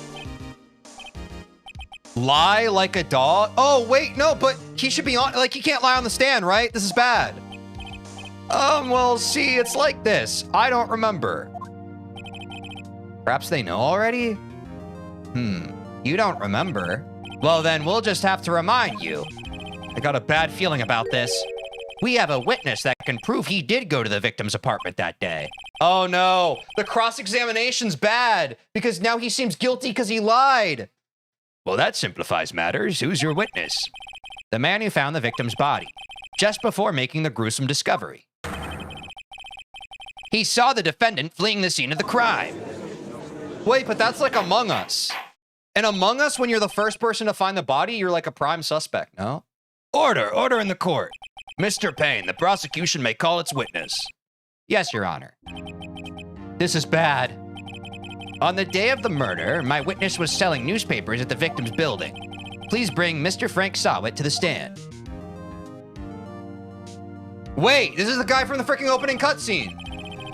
Lie like a dog? Oh, wait, no, but he should be on, like, he can't lie on the stand, right? This is bad. Well, see, it's like this. I don't remember. Perhaps they know already? You don't remember? Well, then we'll just have to remind you. I got a bad feeling about this. We have a witness that can prove he did go to the victim's apartment that day. Oh no, the cross-examination's bad because now he seems guilty because he lied. Well, that simplifies matters. Who's your witness? The man who found the victim's body, just before making the gruesome discovery. He saw the defendant fleeing the scene of the crime. Wait, but that's like Among Us. And Among Us, when you're the first person to find the body, you're like a prime suspect, no? Order in the court. Mr. Payne, the prosecution may call its witness. Yes, Your Honor. This is bad. On the day of the murder, my witness was selling newspapers at the victim's building. Please bring Mr. Frank Sawit to the stand. Wait, this is the guy from the freaking opening cutscene.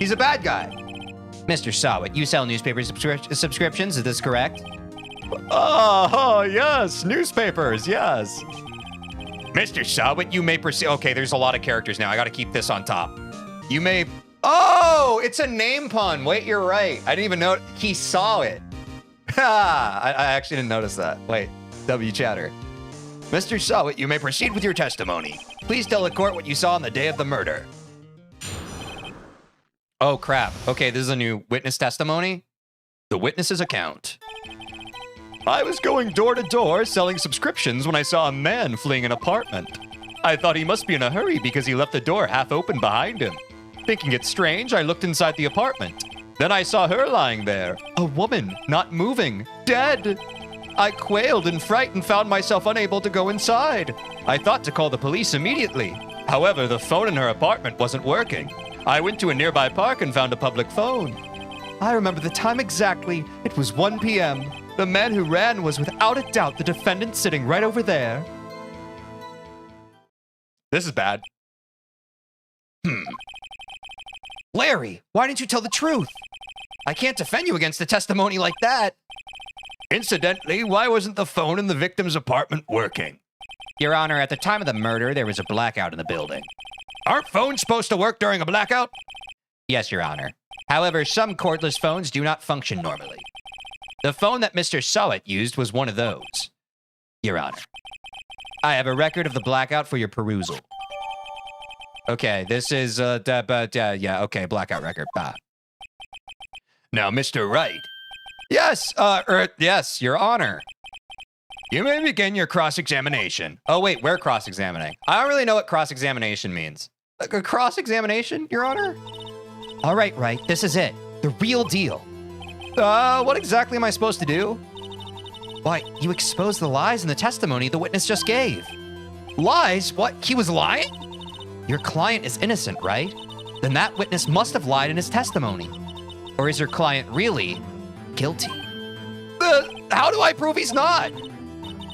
He's a bad guy. Mr. Sawit, you sell newspaper subscriptions, is this correct? Oh, yes, newspapers, yes. Mr. Sawit, you may proceed. Okay, there's a lot of characters now. I gotta keep this on top. You may. Oh, it's a name pun. Wait, you're right. I didn't even know he saw it. Ha! I actually didn't notice that. Wait, W chatter. Mr. Sawit, you may proceed with your testimony. Please tell the court what you saw on the day of the murder. Oh, crap. Okay, this is a new witness testimony. The witness's account. I was going door to door selling subscriptions when I saw a man fleeing an apartment. I thought he must be in a hurry because he left the door half open behind him. Thinking it strange, I looked inside the apartment. Then I saw her lying there, a woman, not moving, dead. I quailed in fright and found myself unable to go inside. I thought to call the police immediately. However, the phone in her apartment wasn't working. I went to a nearby park and found a public phone. I remember the time exactly. It was 1 p.m. The man who ran was without a doubt the defendant sitting right over there. This is bad. Larry, why didn't you tell the truth? I can't defend you against a testimony like that. Incidentally, why wasn't the phone in the victim's apartment working? Your Honor, at the time of the murder, there was a blackout in the building. Aren't phones supposed to work during a blackout? Yes, Your Honor. However, some cordless phones do not function normally. The phone that Mr. Sawit used was one of those. Your Honor. I have a record of the blackout for your perusal. Okay, this is, yeah, okay, blackout record. Bah. Now, Mr. Wright. Yes, yes, Your Honor. You may begin your cross-examination. Oh, wait, we're cross-examining. I don't really know what cross-examination means. A cross-examination, Your Honor? All right, Wright, this is it. The real deal. What exactly am I supposed to do? Why, you exposed the lies in the testimony the witness just gave. Lies? What? He was lying? Your client is innocent, right? Then that witness must have lied in his testimony. Or is your client really guilty? How do I prove he's not?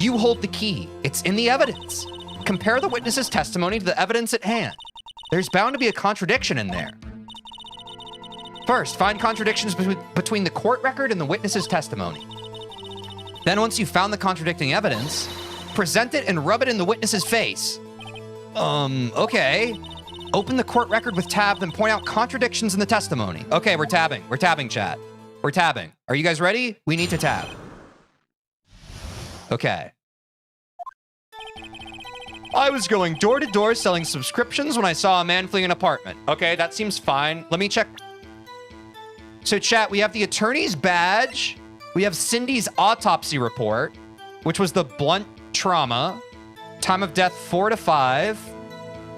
You hold the key. It's in the evidence. Compare the witness's testimony to the evidence at hand. There's bound to be a contradiction in there. First, find contradictions between the court record and the witness's testimony. Then once you've found the contradicting evidence, present it and rub it in the witness's face. Okay. Open the court record with tab, then point out contradictions in the testimony. Okay, we're tabbing. We're tabbing, chat. We're tabbing. Are you guys ready? We need to tab. Okay. I was going door to door selling subscriptions when I saw a man fleeing an apartment. Okay, that seems fine. Let me check. So, chat, we have the attorney's badge. We have Cindy's autopsy report, which was the blunt trauma. Time of death, 4 to 5.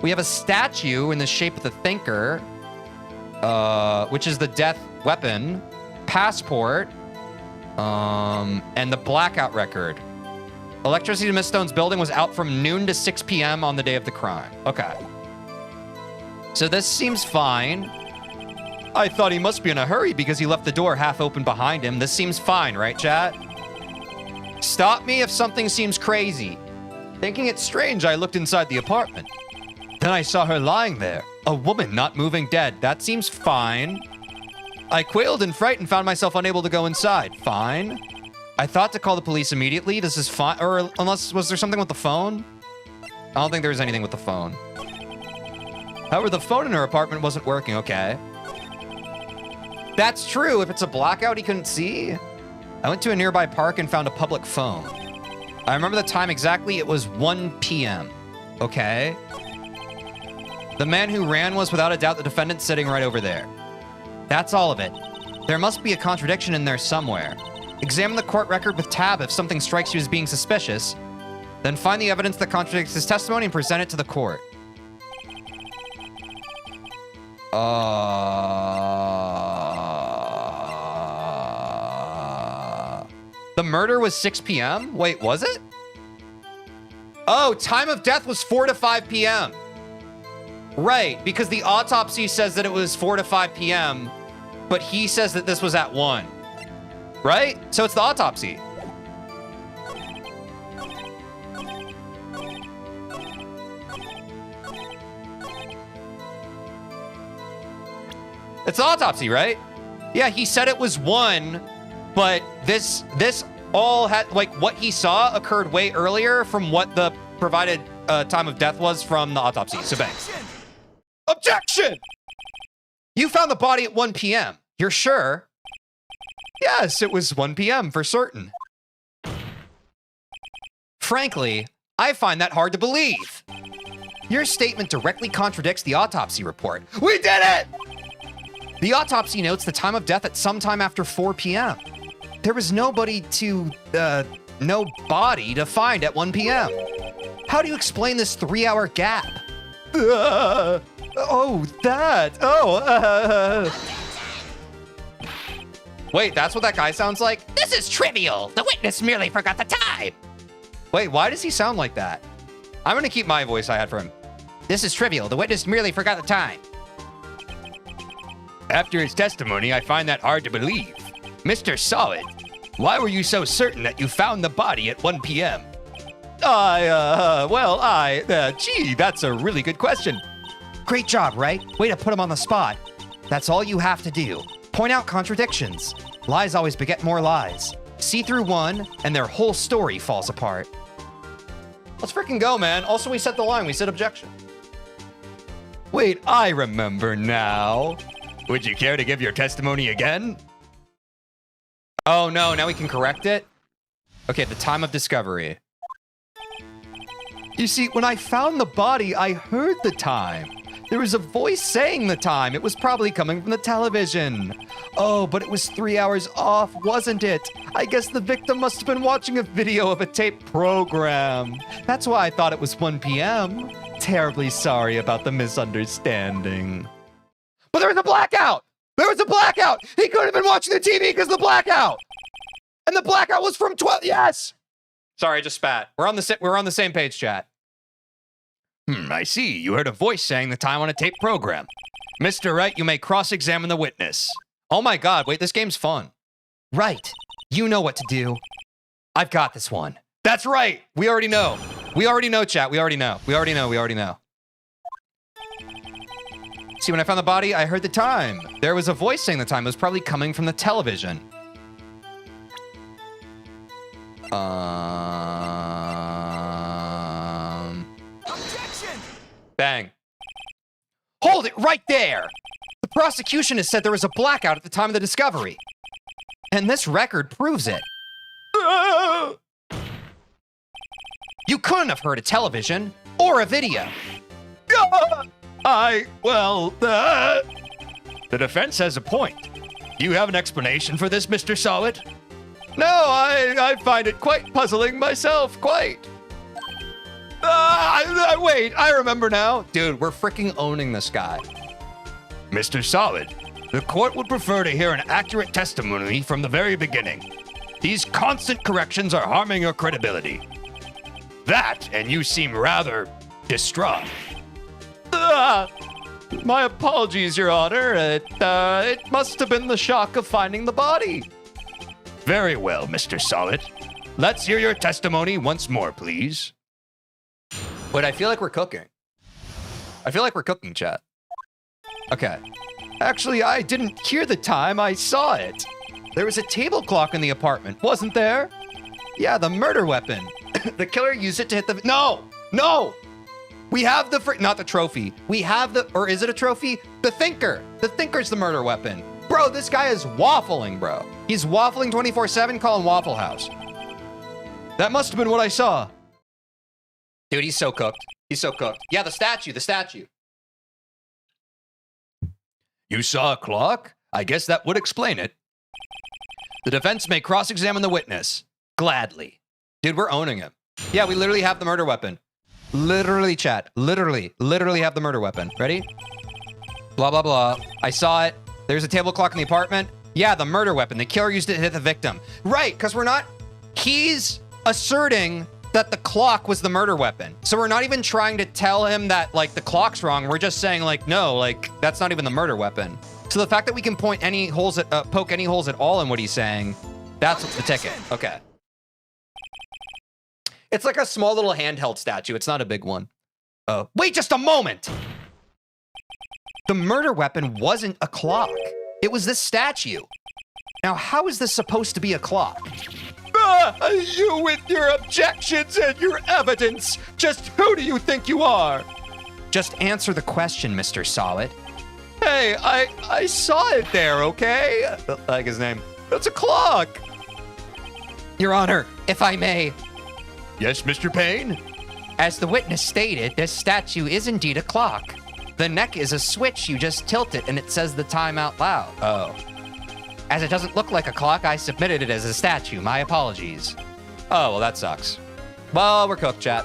We have a statue in the shape of the thinker, which is the death weapon, passport, and the blackout record. Electricity to Miss Stone's building was out from noon to 6 p.m. on the day of the crime. Okay. So this seems fine. I thought he must be in a hurry because he left the door half open behind him. This seems fine, right, chat? Stop me if something seems crazy. Thinking it strange, I looked inside the apartment. Then I saw her lying there, a woman not moving, dead. That seems fine. I quailed in fright and found myself unable to go inside. Fine. I thought to call the police immediately. This is fine. Or unless, was there something with the phone? I don't think there was anything with the phone. However, the phone in her apartment wasn't working. Okay. That's true. If it's a blackout, he couldn't see. I went to a nearby park and found a public phone. I remember the time exactly. It was 1 p.m. Okay. The man who ran was without a doubt the defendant sitting right over there. That's all of it. There must be a contradiction in there somewhere. Examine the court record with tab if something strikes you as being suspicious. Then find the evidence that contradicts his testimony and present it to the court. The murder was 6 p.m.? Wait, was it? Oh, time of death was 4 to 5 p.m. Right, because the autopsy says that it was 4 to 5 p.m., but he says that this was at 1. Right? So it's the autopsy. It's the autopsy, right? Yeah, he said it was 1, but this all had, like, what he saw occurred way earlier from what the provided time of death was from the autopsy. So bang. Objection! You found the body at 1 p.m. You're sure? Yes, it was 1 p.m. for certain. Frankly, I find that hard to believe. Your statement directly contradicts the autopsy report. We did it! The autopsy notes the time of death at sometime after 4 p.m. There was no body to find at 1 p.m. How do you explain this 3-hour gap? Wait, that's what that guy sounds like? This is trivial. The witness merely forgot the time. Wait, why does he sound like that? I'm gonna keep my voice I had for him. This is trivial. The witness merely forgot the time. After his testimony, I find that hard to believe. Mr. Solid, why were you so certain that you found the body at 1 p.m.? Gee, that's a really good question. Great job, right? Way to put him on the spot. That's all you have to do. Point out contradictions. Lies always beget more lies. See through one, and their whole story falls apart. Let's freaking go, man. Also, we set the line. We said objection. Wait, I remember now. Would you care to give your testimony again? Oh, no. Now we can correct it? Okay, the time of discovery. You see, when I found the body, I heard the time. There was a voice saying the time. It was probably coming from the television. Oh, but it was 3 hours off, wasn't it? I guess the victim must have been watching a video of a tape program. That's why I thought it was 1 p.m. Terribly sorry about the misunderstanding. But there was a blackout! There was a blackout! He couldn't have been watching the TV because of the blackout! And the blackout was from 12... Yes! Sorry, I just spat. We're on the same page, chat. I see. You heard a voice saying the time on a tape program. Mr. Wright, you may cross-examine the witness. Oh my god, wait, this game's fun. Right. You know what to do. I've got this one. That's right! We already know. We already know, chat. We already know. We already know. See, when I found the body, I heard the time. There was a voice saying the time. It was probably coming from the television. Objection! Bang. Hold it right there! The prosecution has said there was a blackout at the time of the discovery. And this record proves it. You couldn't have heard a television or a video. The defense has a point. You have an explanation for this, Mr. Solid? No, I find it quite puzzling myself, quite. Wait, I remember now. Dude, we're freaking owning this guy. Mr. Solid, the court would prefer to hear an accurate testimony from the very beginning. These constant corrections are harming your credibility. That, and you seem rather distraught. My apologies, Your Honor. It must have been the shock of finding the body. Very well, Mr. Solid. Let's hear your testimony once more, please. Wait, I feel like we're cooking. Chat. Okay. Actually, I didn't hear the time. I saw it. There was a table clock in the apartment, wasn't there? Yeah, the murder weapon. The killer used it to hit the... No! We have not the trophy. We have or is it a trophy? The thinker. The thinker's the murder weapon. Bro, this guy is waffling, bro. He's waffling 24/7, calling Waffle House. That must have been what I saw. Dude, he's so cooked. Yeah, the statue. You saw a clock? I guess that would explain it. The defense may cross-examine the witness. Gladly. Dude, we're owning him. Yeah, we literally have the murder weapon. Literally, chat. Literally have the murder weapon. Ready? Blah, blah, blah. I saw it. There's a table clock in the apartment. Yeah, the murder weapon. The killer used it to hit the victim. Right, because we're not... He's asserting that the clock was the murder weapon. So we're not even trying to tell him that, like, the clock's wrong. We're just saying, like, no, like, that's not even the murder weapon. So the fact that we can poke any holes at all in what he's saying, that's the ticket. Okay. It's like a small little handheld statue. It's not a big one. Wait just a moment. The murder weapon wasn't a clock. It was this statue. Now, how is this supposed to be a clock? You with your objections and your evidence. Just who do you think you are? Just answer the question, Mr. Solid. Hey, I saw it there, okay? I like his name. That's a clock. Your Honor, if I may. Yes, Mr. Payne? As the witness stated, this statue is indeed a clock. The neck is a switch. You just tilt it and it says the time out loud. Oh. As it doesn't look like a clock, I submitted it as a statue. My apologies. Oh, well, that sucks. Well, we're cooked, chat.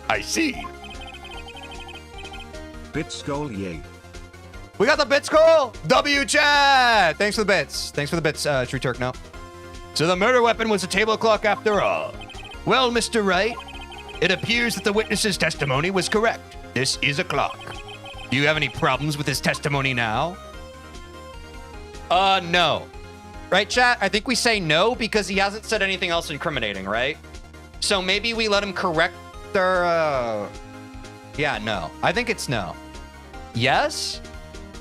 I see. Bits goal, yay. We got the bits call. W chat. Thanks for the bits. Thanks for the bits, True Turk. No. So the murder weapon was a table clock after all. Well, Mr. Wright, it appears that the witness's testimony was correct. This is a clock. Do you have any problems with his testimony now? No. Right, chat? I think we say no because he hasn't said anything else incriminating, right? So maybe we let him correct their, Yeah, no. I think it's no. Yes?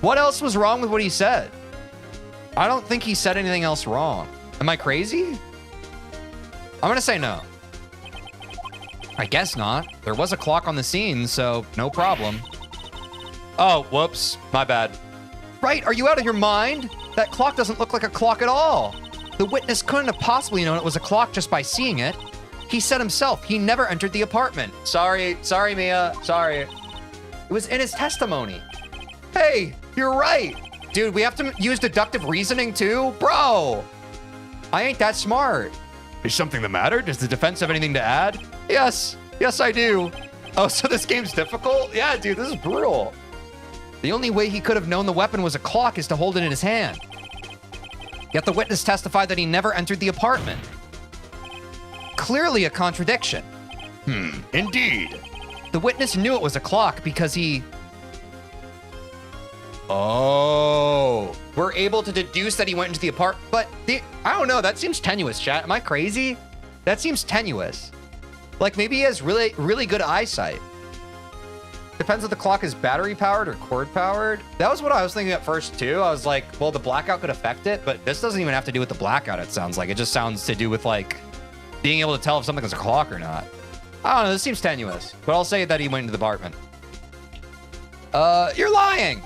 What else was wrong with what he said? I don't think he said anything else wrong. Am I crazy? I'm gonna say no. I guess not. There was a clock on the scene, so no problem. Oh, whoops. My bad. Right, are you out of your mind? That clock doesn't look like a clock at all. The witness couldn't have possibly known it was a clock just by seeing it. He said himself he never entered the apartment. Sorry, Mia. Sorry. It was in his testimony. Hey, you're right. Dude, we have to use deductive reasoning too? Bro, I ain't that smart. Is something the matter? Does the defense have anything to add? Yes, I do. Oh, so this game's difficult? Yeah, dude, this is brutal. The only way he could have known the weapon was a clock is to hold it in his hand. Yet the witness testified that he never entered the apartment. Clearly a contradiction. Indeed. The witness knew it was a clock because he... Oh. We're able to deduce that he went into the apartment, but I don't know, that seems tenuous, chat. Am I crazy? That seems tenuous. Like maybe he has really, really good eyesight. Depends if the clock is battery powered or cord powered. That was what I was thinking at first too. I was like, well, the blackout could affect it, but this doesn't even have to do with the blackout, it sounds like. It just sounds to do with like being able to tell if something is a clock or not. I don't know, this seems tenuous, but I'll say that he went into the apartment. You're lying.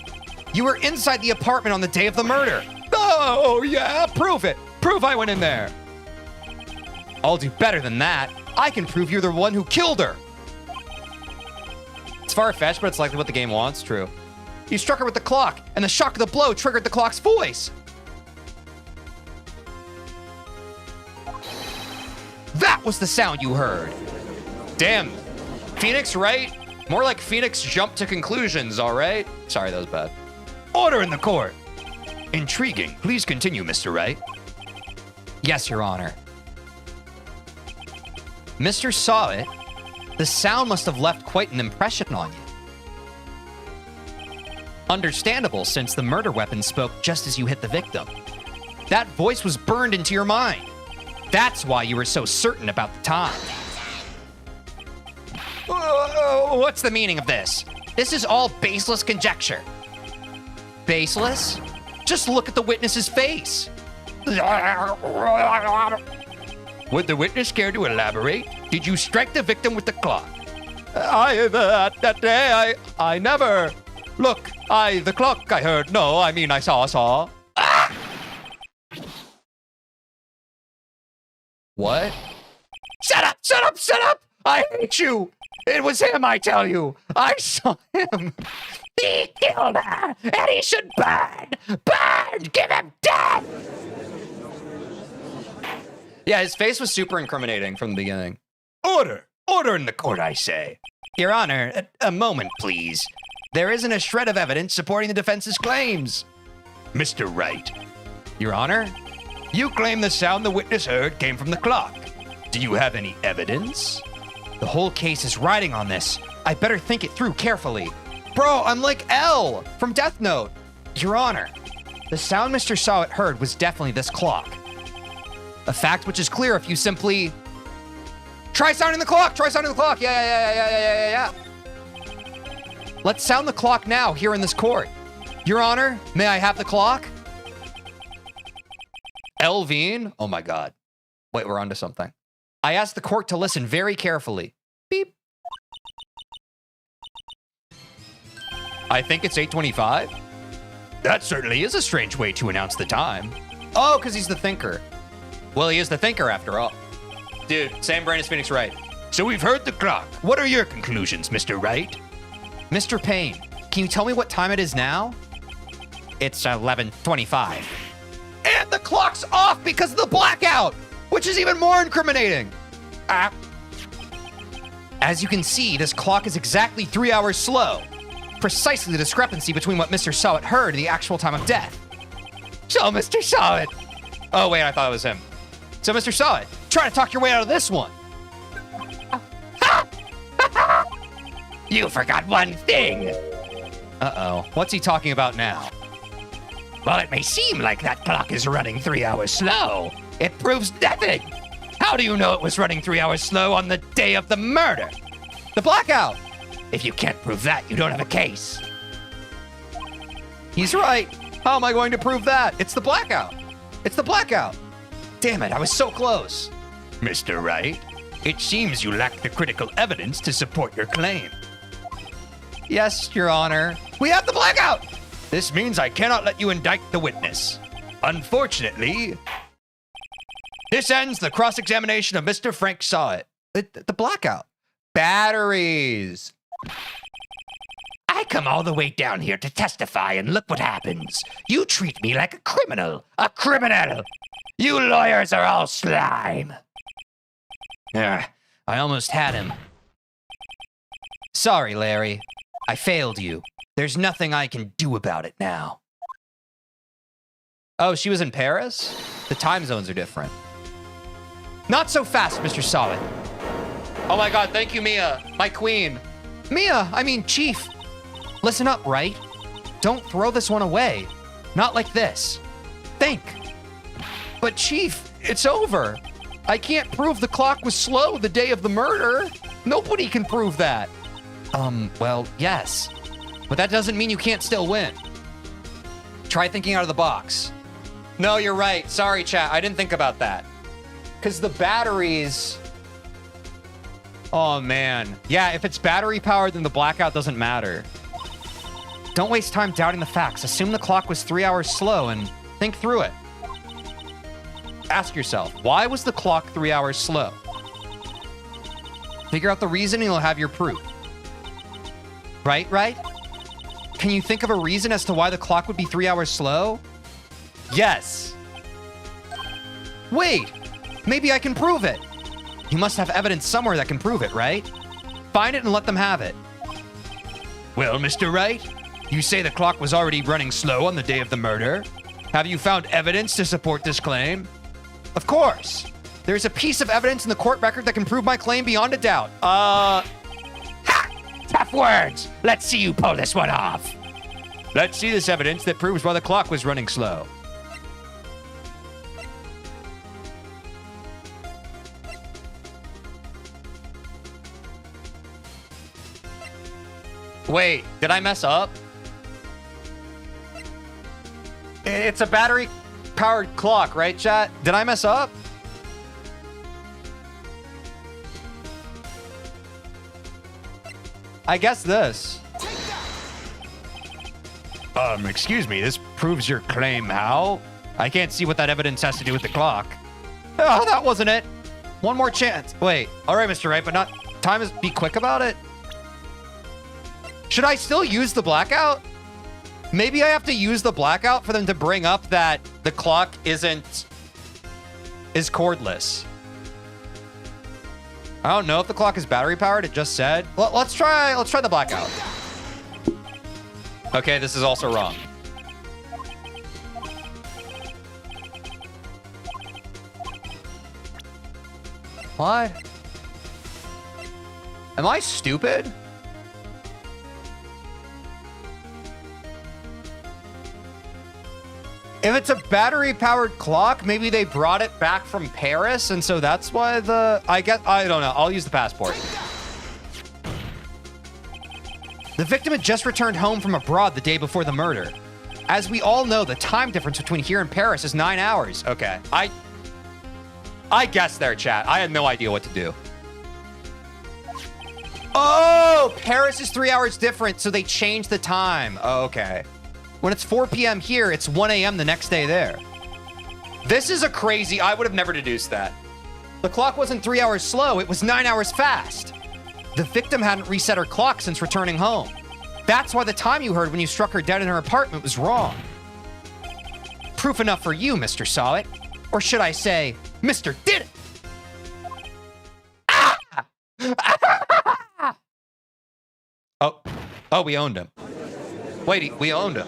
You were inside the apartment on the day of the murder. Oh, yeah, prove it. Prove I went in there. I'll do better than that. I can prove you're the one who killed her. It's far-fetched, but it's likely what the game wants. True. You struck her with the clock, and the shock of the blow triggered the clock's voice. That was the sound you heard. Damn. Phoenix, right? More like Phoenix jumped to conclusions, all right? Sorry, that was bad. Order in the court. Intriguing. Please continue, Mr. Wright. Yes, Your Honor. Mr. Solid, the sound must have left quite an impression on you. Understandable, since the murder weapon spoke just as you hit the victim. That voice was burned into your mind. That's why you were so certain about the time. What's the meaning of this? This is all baseless conjecture. Baseless? Just look at the witness's face. Would the witness care to elaborate? Did you strike the victim with the clock? That day, I never. Look, the clock I heard. No, I mean, I saw. Ah! What? Shut up! I hate you! It was him, I tell you! I saw him! He killed her! And he should burn! Burn! Give him death! Yeah, his face was super incriminating from the beginning. Order! Order in the court, I say. Your Honor, a moment, please. There isn't a shred of evidence supporting the defense's claims. Mr. Wright, Your Honor? you claim the sound the witness heard came from the clock. Do you have any evidence? The whole case is riding on this. I better think it through carefully. Bro, I'm like L from Death Note. Your Honor, the sound Mr. Sawit heard was definitely this clock. A fact which is clear if you simply... Try sounding the clock! Try sounding the clock! Yeah. Let's sound the clock now here in this court. Your Honor, may I have the clock? TeejVeen? Oh my god. Wait, we're onto something. I ask the court to listen very carefully. Beep. I think it's 8:25. That certainly is a strange way to announce the time. Oh, because he's the thinker. Well, he is the thinker after all. Dude, same brain as Phoenix Wright. So we've heard the clock. What are your conclusions, Mr. Wright? Mr. Payne, can you tell me what time it is now? It's 11:25. And the clock's off because of the blackout, which is even more incriminating. As you can see, this clock is exactly 3 hours slow. Precisely the discrepancy between what Mr. Sawit heard and the actual time of death. So, Mr. Sawit. Oh, wait, I thought it was him. So, Mr. Sawit, try to talk your way out of this one. You forgot one thing. Uh-oh. What's he talking about now? While it may seem like that clock is running 3 hours slow, it proves nothing. How do you know it was running 3 hours slow on the day of the murder? The blackout! If you can't prove that, you don't have a case. He's right. How am I going to prove that? It's the blackout. It's the blackout. Damn it, I was so close. Mr. Wright, it seems you lack the critical evidence to support your claim. Yes, Your Honor. We have the blackout! This means I cannot let you indict the witness. Unfortunately, this ends the cross-examination of Mr. Frank Sawit. The blackout. Batteries. I come all the way down here to testify, and look what happens. You treat me like a criminal. A criminal! You lawyers are all slime. I almost had him. Sorry, Larry. I failed you. There's nothing I can do about it now. Oh, she was in Paris? The time zones are different. Not so fast, Mr. Sawit. Oh my god, thank you, Mia. My queen. Chief. Listen up, right? Don't throw this one away. Not like this. Think. But Chief, it's over. I can't prove the clock was slow the day of the murder. Nobody can prove that. Well, yes. But that doesn't mean you can't still win. Try thinking out of the box. No, you're right. Sorry, chat. I didn't think about that. Because the batteries... Oh, man. Yeah, if it's battery powered, then the blackout doesn't matter. Don't waste time doubting the facts. Assume the clock was 3 hours slow and think through it. Ask yourself, why was the clock 3 hours slow? Figure out the reason and you'll have your proof. Right? Can you think of a reason as to why the clock would be 3 hours slow? Yes. Wait, maybe I can prove it. You must have evidence somewhere that can prove it, right? Find it and let them have it. Well, Mr. Wright, you say the clock was already running slow on the day of the murder. Have you found evidence to support this claim? Of course. There's a piece of evidence in the court record that can prove my claim beyond a doubt. Ha! Tough words. Let's see you pull this one off. Let's see this evidence that proves why the clock was running slow. Wait, did I mess up? It's a battery-powered clock, right, chat? Did I mess up? I guess this. Excuse me, this proves your claim how? I can't see what that evidence has to do with the clock. Oh, that wasn't it. One more chance. Wait, all right, Mr. Wright, but not... Time is... Be quick about it. Should I still use the blackout? Maybe I have to use the blackout for them to bring up that the clock is cordless. I don't know if the clock is battery powered. It just said. Let's try the blackout. Okay, this is also wrong. What? Am I stupid? If it's a battery-powered clock, maybe they brought it back from Paris, and so that's why I don't know. I'll use the passport. The victim had just returned home from abroad the day before the murder. As we all know, the time difference between here and Paris is 9 hours. Okay, I guessed there, chat. I had no idea what to do. Oh, Paris is 3 hours different, so they changed the time. Oh, okay. When it's 4 p.m. here, it's 1 a.m. the next day there. This is a crazy... I would have never deduced that. The clock wasn't 3 hours slow, it was 9 hours fast. The victim hadn't reset her clock since returning home. That's why the time you heard when you struck her dead in her apartment was wrong. Proof enough for you, Mr. Saw It. Or should I say, Mr. Did It. Ah! Oh, we owned him. Wait, we owned him.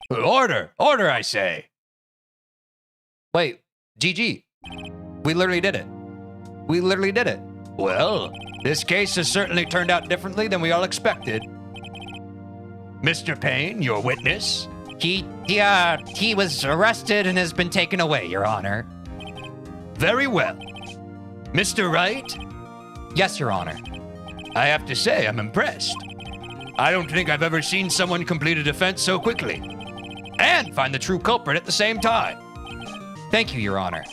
Order, I say. Wait, GG. We literally did it. We literally did it. Well, this case has certainly turned out differently than we all expected. Mr. Payne, your witness? He was arrested and has been taken away, Your Honor. Very well. Mr. Wright? Yes, Your Honor. I have to say, I'm impressed. I don't think I've ever seen someone complete a defense so quickly. And find the true culprit at the same time. Thank you, Your Honor.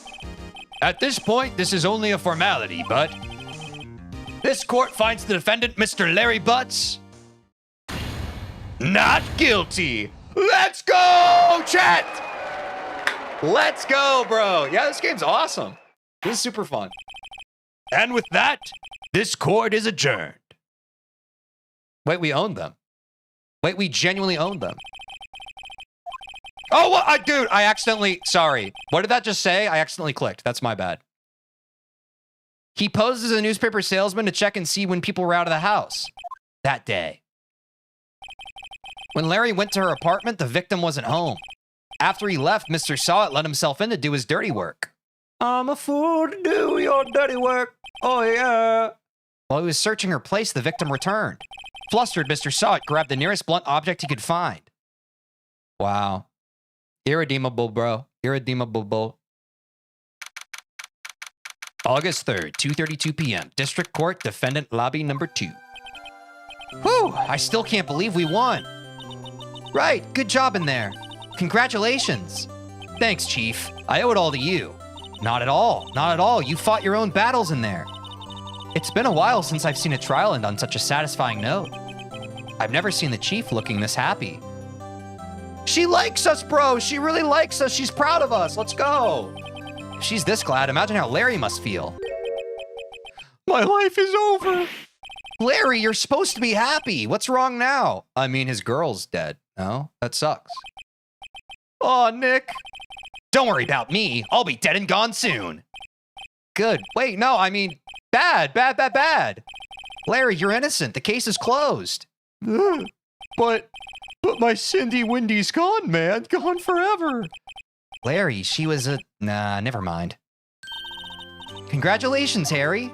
At this point, this is only a formality, but... This court finds the defendant, Mr. Larry Butts, not guilty. Let's go, chat! Let's go, bro. Yeah, this game's awesome. This is super fun. And with that, this court is adjourned. Wait, we owned them. Wait, we genuinely owned them. Oh, what? Dude, I accidentally... Sorry. What did that just say? I accidentally clicked. That's my bad. He posed as a newspaper salesman to check and see when people were out of the house. That day. When Larry went to her apartment, the victim wasn't home. After he left, Mr. Saw It let himself in to do his dirty work. I'm a fool to do your dirty work. Oh, yeah. While he was searching her place, the victim returned. Flustered, Mr. Saw It grabbed the nearest blunt object he could find. Wow. Irredeemable, bro. Irredeemable, bro. August 3rd, 2:32 p.m. District Court, Defendant Lobby number 2. Whew, I still can't believe we won. Right, good job in there. Congratulations. Thanks, Chief. I owe it all to you. Not at all, not at all. You fought your own battles in there. It's been a while since I've seen a trial end on such a satisfying note. I've never seen the Chief looking this happy. She likes us, bro. She really likes us. She's proud of us. Let's go. If she's this glad, imagine how Larry must feel. My life is over. Larry, you're supposed to be happy. What's wrong now? I mean, his girl's dead. No, that sucks. Aw, Nick. Don't worry about me. I'll be dead and gone soon. Good. Wait, no, I mean, bad. Larry, you're innocent. The case is closed. But my Cindy Windy's gone, man. Gone forever. Larry, she was a... Nah, never mind. Congratulations, Harry.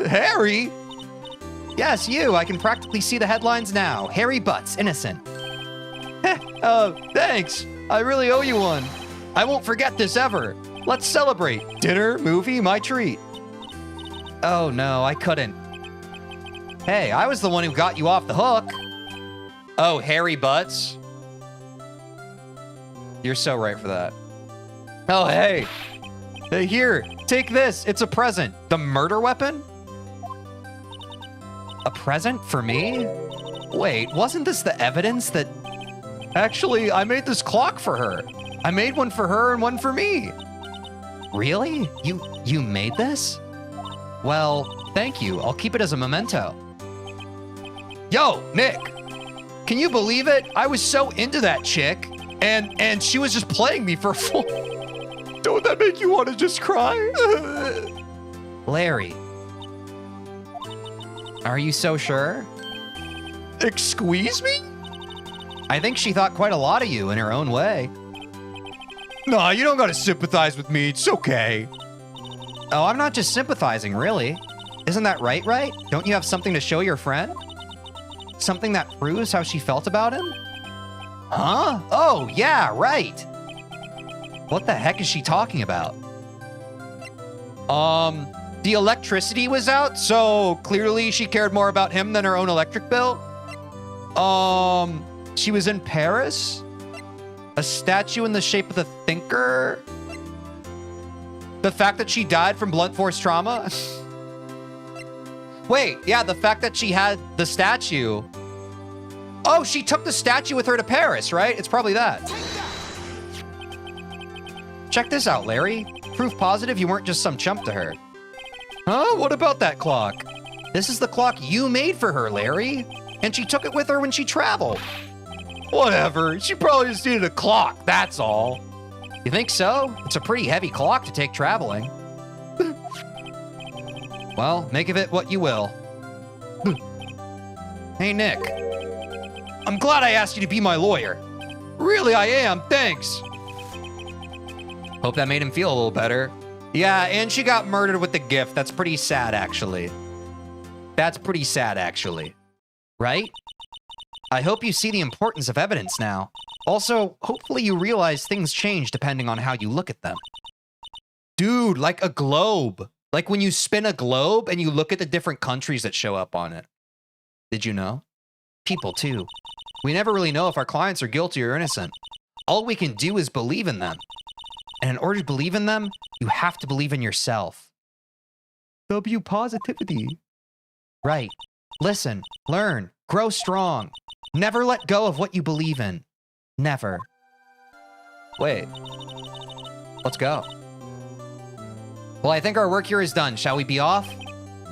Harry? Yes, you. I can practically see the headlines now. Harry Butts, innocent. Thanks. I really owe you one. I won't forget this ever. Let's celebrate. Dinner, movie, my treat. Oh, no, I couldn't. Hey, I was the one who got you off the hook. Oh, Harry Butts? You're so right for that. Oh, hey. Hey, here, take this. It's a present. The murder weapon? A present for me? Wait, wasn't this the evidence that... Actually, I made this clock for her. I made one for her and one for me. Really? You made this? Well, thank you. I'll keep it as a memento. Yo, Nick. Can you believe it? I was so into that chick, and she was just playing me for a full... Don't that make you want to just cry? Larry. Are you so sure? Excuse me? I think she thought quite a lot of you in her own way. Nah, you don't gotta sympathize with me. It's okay. Oh, I'm not just sympathizing, really. Isn't that right? Don't you have something to show your friend? Something that proves how she felt about him? Huh? Oh, yeah, right. What the heck is she talking about? The electricity was out, so clearly she cared more about him than her own electric bill. She was in Paris? A statue in the shape of the thinker? The fact that she died from blunt force trauma? Wait, yeah, the fact that she had the statue. Oh, she took the statue with her to Paris, right? It's probably that. Check this out, Larry. Proof positive you weren't just some chump to her. Huh? What about that clock? This is the clock you made for her, Larry. And she took it with her when she traveled. Whatever. She probably just needed a clock, that's all. You think so? It's a pretty heavy clock to take traveling. Well, make of it what you will. Hey, Nick. I'm glad I asked you to be my lawyer. Really, I am. Thanks. Hope that made him feel a little better. Yeah, and she got murdered with the gift. That's pretty sad, actually. That's pretty sad, actually. Right? I hope you see the importance of evidence now. Also, hopefully you realize things change depending on how you look at them. Dude, like a globe. Like when you spin a globe and you look at the different countries that show up on it. Did you know? People, too. We never really know if our clients are guilty or innocent. All we can do is believe in them. And in order to believe in them, you have to believe in yourself. W positivity. Right. Listen, learn, grow strong. Never let go of what you believe in. Never. Wait. Let's go. Well, I think our work here is done. Shall we be off?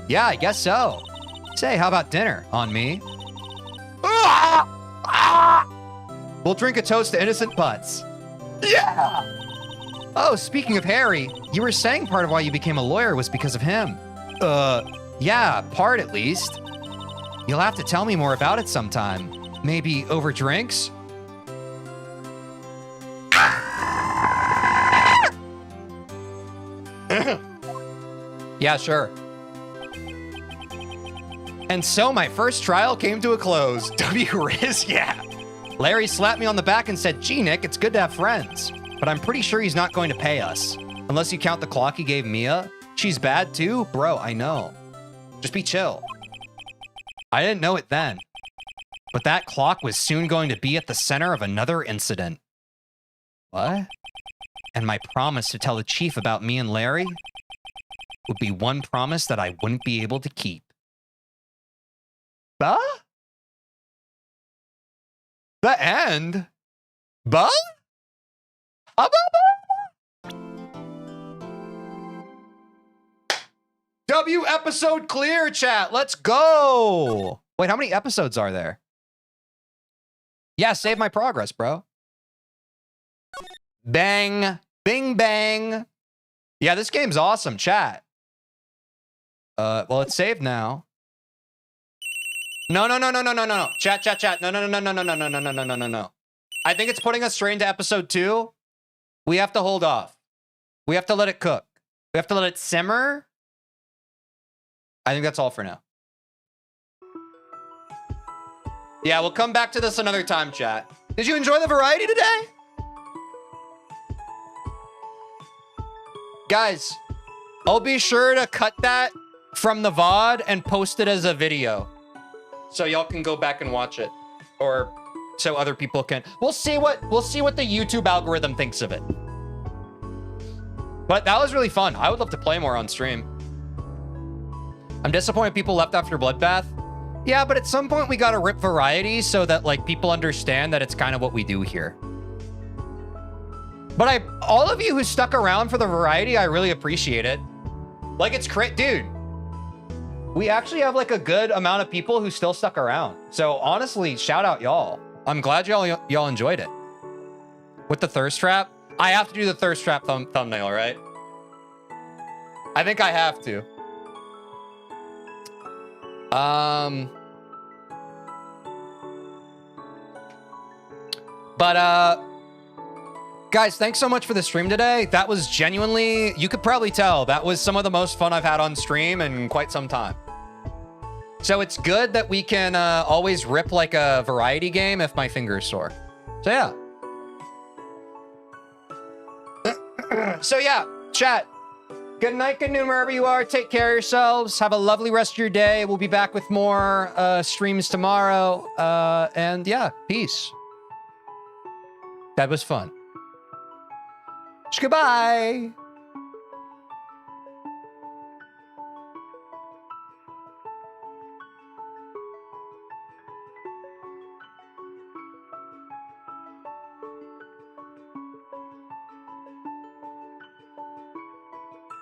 Yeah, I guess so. Say, how about dinner? On me. We'll drink a toast to innocent butts. Yeah! Oh, speaking of Harry, you were saying part of why you became a lawyer was because of him. Yeah, part at least. You'll have to tell me more about it sometime. Maybe over drinks? Yeah, sure. And so my first trial came to a close. W. Riz, yeah. Larry slapped me on the back and said, gee, Nick, it's good to have friends. But I'm pretty sure he's not going to pay us. Unless you count the clock he gave Mia. She's bad too? Bro, I know. Just be chill. I didn't know it then. But that clock was soon going to be at the center of another incident. What? And my promise to tell the chief about me and Larry would be one promise that I wouldn't be able to keep. Bah? The end? Bah? W episode clear, chat. Let's go. Wait, how many episodes are there? Yeah, save my progress, bro. Bang. Bing, bang. Yeah, this game's awesome, chat. Well, it's saved now. No. Chat. No. I think it's putting us straight into episode 2. We have to hold off. We have to let it cook. We have to let it simmer. I think that's all for now. Yeah, we'll come back to this another time, chat. Did you enjoy the variety today? Guys, I'll be sure to cut that from the VOD and post it as a video. So y'all can go back and watch it. Or so other people can. We'll see what the YouTube algorithm thinks of it. But that was really fun. I would love to play more on stream. I'm disappointed people left after Bloodbath. Yeah, but at some point we gotta rip variety so that like people understand that it's kind of what we do here. But all of you who stuck around for the variety, I really appreciate it. Like it's dude. We actually have like a good amount of people who still stuck around. So honestly, shout out y'all. I'm glad y'all enjoyed it. With the thirst trap, I have to do the thirst trap thumbnail, right? I think I have to. Guys, thanks so much for the stream today. That was genuinely, you could probably tell, that was some of the most fun I've had on stream in quite some time. So it's good that we can always rip like a variety game if my finger's sore. So yeah. So yeah, chat. Good night, good noon, wherever you are. Take care of yourselves. Have a lovely rest of your day. We'll be back with more streams tomorrow. And yeah, peace. That was fun. Goodbye.